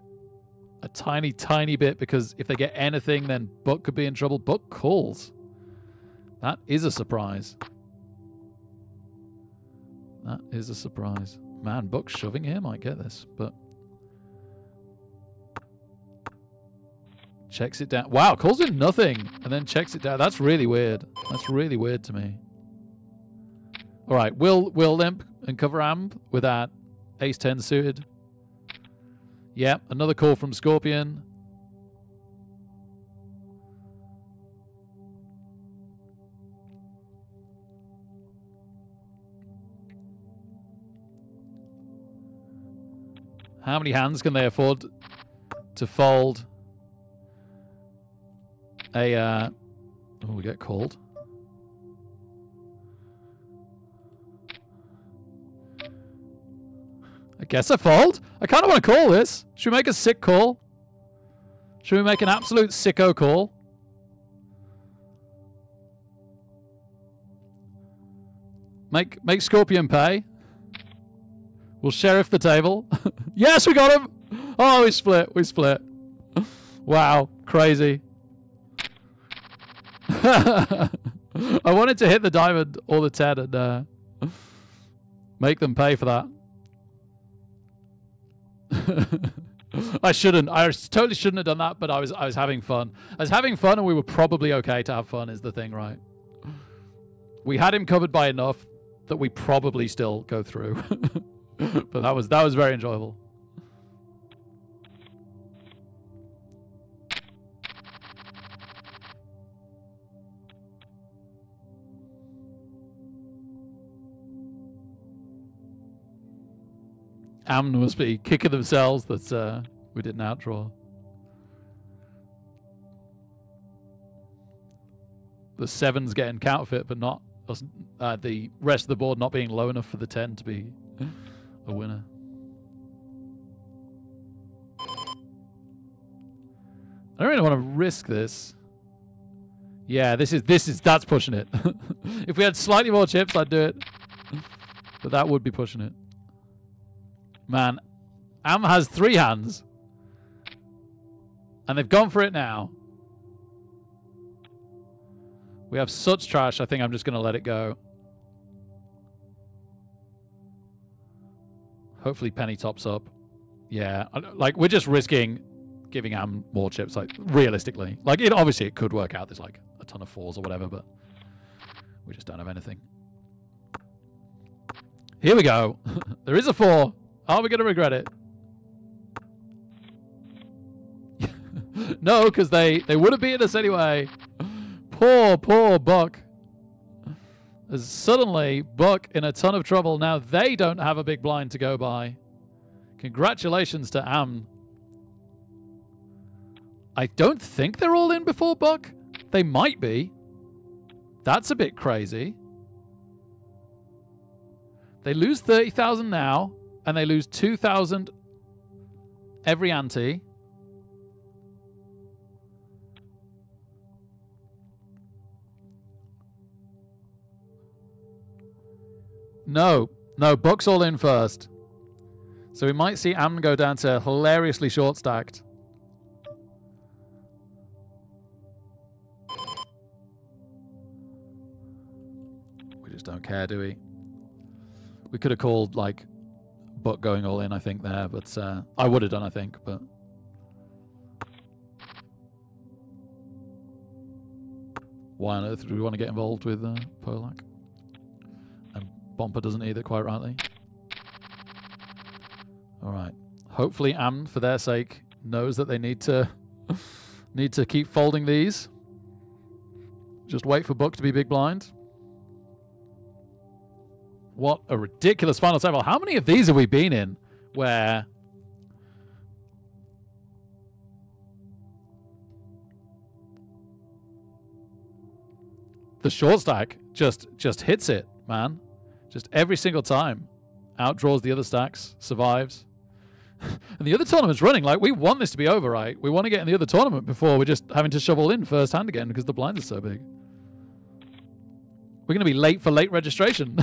a tiny, tiny bit, because if they get anything, then Buck could be in trouble. Buck calls. That is a surprise. That is a surprise. Man, Buck's shoving here might get this, but... Checks it down. Wow, calls in nothing and then checks it down. That's really weird. That's really weird to me. All right, we'll limp and cover Am with that ace-10 suited. Yep, another call from Scorpion. How many hands can they afford to fold a... oh, we get called. I guess I fold. I kind of want to call this. Should we make a sick call? Should we make an absolute sicko call? Make Scorpion pay. We'll sheriff the table. Yes, we got him. Oh, we split. We split. Wow, crazy. I wanted to hit the diamond or the 10 and make them pay for that. I shouldn't. I totally shouldn't have done that, but I was having fun. I was having fun, and we were probably okay to have fun is the thing, right? We had him covered by enough that we probably still go through. But that was very enjoyable. Am must be kicking themselves that we didn't outdraw. The 7's getting counterfeit, but not the rest of the board not being low enough for the 10 to be a winner. I don't really want to risk this. Yeah, that's pushing it. If we had slightly more chips, I'd do it. But that would be pushing it. Man, Am has 3 hands. And they've gone for it now. We have such trash, I think I'm just going to let it go. Hopefully Penny tops up. Yeah, like we're just risking giving Am more chips, like realistically. Like obviously it could work out. There's like a ton of 4s or whatever, but we just don't have anything. Here we go. There is a 4. Are we going to regret it? No, because they would have beaten us anyway. Poor Buck. As suddenly, Buck in a ton of trouble. Now they don't have a big blind to go by. Congratulations to Am. I don't think they're all in before Buck. They might be. That's a bit crazy. They lose 30,000 now. And they lose 2,000 every ante. No, Buck's all in first. So we might see Am go down to hilariously short stacked. We just don't care, do we? We could have called like Buck going all in, I think, there, but I would have done, I think, but why on earth do we want to get involved with Polak? And Bumper doesn't either, quite rightly. All right. Hopefully Am, for their sake, knows that they need to keep folding these. Just wait for Buck to be big blind. What a ridiculous final table. How many of these have we been in where the short stack just hits it, man. Just every single time. Outdraws the other stacks, survives. And the other tournament's running. Like, we want this to be over, right? We want to get in the other tournament before we're just having to shovel in first hand again because the blinds are so big. We're going to be late for late registration.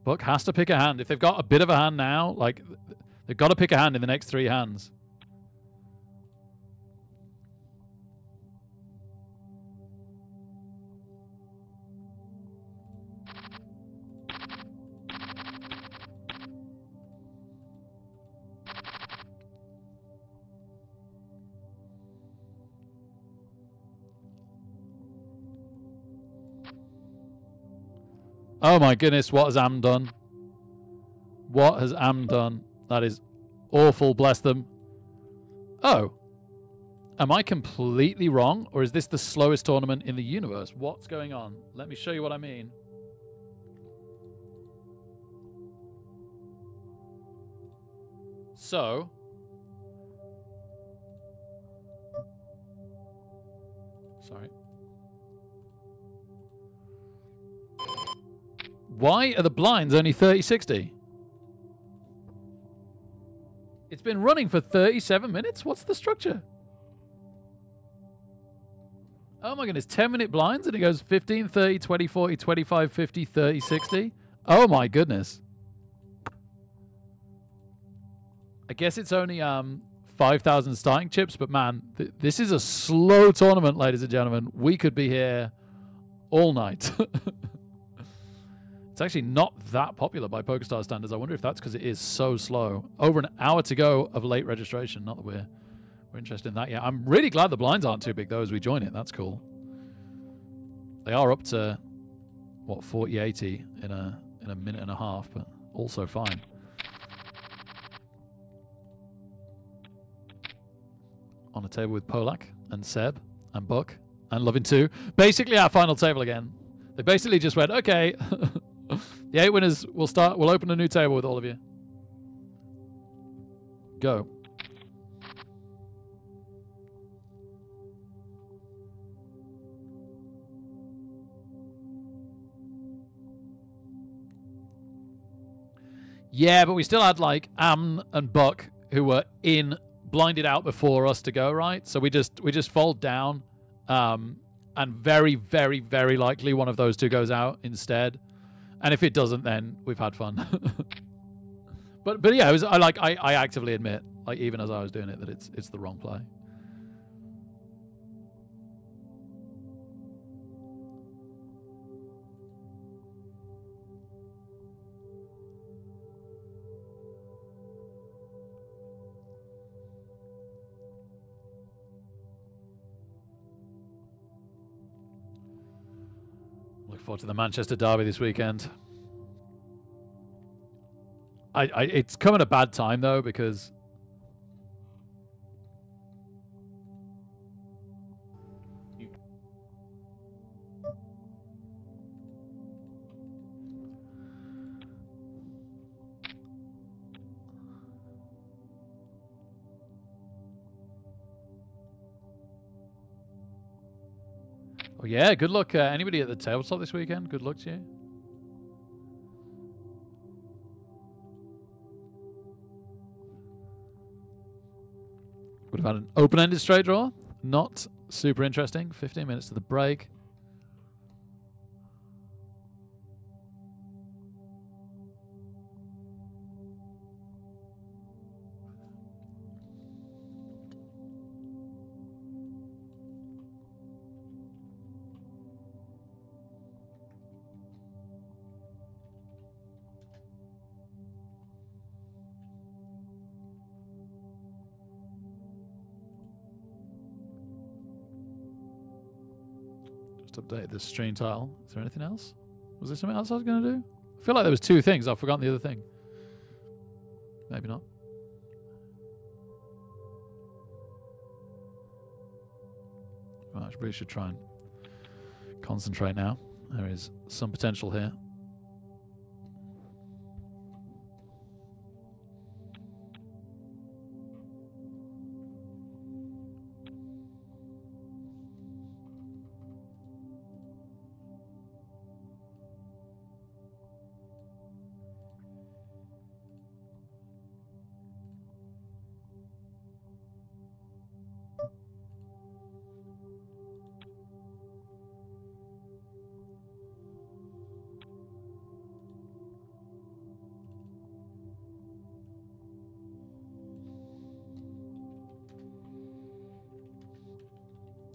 Buck has to pick a hand. If they've got a bit of a hand now, like, they've got to pick a hand in the next 3 hands. Oh my goodness, what has Am done? What has Am done? That is awful, bless them. Oh. Am I completely wrong? Or is this the slowest tournament in the universe? What's going on? Let me show you what I mean. So. Sorry. Why are the blinds only 30-60? It's been running for 37 minutes? What's the structure? Oh my goodness, 10-minute blinds and it goes 15, 30, 20, 40, 25, 50, 30, 60. Oh my goodness. I guess it's only 5,000 starting chips, but man, this is a slow tournament, ladies and gentlemen. We could be here all night. It's actually not that popular by PokerStars standards. I wonder if that's because it is so slow. Over an hour to go of late registration. Not that we're interested in that yet. I'm really glad the blinds aren't too big, though, as we join it. That's cool. They are up to, what, 40-80 in a minute and a half, but also fine. On a table with Polak and Seb and Buck and Lovin' 2. Basically our final table again. They basically just went, okay... The 8 winners will start. We'll open a new table with all of you. Go. Yeah, but we still had like Am and Buck who were blinded out before us to go, right? So we just fold down, and very, very, very likely one of those two goes out instead. And if it doesn't, then we've had fun. but yeah, I actively admit, like even as I was doing it, that it's the wrong play. Look forward to the Manchester derby this weekend. It's come at a bad time though, because oh yeah, good luck. Anybody at the tabletop this weekend? Good luck to you. Would have had an open-ended straight draw. Not super interesting. 15 minutes to the break. Update the stream title. Is there anything else? Was there something else I was going to do? I feel like there was 2 things. I've forgotten the other thing. Maybe not. Well, I really should try and concentrate now. There is some potential here.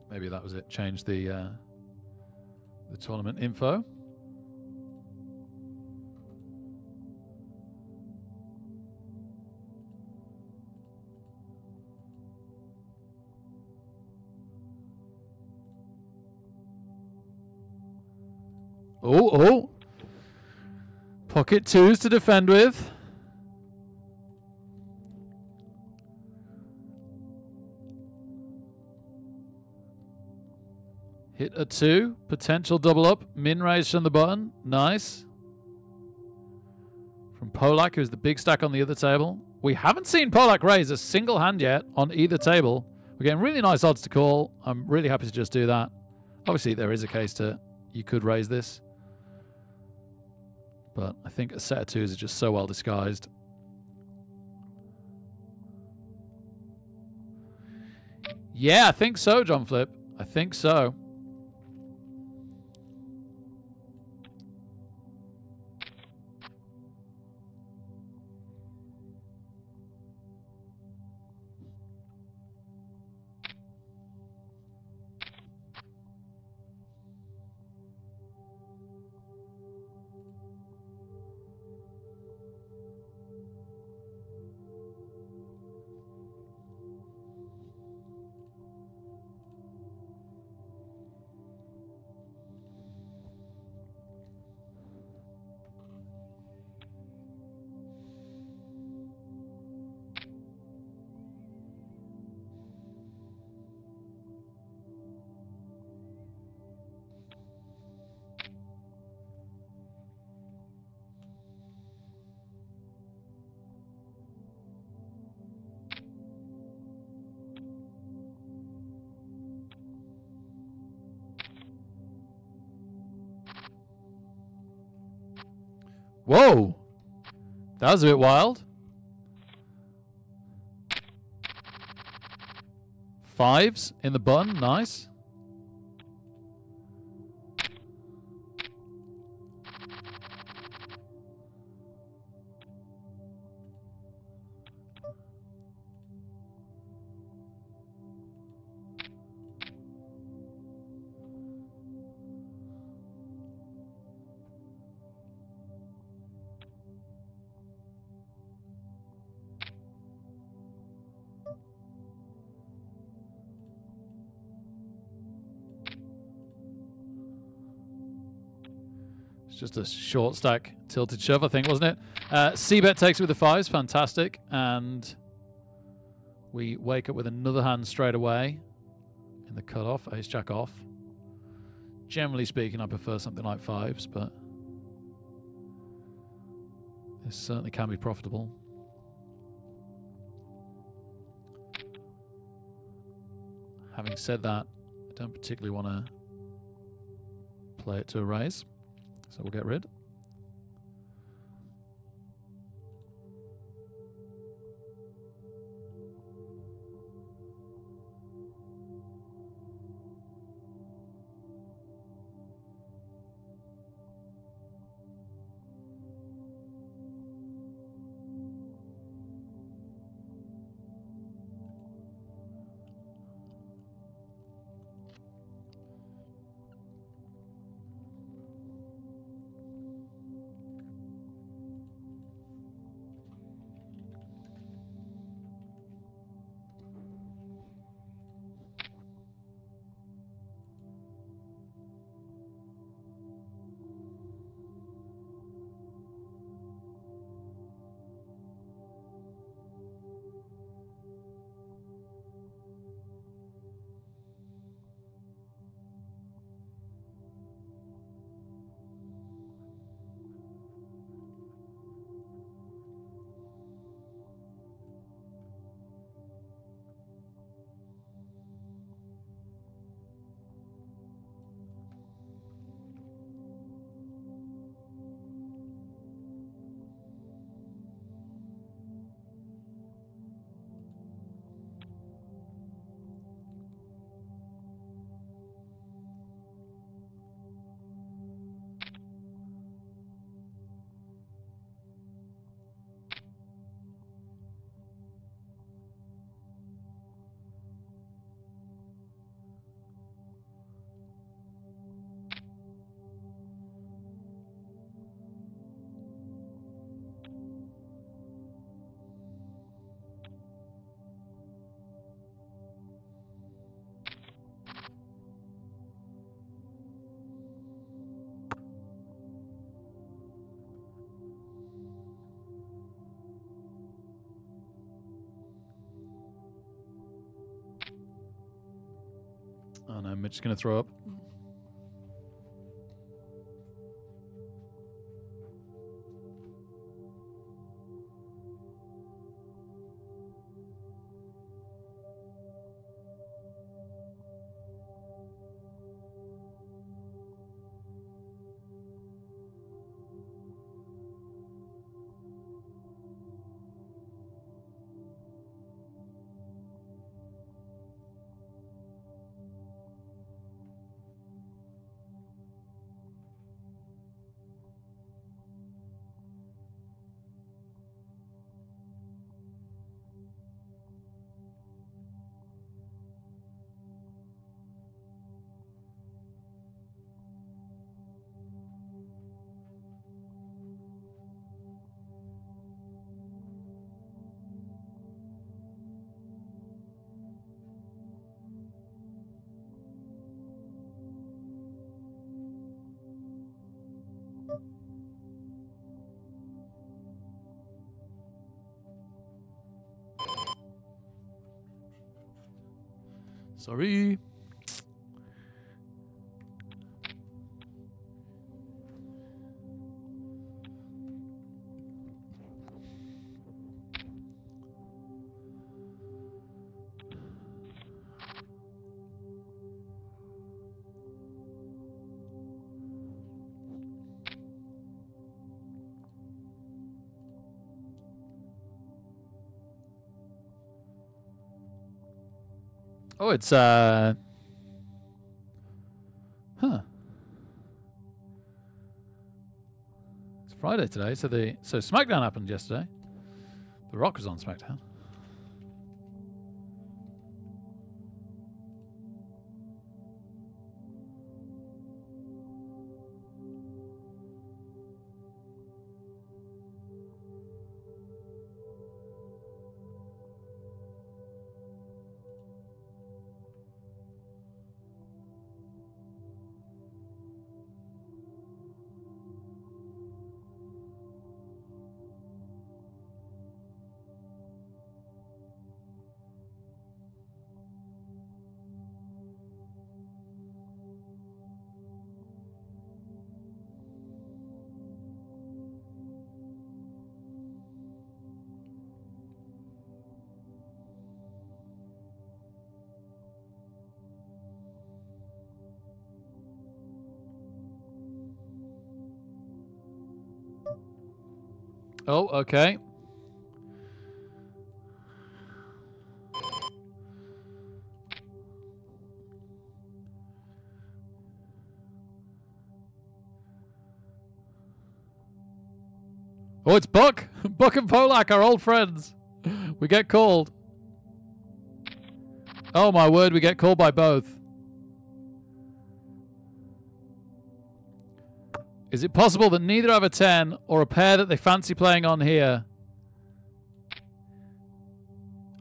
Maybe that was it. Change the tournament info. Oh. Pocket twos to defend with. Hit a 2. Potential double up. Min raise from the button. Nice. From Polak, who's the big stack on the other table. We haven't seen Polak raise a single hand yet on either table. We're getting really nice odds to call. I'm really happy to just do that. Obviously, there is a case to you could raise this. But I think a set of 2s is just so well disguised. Yeah, I think so, John Flip. I think so. Whoa! That was a bit wild. 5s in the button. Nice. It's just a short stack tilted shove, I think, wasn't it? C-bet takes it with the 5s. Fantastic. And we wake up with another hand straight away in the cutoff. Ace-jack off. Generally speaking, I prefer something like 5s, but this certainly can be profitable. Having said that, I don't particularly want to play it to a raise. So we'll get rid. Oh no, Mitch is going to throw up. Sorry. Oh, it's huh. It's Friday today, so SmackDown happened yesterday. The Rock was on SmackDown. Oh, okay. Oh, it's Buck. Buck and Polak, our old friends. We get called. Oh, my word, we get called by both. Is it possible that neither have a 10 or a pair that they fancy playing on here?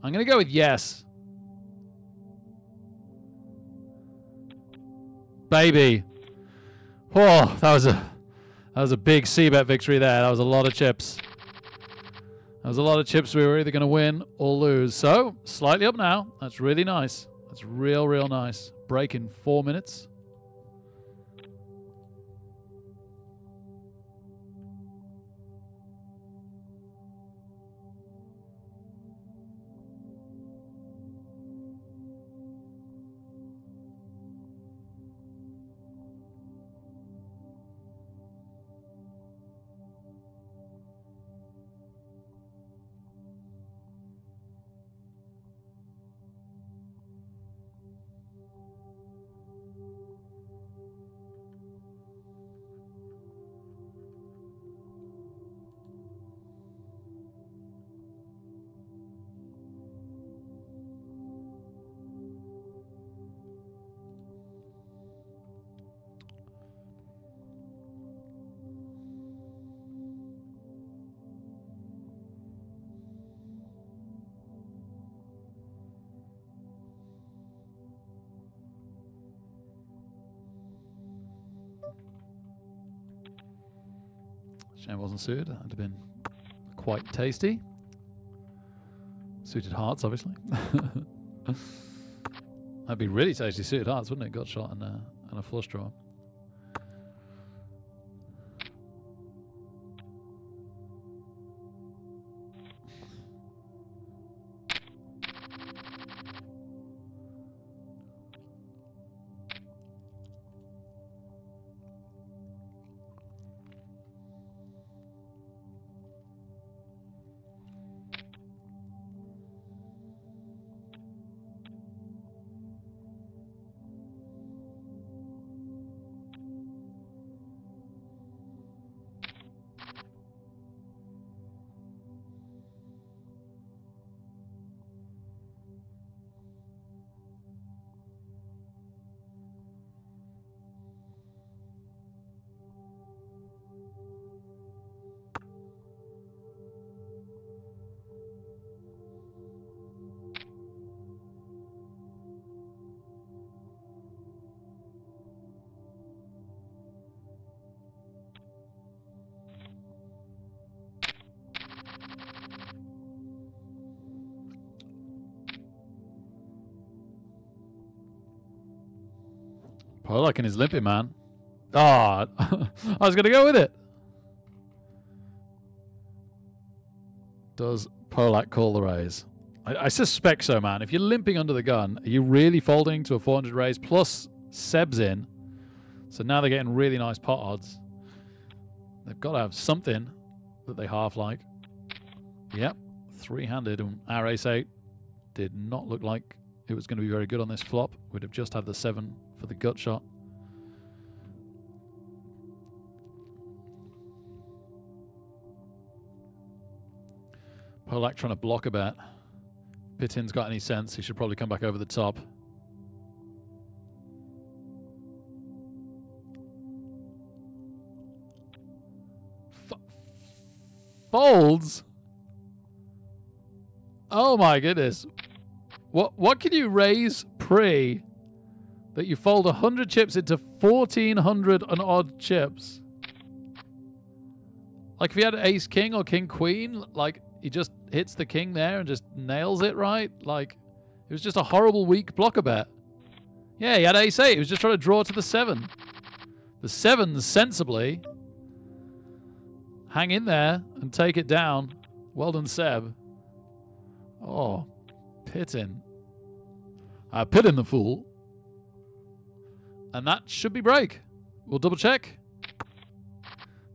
I'm going to go with yes. Baby. Oh, that was a big C-bet victory there. That was a lot of chips. That was a lot of chips we were either going to win or lose. So, slightly up now. That's really nice. That's real, real nice. Break in 4 minutes. Shame it wasn't suited. That would have been quite tasty. Suited hearts, obviously. That'd be really tasty suited hearts, wouldn't it? Gut shot and a flush draw. Polak and his limping man. Ah, I was going to go with it. Does Polak call the raise? I suspect so, man. If you're limping under the gun, are you really folding to a 400 raise? Plus, Seb's in. So now they're getting really nice pot odds. They've got to have something that they half like. Yep, three-handed. And our ace-8 did not look like it was going to be very good on this flop. We'd have just had the 7 for the gut shot. Polak trying to block a bet. Pittin's got any sense, he should probably come back over the top. Folds? Oh my goodness. What can you raise pre that you fold 100 chips into 1,400 and odd chips? Like if he had ace king or king queen, like he just hits the king there and just nails it, right? Like it was just a horrible weak blocker bet. Yeah, he had ace 8. He was just trying to draw to the 7. The 7s sensibly hang in there and take it down. Well done, Seb. Oh, Pittin. Pittin the fool. And that should be break. We'll double check.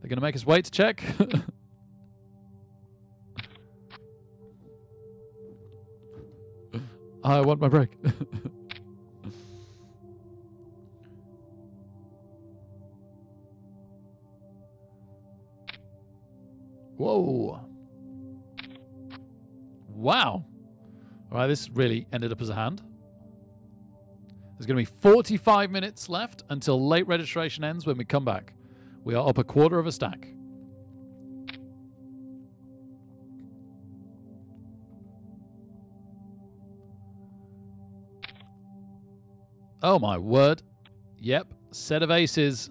They're going to make us wait to check. I want my break. Whoa. Wow. All right, this really ended up as a hand. There's going to be 45 minutes left until late registration ends when we come back. We are up a quarter of a stack. Oh my word. Yep, set of aces.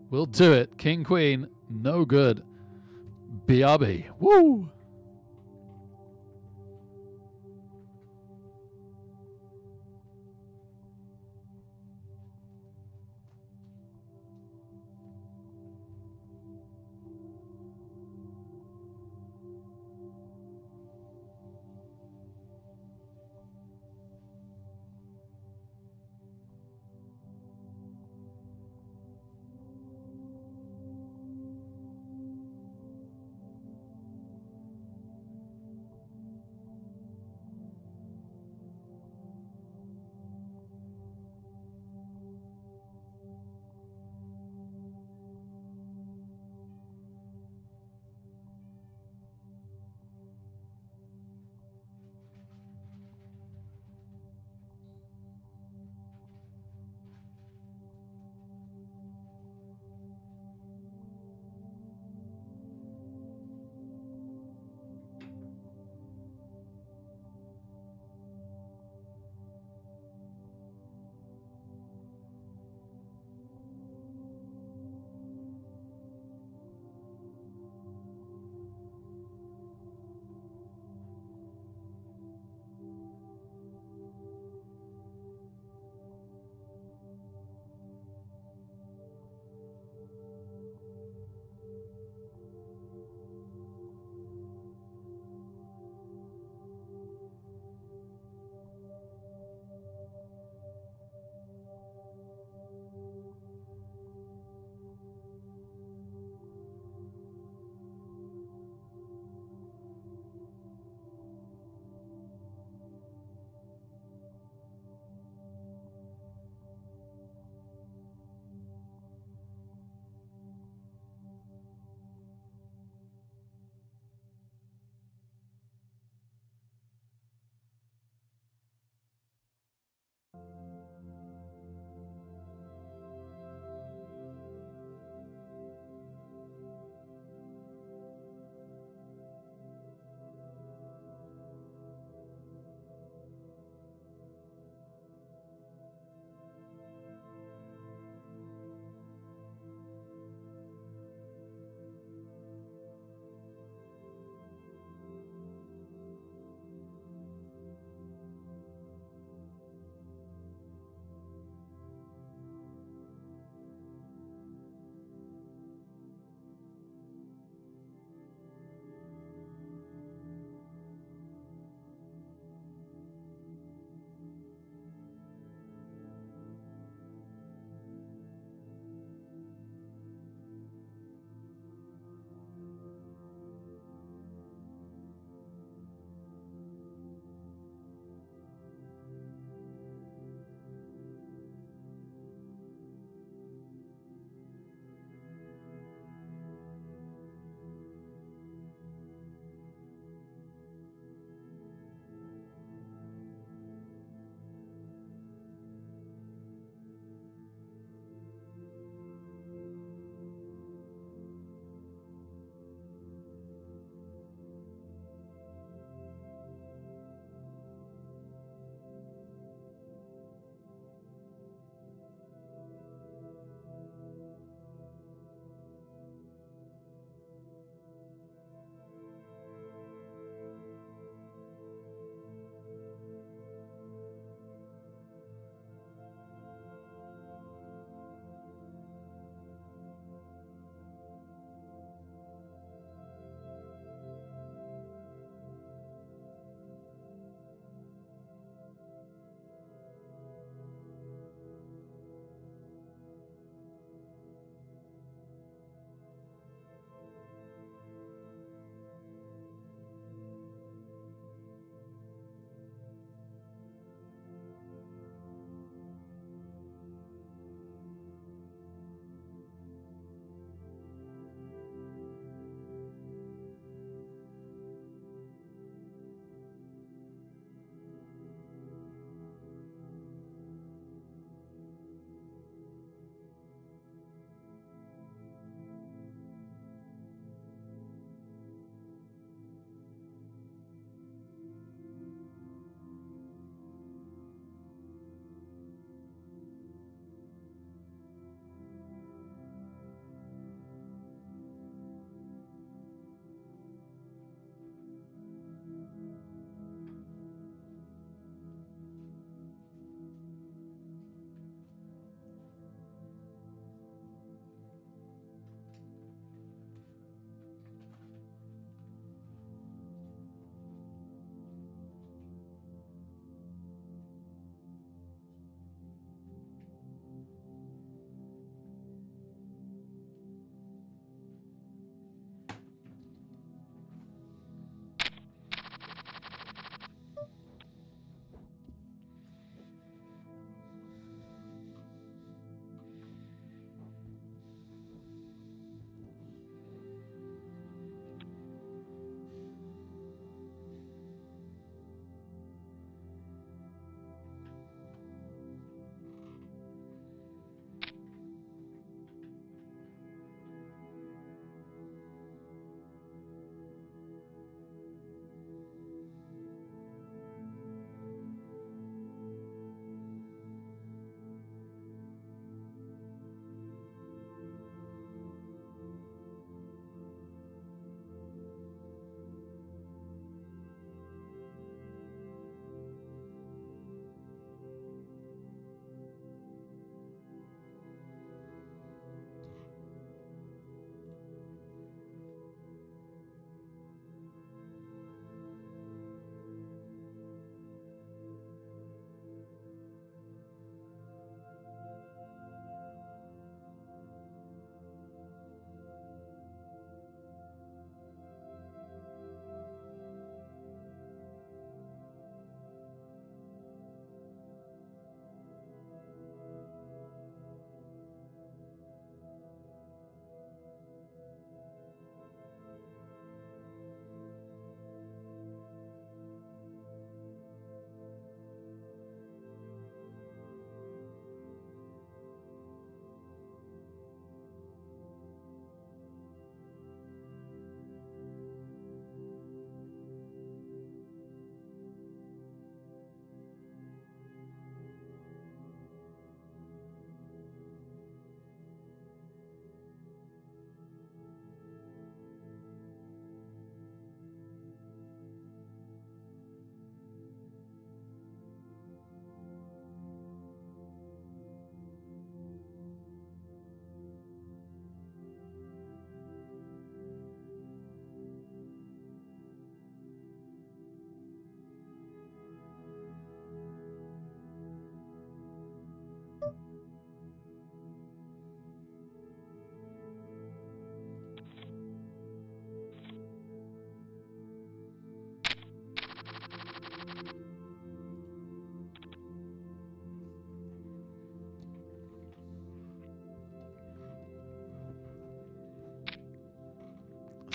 We'll do it. King, queen, no good. BRB. Woo!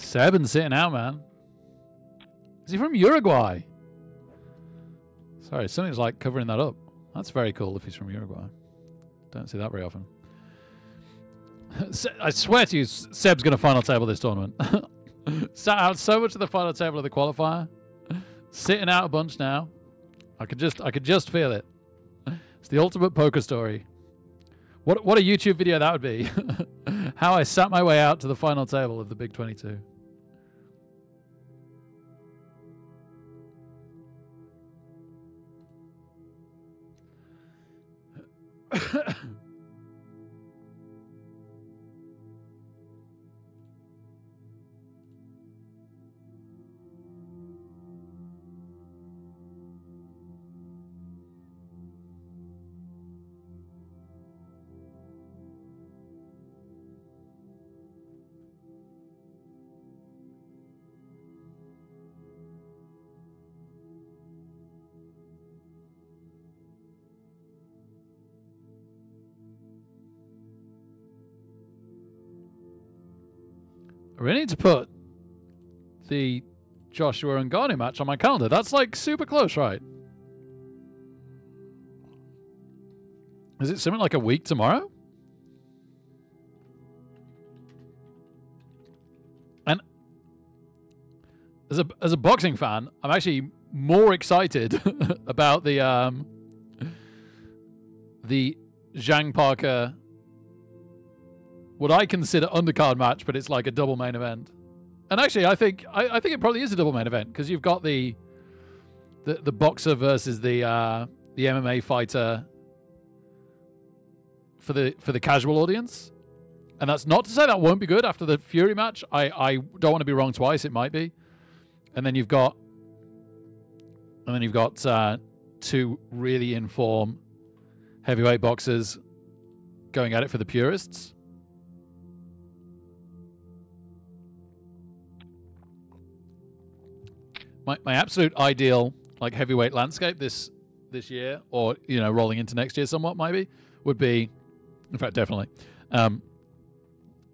Seb's sitting out, man. Is he from Uruguay? Sorry, something's like covering that up. That's very cool if he's from Uruguay. Don't see that very often. I swear to you, Seb's going to final table this tournament. Sat out so much of the final table of the qualifier. Sitting out a bunch now. I could just feel it. It's the ultimate poker story. What a YouTube video that would be. How I sat my way out to the final table of the Big 22. I really need to put the Joshua and Ngannou match on my calendar. That's like super close, right? Is it something like a week tomorrow? And as a boxing fan, I'm actually more excited about the Zhang Parker, what I consider undercard match, but it's like a double main event. And actually, I think it probably is a double main event because you've got the boxer versus the MMA fighter for the casual audience. And that's not to say that won't be good after the Fury match. I don't want to be wrong twice. It might be. And then you've got two really in-form heavyweight boxers going at it for the purists. My absolute ideal like heavyweight landscape this year, or rolling into next year somewhat maybe, would be, in fact definitely,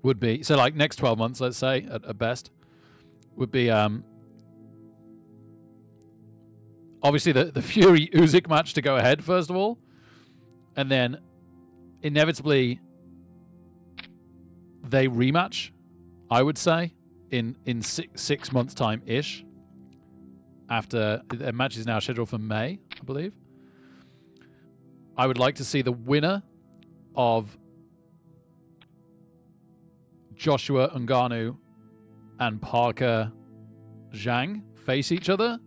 would be, so like next 12 months, let's say at best, would be obviously the Fury Usyk match to go ahead first of all, and then inevitably they rematch, I would say, in 6 months time ish. After the match is now scheduled for May, I believe. I would like to see the winner of Joshua Ngannou and Parker Zhang face each other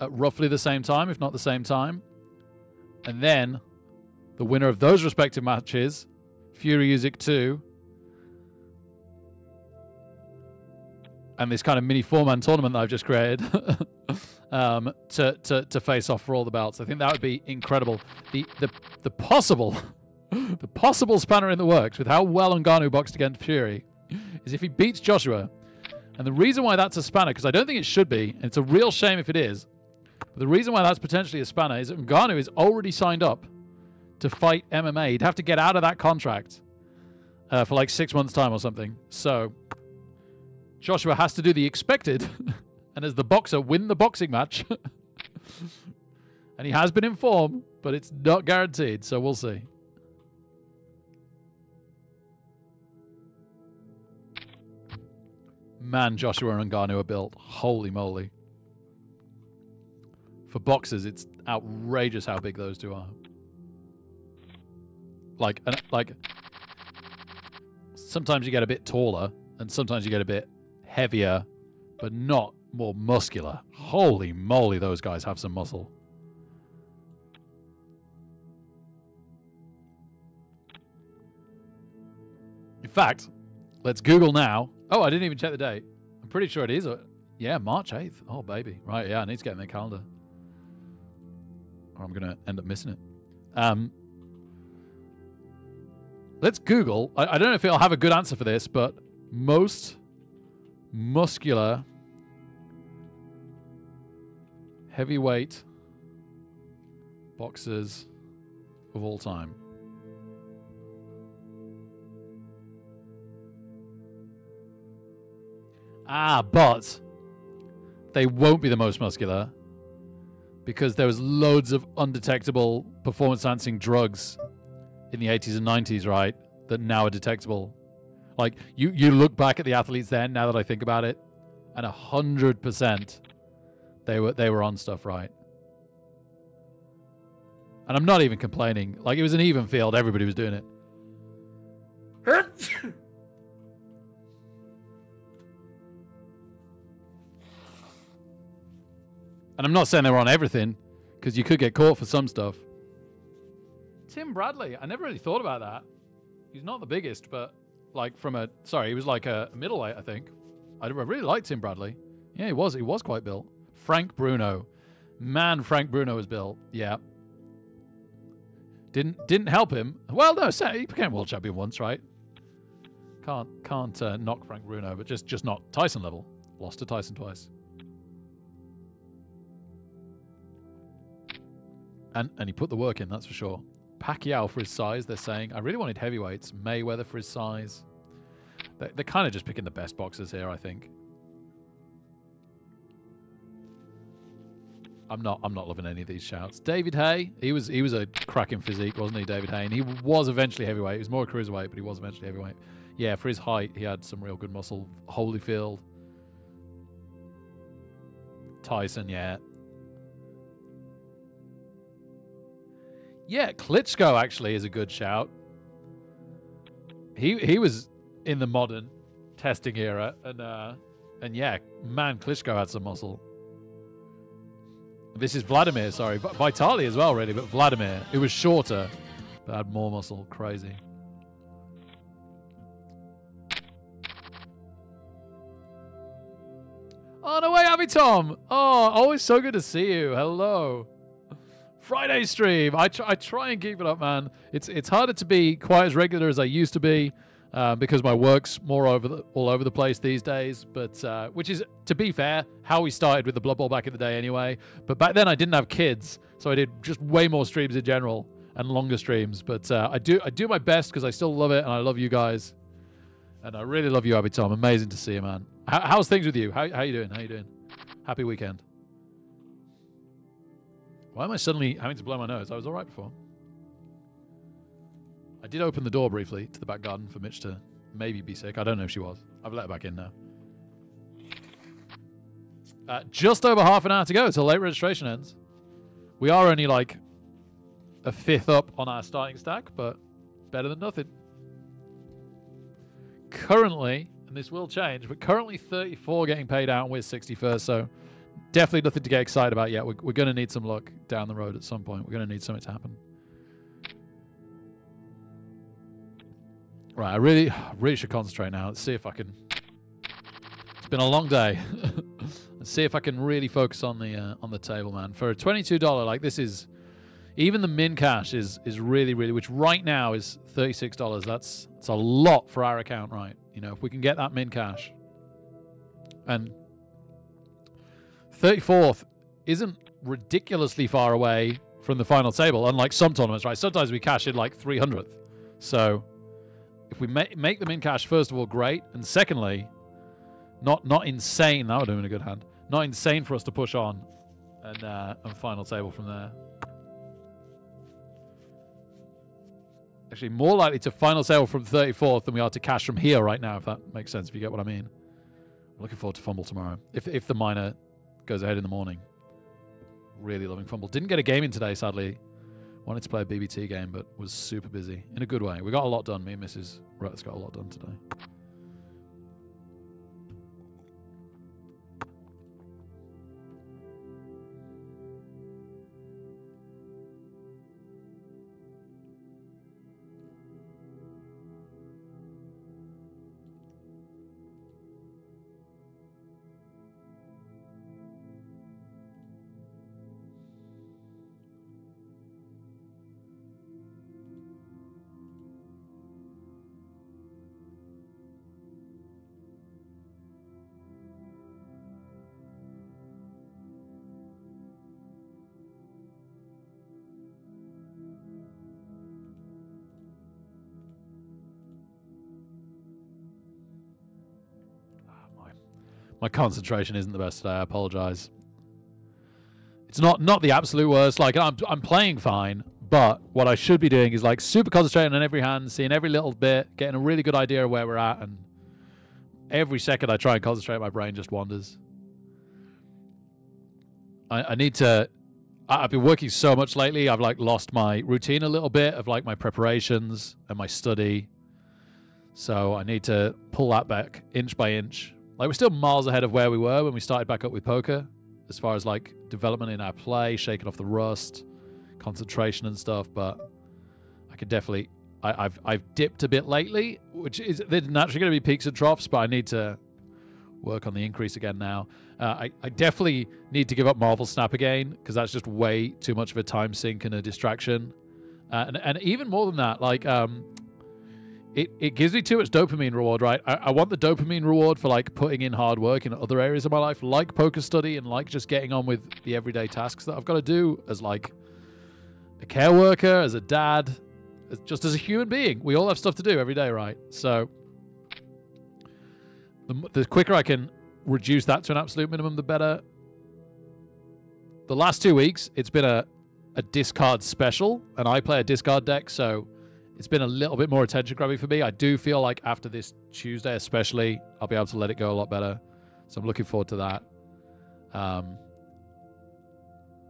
at roughly the same time, if not the same time. And then the winner of those respective matches, Fury Usyk 2, and this kind of mini four-man tournament that I've just created to face off for all the belts. I think that would be incredible. The possible spanner in the works with how well Ngannou boxed against Fury is if he beats Joshua. And the reason why that's a spanner, because I don't think it should be, and it's a real shame if it is, but the reason why that's potentially a spanner is that Ngannou is already signed up to fight MMA. He'd have to get out of that contract for like 6 months' time or something. So Joshua has to do the expected and as the boxer win the boxing match. And he has been in form, but it's not guaranteed, so we'll see. Man, Joshua and Ngannou are built. Holy moly. For boxers, it's outrageous how big those two are. Like sometimes you get a bit taller and sometimes you get a bit heavier, but not more muscular. Holy moly, those guys have some muscle. In fact, let's Google now. Oh, I didn't even check the date. I'm pretty sure it is. Yeah, March 8th. Oh, baby. Right, yeah, I need to get in the calendar. Or I'm going to end up missing it. Let's Google. I don't know if it'll have a good answer for this, but most muscular heavyweight boxers of all time. But they won't be the most muscular because there was loads of undetectable performance-enhancing drugs in the 80s and 90s, right, that now are detectable. Like, you look back at the athletes then, now that I think about it, and 100% they were on stuff, right? And I'm not even complaining. Like, it was an even field. Everybody was doing it. And I'm not saying they were on everything, because you could get caught for some stuff. Tim Bradley. I never really thought about that. He's not the biggest, but like he was like a middleweight, I think. I really liked Tim Bradley. Yeah, he was quite built. Frank Bruno. Man, Frank Bruno was built. Yeah. Didn't help him. Well, no, he became world champion once, right? Can't knock Frank Bruno, but just not Tyson level. Lost to Tyson twice. And he put the work in, that's for sure. Pacquiao for his size, they're saying. I really wanted heavyweights. Mayweather for his size. They're kind of just picking the best boxers here, I think. I'm not loving any of these shouts. David Hay, he was a cracking physique, wasn't he, David Hay? And he was eventually heavyweight. He was more a cruiserweight, but he was eventually heavyweight. Yeah, for his height, he had some real good muscle. Holyfield. Tyson, yeah. Yeah, Klitschko actually is a good shout. He was in the modern testing era, and yeah, man, Klitschko had some muscle. This is Vladimir, sorry, Vitali as well, really, but Vladimir, it was shorter, but had more muscle. Crazy. Oh no way, Abby Tom! Oh, always so good to see you. Hello. Friday stream. I try and keep it up, man. It's harder to be quite as regular as I used to be because my work's more all over the place these days. But which is, to be fair, how we started with the Blood Bowl back in the day anyway. But back then I didn't have kids, so I did just way more streams in general and longer streams. But I do my best because I still love it and I love you guys, and I really love you, Abby Tom. Amazing to see you, man. How's things with you? How you doing? How you doing? Happy weekend. Why am I suddenly having to blow my nose? I was all right before. I did open the door briefly to the back garden for Mitch to maybe be sick. I don't know if she was. I've let her back in now. Just over half an hour to go till late registration ends. We are only like a fifth up on our starting stack, but better than nothing. Currently, and this will change, but currently 34 getting paid out and we're 61st, so definitely nothing to get excited about yet. We're going to need some luck down the road at some point. We're going to need something to happen. Right, I really should concentrate now. Let's see if I can... It's been a long day. Let's see if I can really focus on the table, man. For a $22, like this is... Even the min cash is really, really... Which right now is $36. That's a lot for our account, right? You know, if we can get that min cash. And 34th isn't ridiculously far away from the final table, unlike some tournaments, right? Sometimes we cash in like 300th. So if we make them in cash, first of all, great. And secondly, not insane. That would have been a good hand. Not insane for us to push on and final table from there. Actually, more likely to final table from 34th than we are to cash from here right now, if that makes sense, if you get what I mean. I'm looking forward to Fumble tomorrow. If the minor goes ahead in the morning. Really loving Fumble. Didn't get a game in today, sadly. Wanted to play a BBT game, but was super busy. In a good way. We got a lot done. Me and Mrs. Rutt's got a lot done today. My concentration isn't the best today. I apologize. It's not the absolute worst. Like, I'm playing fine, but what I should be doing is like super concentrating on every hand, seeing every little bit, getting a really good idea of where we're at, and every second I try and concentrate, my brain just wanders. I need to... I've been working so much lately, I've like lost my routine a little bit of like my preparations and my study. So I need to pull that back inch by inch. Like, we're still miles ahead of where we were when we started back up with poker, as far as like development in our play, shaking off the rust, concentration and stuff. But I could definitely... I've dipped a bit lately, which is... There's naturally going to be peaks and troughs, but I need to work on the increase again now. I definitely need to give up Marvel Snap again, because that's just way too much of a time sink and a distraction. And even more than that, like, it gives me too much dopamine reward, right? I want the dopamine reward for like putting in hard work in other areas of my life, like poker study and like just getting on with the everyday tasks that I've got to do as like a care worker, as a dad, just as a human being. We all have stuff to do every day, right? So the quicker I can reduce that to an absolute minimum, the better. The last 2 weeks, it's been a discard special, and I play a discard deck, so it's been a little bit more attention-grabbing for me. I do feel like after this Tuesday especially, I'll be able to let it go a lot better. So I'm looking forward to that.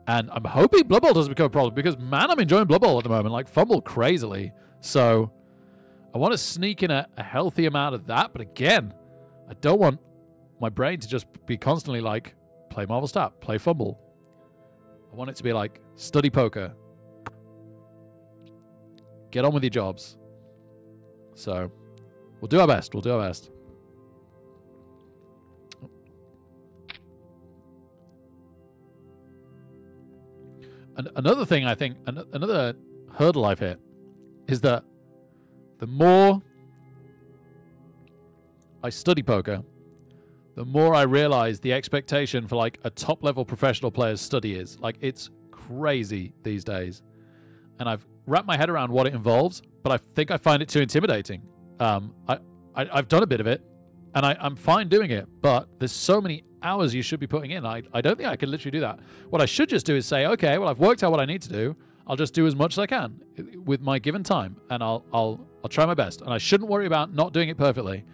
And I'm hoping Blood Bowl doesn't become a problem, because, man, I'm enjoying Blood Bowl at the moment. Like, fumble crazily. So I want to sneak in a healthy amount of that, but again, I don't want my brain to just be constantly like, play Marvel Stat, play fumble. I want it to be like, study poker. Get on with your jobs. So we'll do our best. We'll do our best. And another thing, I think, another hurdle I've hit is that the more I study poker, the more I realize the expectation for like a top-level professional player's study is. Like, it's crazy these days. And I've wrapped my head around what it involves, but I think I find it too intimidating. I've done a bit of it, and I'm fine doing it, but there's so many hours you should be putting in. I don't think I can literally do that. What I should just do is say, okay, well, I've worked out what I need to do. I'll just do as much as I can with my given time, and I'll try my best. And I shouldn't worry about not doing it perfectly.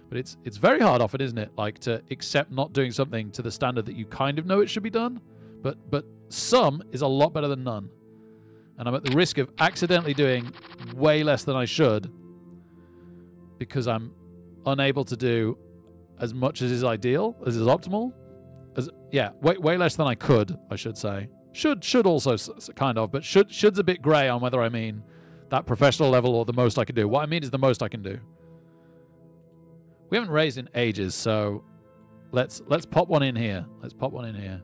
But it's very hard often, isn't it? Like, to accept not doing something to the standard that you kind of know it should be done. But some is a lot better than none. And I'm at the risk of accidentally doing way less than I should because I'm unable to do as much as is ideal, as is optimal. Way less than I could, I should say. Should also kind of, but should's a bit grey on whether I mean that professional level or the most I can do. What I mean is the most I can do. We haven't raised in ages, so let's pop one in here. Let's pop one in here.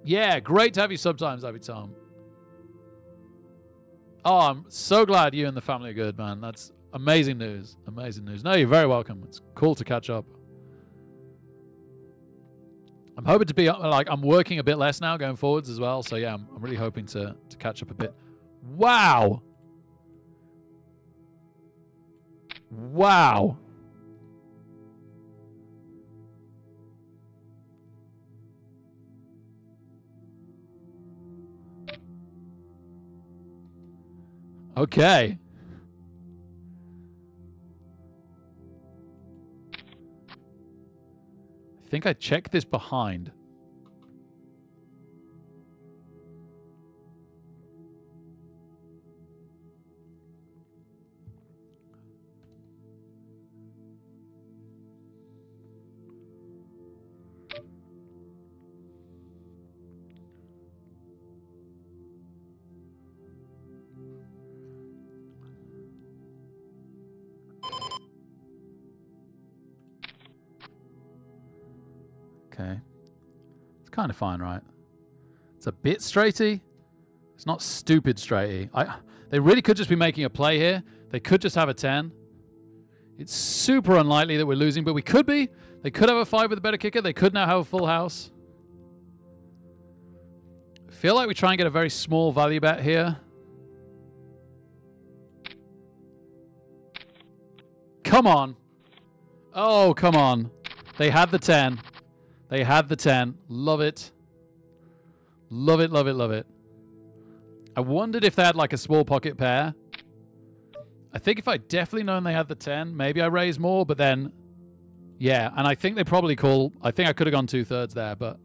Yeah, great to have you sometimes, Abby Tom. Oh, I'm so glad you and the family are good, man. That's amazing news. Amazing news. No, you're very welcome. It's cool to catch up. I'm hoping to be, like, I'm working a bit less now going forwards as well. So, yeah, I'm really hoping to catch up a bit. Wow. Wow. Okay. I think I checked this behind. Okay. It's kind of fine, right? It's a bit straighty. It's not stupid straighty. They really could just be making a play here. They could just have a 10. It's super unlikely that we're losing, but we could be. They could have a 5 with a better kicker. They could now have a full house. I feel like we try and get a very small value bet here. Come on. Oh, come on. They had the 10. They had the 10. Love it. Love it, love it, love it. I wondered if they had like a small pocket pair. I think if I'd definitely known they had the 10, maybe I raise more, but then... Yeah, and I think they probably call... I think I could have gone 2/3 there, but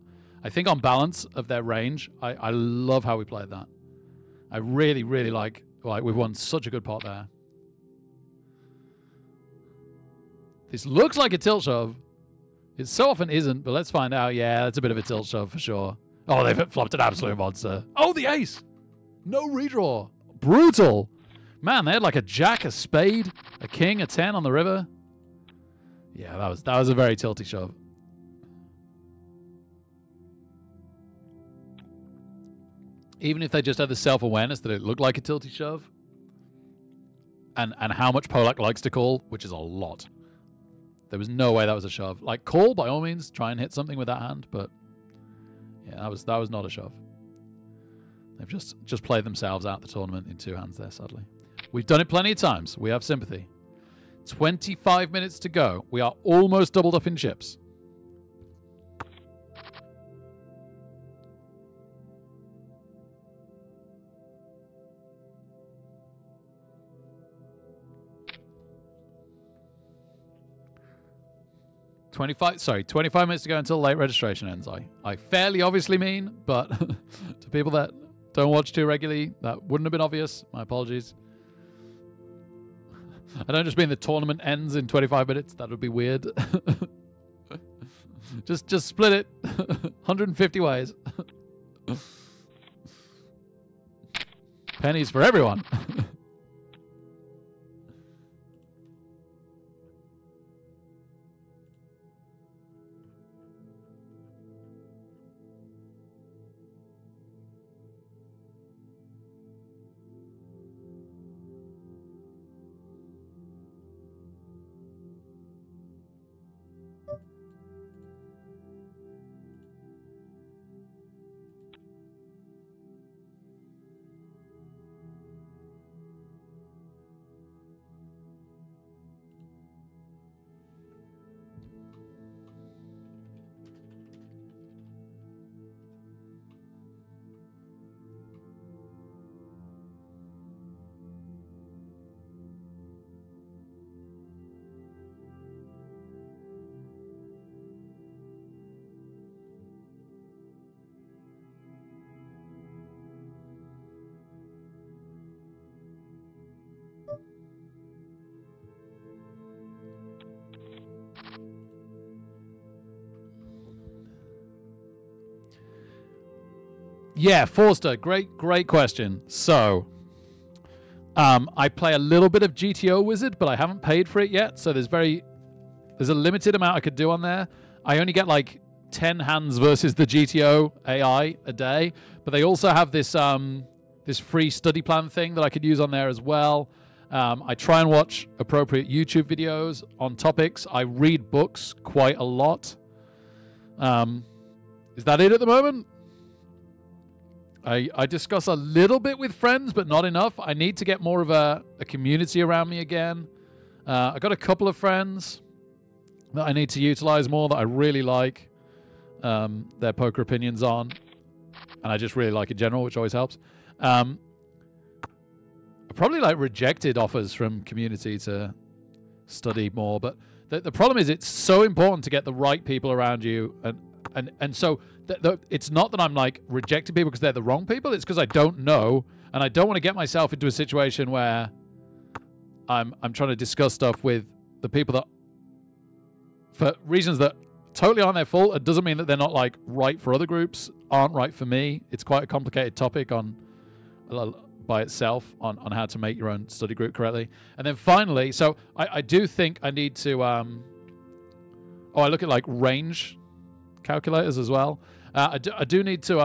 I think on balance of their range, I love how we played that. I really, really like we've won such a good pot there. This looks like a tilt shove. It so often isn't, but let's find out. Yeah, that's a bit of a tilt shove for sure. Oh, they've flopped an absolute monster. Oh, the ace! No redraw. Brutal. Man, they had like a jack, a spade, a king, a 10 on the river. Yeah, that was a very tilty shove. Even if they just had the self-awareness that it looked like a tilty shove, and how much Polak likes to call, which is a lot. There was no way that was a shove. Like, call by all means, try and hit something with that hand, but yeah, that was not a shove. They've just played themselves out the tournament in 2 hands there, sadly. We've done it plenty of times. We have sympathy. 25 minutes to go. We are almost doubled up in chips. $25 minutes to go until late registration ends. I fairly obviously mean, but to people that don't watch too regularly, that wouldn't have been obvious. My apologies. I don't just mean the tournament ends in 25 minutes. That would be weird. just split it 150 ways. Pennies for everyone. Yeah, Forster, great question. So, I play a little bit of GTO Wizard, but I haven't paid for it yet. So there's a limited amount I could do on there. I only get like 10 hands versus the GTO AI a day, but they also have this this free study plan thing that I could use on there as well. I try and watch appropriate YouTube videos on topics. I read books quite a lot. Is that it at the moment? I discuss a little bit with friends, but not enough. I need to get more of a community around me again. I got a couple of friends that I need to utilize more that I really like their poker opinions on. And I just really like in general, which always helps. I probably like rejected offers from community to study more. But the problem is it's so important to get the right people around you. And so it's not that I'm like rejecting people because they're the wrong people. It's because I don't know, and I don't want to get myself into a situation where I'm trying to discuss stuff with the people that, for reasons that totally aren't their fault. It doesn't mean that they're not like right for other groups, aren't right for me. It's quite a complicated topic by itself on how to make your own study group correctly. And then finally, so I do think I need to I look at like range calculators as well. I do need to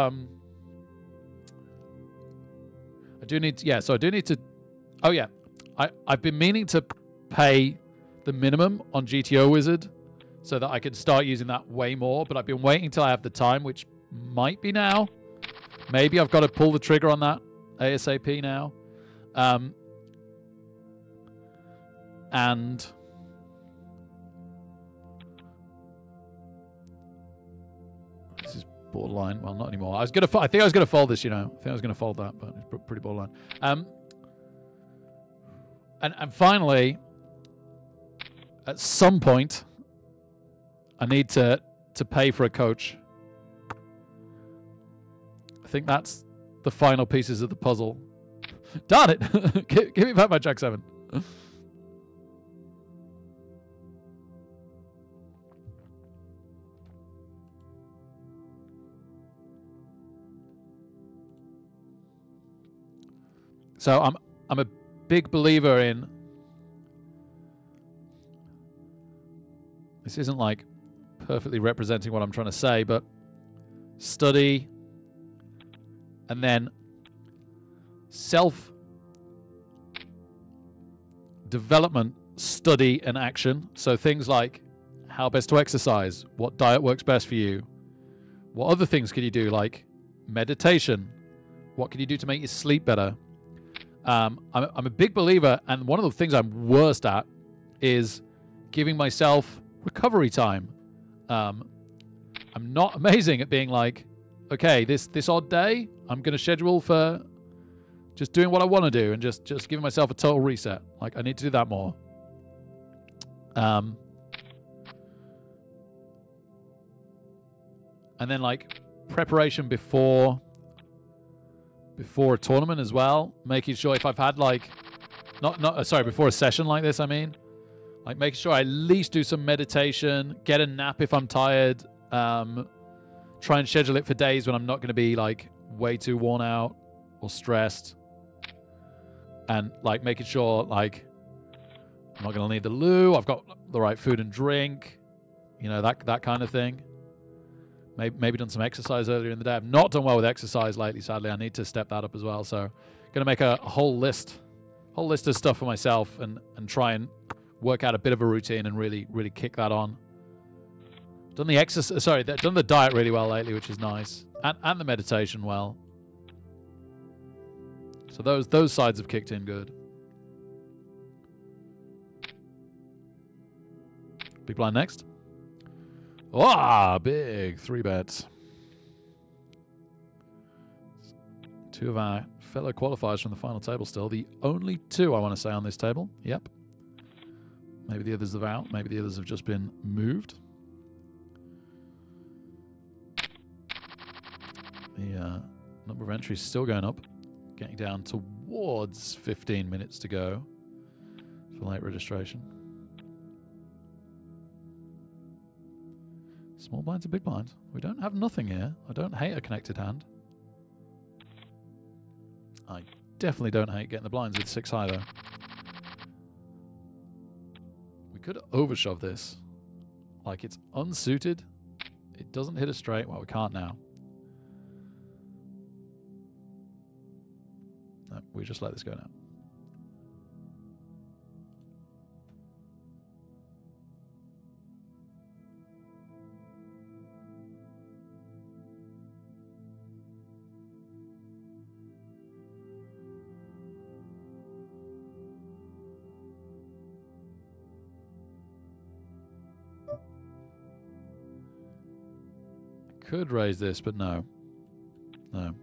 oh yeah, I've been meaning to pay the minimum on GTO Wizard so that I could start using that way more, but I've been waiting till I have the time, which might be now. Maybe I've got to pull the trigger on that ASAP now. And borderline. Well, not anymore. I think I was gonna fold this. You know, I think I was gonna fold that, but it's pretty borderline. And finally, at some point, I need to pay for a coach. I think that's the final pieces of the puzzle. Darn it! Give me back my Jack 7. So I'm a big believer in, this isn't like perfectly representing what I'm trying to say, but study and then self-development, study and action. So things like how best to exercise, what diet works best for you, what other things can you do, like meditation, what can you do to make you sleep better. I'm a big believer, and one of the things I'm worst at is giving myself recovery time. I'm not amazing at being like, okay, this odd day, I'm going to schedule for just doing what I want to do and just giving myself a total reset. Like, I need to do that more. And then, like, preparation before a tournament as well, making sure if I've had like before a session like this, I mean, like making sure I at least do some meditation, get a nap if I'm tired, try and schedule it for days when I'm not going to be like way too worn out or stressed, and like making sure like I'm not going to need the loo, I've got the right food and drink, you know, that kind of thing. Maybe done some exercise earlier in the day. I've not done well with exercise lately, sadly. I need to step that up as well. So going to make a whole list of stuff for myself and try and work out a bit of a routine and really kick that on. Done the exercise, done the diet really well lately, which is nice. And the meditation well. So those sides have kicked in good. Big blind next. Ah, big 3 bets. Two of our fellow qualifiers from the final table still. The only two I want to say on this table. Yep. Maybe the others have out. Maybe the others have just been moved. The number of entries still going up. Getting down towards 15 minutes to go for late registration. Small blinds and big blinds. We don't have nothing here. I don't hate a connected hand. I definitely don't hate getting the blinds with 6 high, though. We could overshove this. Like, it's unsuited. It doesn't hit a straight. Well, we can't now. No, we just let this go now. Could raise this, but no. No.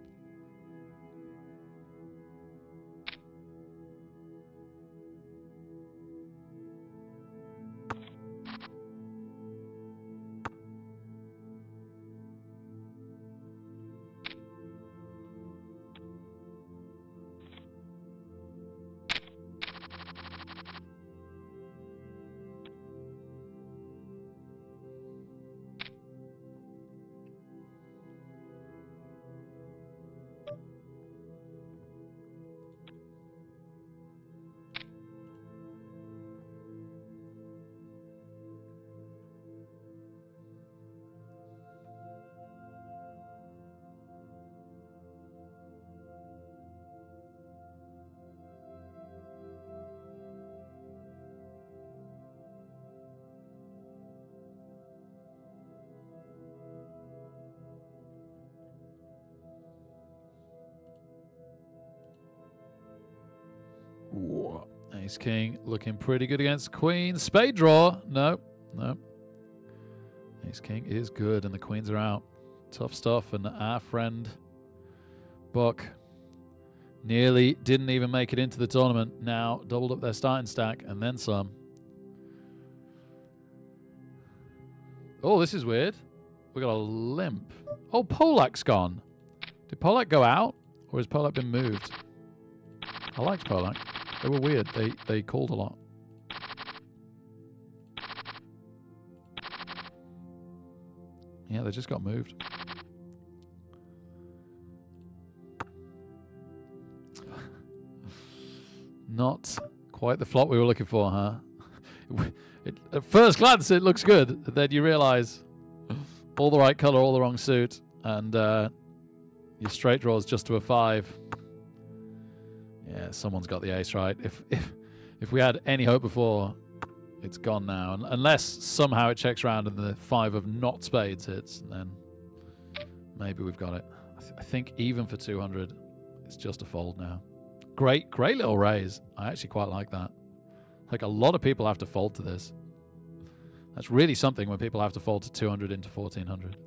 Ooh, Ace King looking pretty good against Queen. Spade draw. No, no. Ace King is good and the queens are out. Tough stuff. And our friend Buck nearly didn't even make it into the tournament. Now doubled up their starting stack and then some. Oh, this is weird. We got a limp. Oh, Polak's gone. Did Polak go out? Or has Polak been moved? I liked Polak. They were weird. They called a lot. Yeah, they just got moved. Not quite the flop we were looking for, huh? At first glance, it looks good. And then you realize all the right color, all the wrong suit, and your straight draw is just to a 5. Yeah, someone's got the ace right. If we had any hope before, it's gone now. Unless somehow it checks round and the 5 of not spades hits, and then maybe we've got it. I think even for 200, it's just a fold now. Great little raise. I actually quite like that. Like, a lot of people have to fold to this. That's really something when people have to fold to 200 into 1400.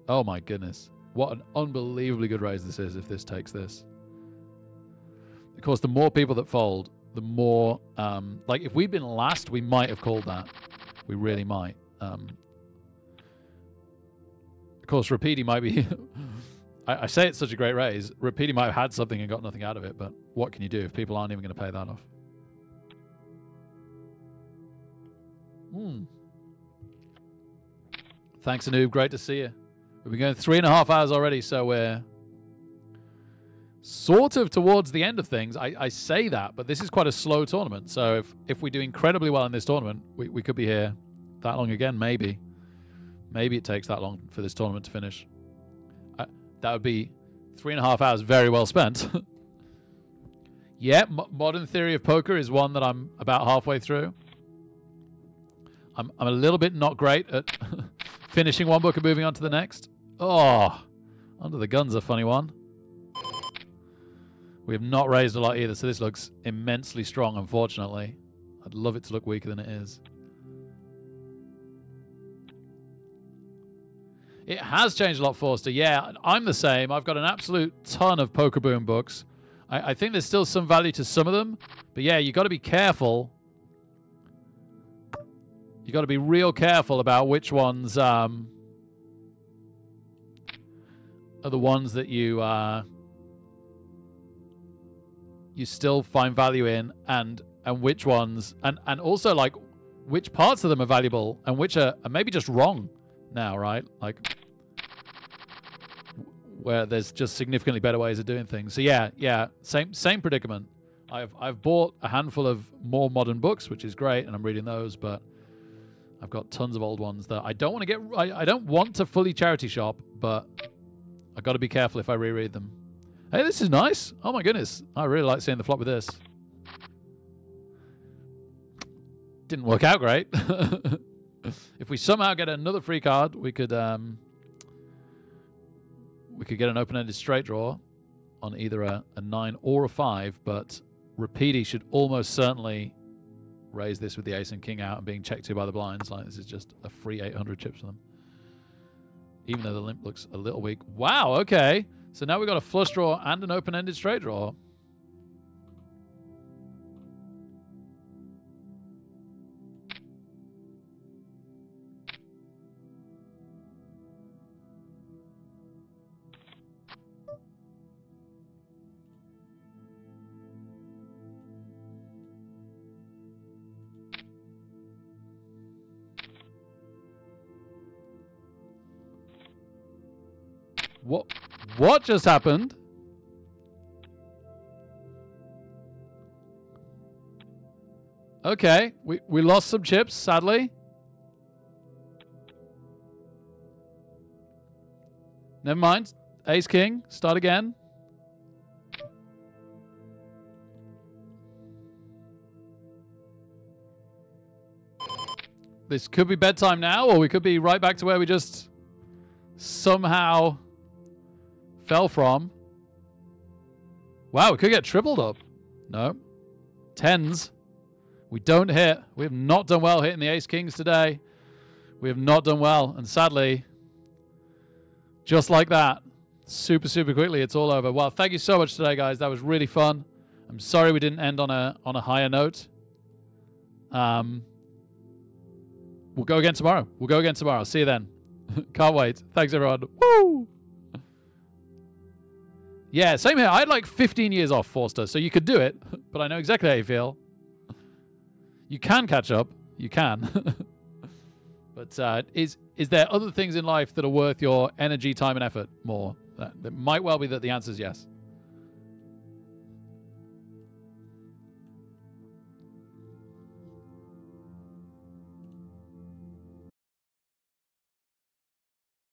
Oh my goodness. What an unbelievably good raise this is if this takes this. Of course, the more people that fold, the more... like, if we'd been last, we might have called that. We really might. Of course, Rapidi might be... I say it's such a great raise. Rapidi might have had something and got nothing out of it, but what can you do if people aren't even going to pay that off? Thanks, Anub. Great to see you. We've been going 3.5 hours already, so we're sort of towards the end of things. I say that, but this is quite a slow tournament. So if we do incredibly well in this tournament, we could be here that long again, maybe. Maybe it takes that long for this tournament to finish. That would be 3.5 hours very well spent. Yeah, Modern Theory of Poker is one that I'm about halfway through. I'm a little bit not great at finishing one book and moving on to the next. Oh, Under the Gun's a funny one. We have not raised a lot either, so this looks immensely strong, unfortunately. I'd love it to look weaker than it is. It has changed a lot, Forster. Yeah, I'm the same. I've got an absolute ton of Poker Boom books. I think there's still some value to some of them. But yeah, you got to be careful. You got to be real careful about which ones are the ones that you still find value in, and which ones, and also like which parts of them are valuable and which are maybe just wrong now, right? Like where there's just significantly better ways of doing things. So yeah, same predicament. I've bought a handful of more modern books, which is great, and I'm reading those, but I've got tons of old ones that I don't want to get. I don't want to fully charity shop, but I got to be careful if I reread them. Hey, this is nice. Oh my goodness, I really like seeing the flop with this. Didn't work out great. If we somehow get another free card, we could get an open-ended straight draw on either a 9 or a 5, but Rapidi should almost certainly raise this with the ace and king out and being checked to by the blinds. Like, this is just a free 800 chips for them. Even though the limp looks a little weak. Wow, okay. So now we've got a flush draw and an open-ended straight draw. What just happened? Okay, we lost some chips, sadly. Never mind. Ace king, start again. This could be bedtime now, or we could be right back to where we just somehow fell from. Wow, we could get tripled up. No. Tens. We don't hit. We have not done well hitting the ace kings today. We have not done well. And sadly, Just like that. Super, super quickly, it's all over. Well, thank you so much today, guys. That was really fun. I'm sorry we didn't end on a higher note. We'll go again tomorrow. See you then. Can't wait. Thanks, everyone. Woo! Yeah, same here. I had like 15 years off, Forster, so you could do it, but I know exactly how you feel. You can catch up. You can. But is there other things in life that are worth your energy, time, and effort more? That might well be that the answer is yes.